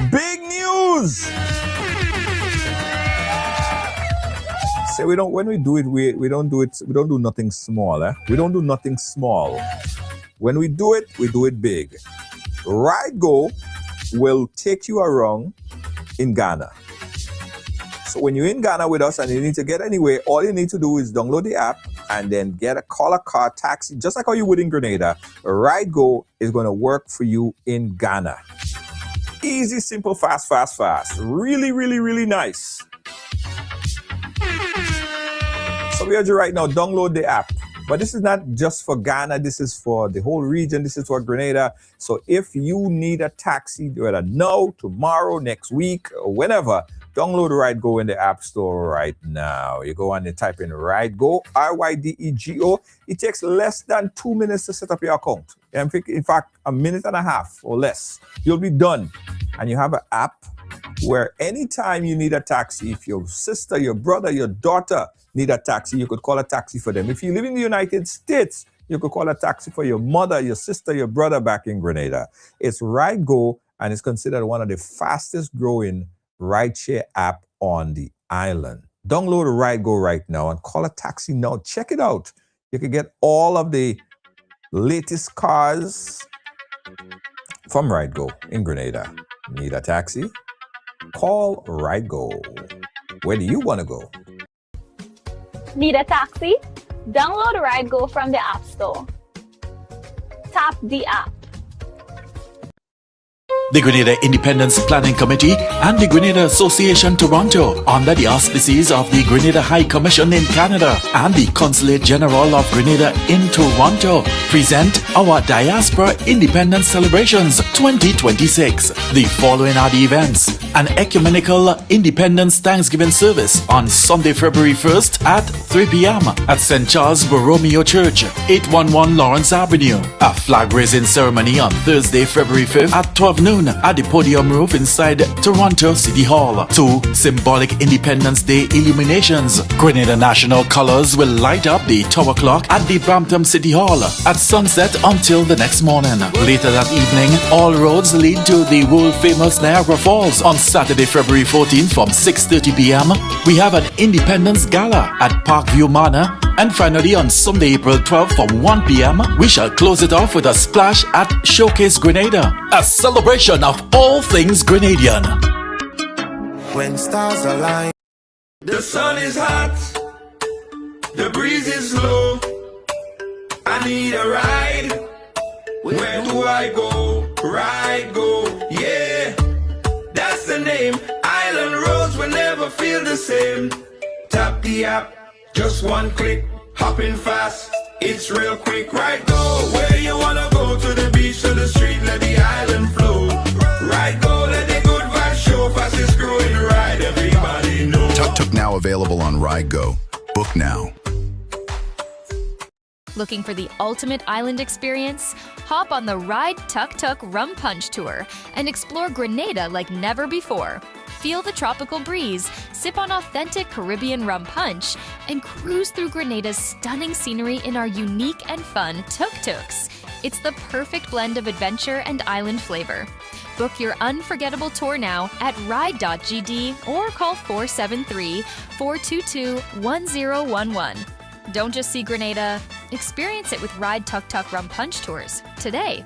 Big news. Say we don't do nothing small, eh? We don't do nothing small. When we do it big. RideGo will take you around in Ghana. So when you're in Ghana with us and you need to get anywhere, all you need to do is download the app and then call a car, taxi, just like how you would in Grenada. RideGo is going to work for you in Ghana. Easy, simple, fast. Really, really, really nice. So we urge you right now, download the app. But this is not just for Ghana. This is for the whole region. This is for Grenada. So if you need a taxi, whether now, tomorrow, next week, or whenever, download RideGo in the App Store right now. You go on and type in RideGo, RYDEGO. It takes less than 2 minutes to set up your account. In fact, a minute and a half or less. You'll be done. And you have an app where anytime you need a taxi, if your sister, your brother, your daughter need a taxi, you could call a taxi for them. If you live in the United States, you could call a taxi for your mother, your sister, your brother back in Grenada. It's RideGo, and it's considered one of the fastest growing rideshare app on the island. Download RideGo right now and call a taxi now. Check it out. You can get all of the latest cars from RideGo in Grenada. Need a taxi? Call RideGo. Where do you want to go? Need a taxi? Download RideGo from the App Store. Tap the app. The Grenada Independence Planning Committee and the Grenada Association Toronto, under the auspices of the Grenada High Commission in Canada and the Consulate General of Grenada in Toronto, present our Diaspora Independence Celebrations 2026. The following are the events: an ecumenical Independence Thanksgiving service on Sunday, February 1st at 3 p.m. at St. Charles Borromeo Church, 811 Lawrence Avenue. A flag raising ceremony on Thursday, February 5th at 12 noon at the podium roof inside Toronto City Hall. 2 symbolic Independence Day illuminations. Grenada national colors will light up the tower clock at the Brampton City Hall at sunset until the next morning. Later that evening, all roads lead to the world famous Niagara Falls. On Saturday, February 14th from 6:30 p.m., we have an Independence Gala at Parkview Manor. And finally, on Sunday, April 12th from 1 p.m., we shall close it off with a splash at Showcase Grenada, a celebration of all things Grenadian. When stars align, the sun is hot, the breeze is low. I need a ride. Where do I go? RideGo, yeah, that's the name. Island roads will never feel the same. Tap the app, just one click, hopping fast. It's real quick. RideGo, where you wanna go? To the beach, to the street, let the island flow. RideGo, let the good vibes show. Fastest growing ride, everybody know. Tuk-tuk now available on RideGo. Book now. Looking for the ultimate island experience? Hop on the Ride Tuk-Tuk Rum Punch Tour and explore Grenada like never before. Feel the tropical breeze, sip on authentic Caribbean rum punch, and cruise through Grenada's stunning scenery in our unique and fun tuk-tuks. It's the perfect blend of adventure and island flavor. Book your unforgettable tour now at ride.gd or call 473-422-1011. Don't just see Grenada, experience it with Ride Tuk Tuk Rum Punch Tours today.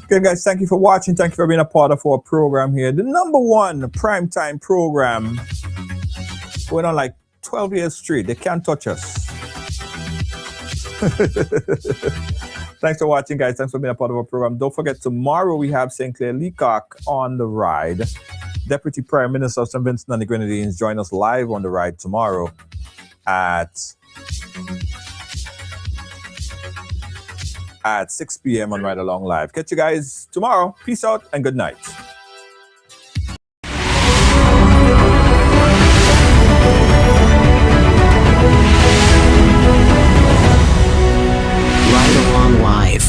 Okay, guys, thank you for watching. Thank you for being a part of our program here. The #1 primetime program going on like 12 years straight. They can't touch us. Thanks for watching, guys. Thanks for being a part of our program. Don't forget, tomorrow we have St. Clair Leacock on the ride. Deputy Prime Minister of St. Vincent and the Grenadines join us live on the ride tomorrow at 6 p.m. on Ride Along Live. Catch you guys tomorrow. Peace out and good night. Ride Along Live.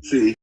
See,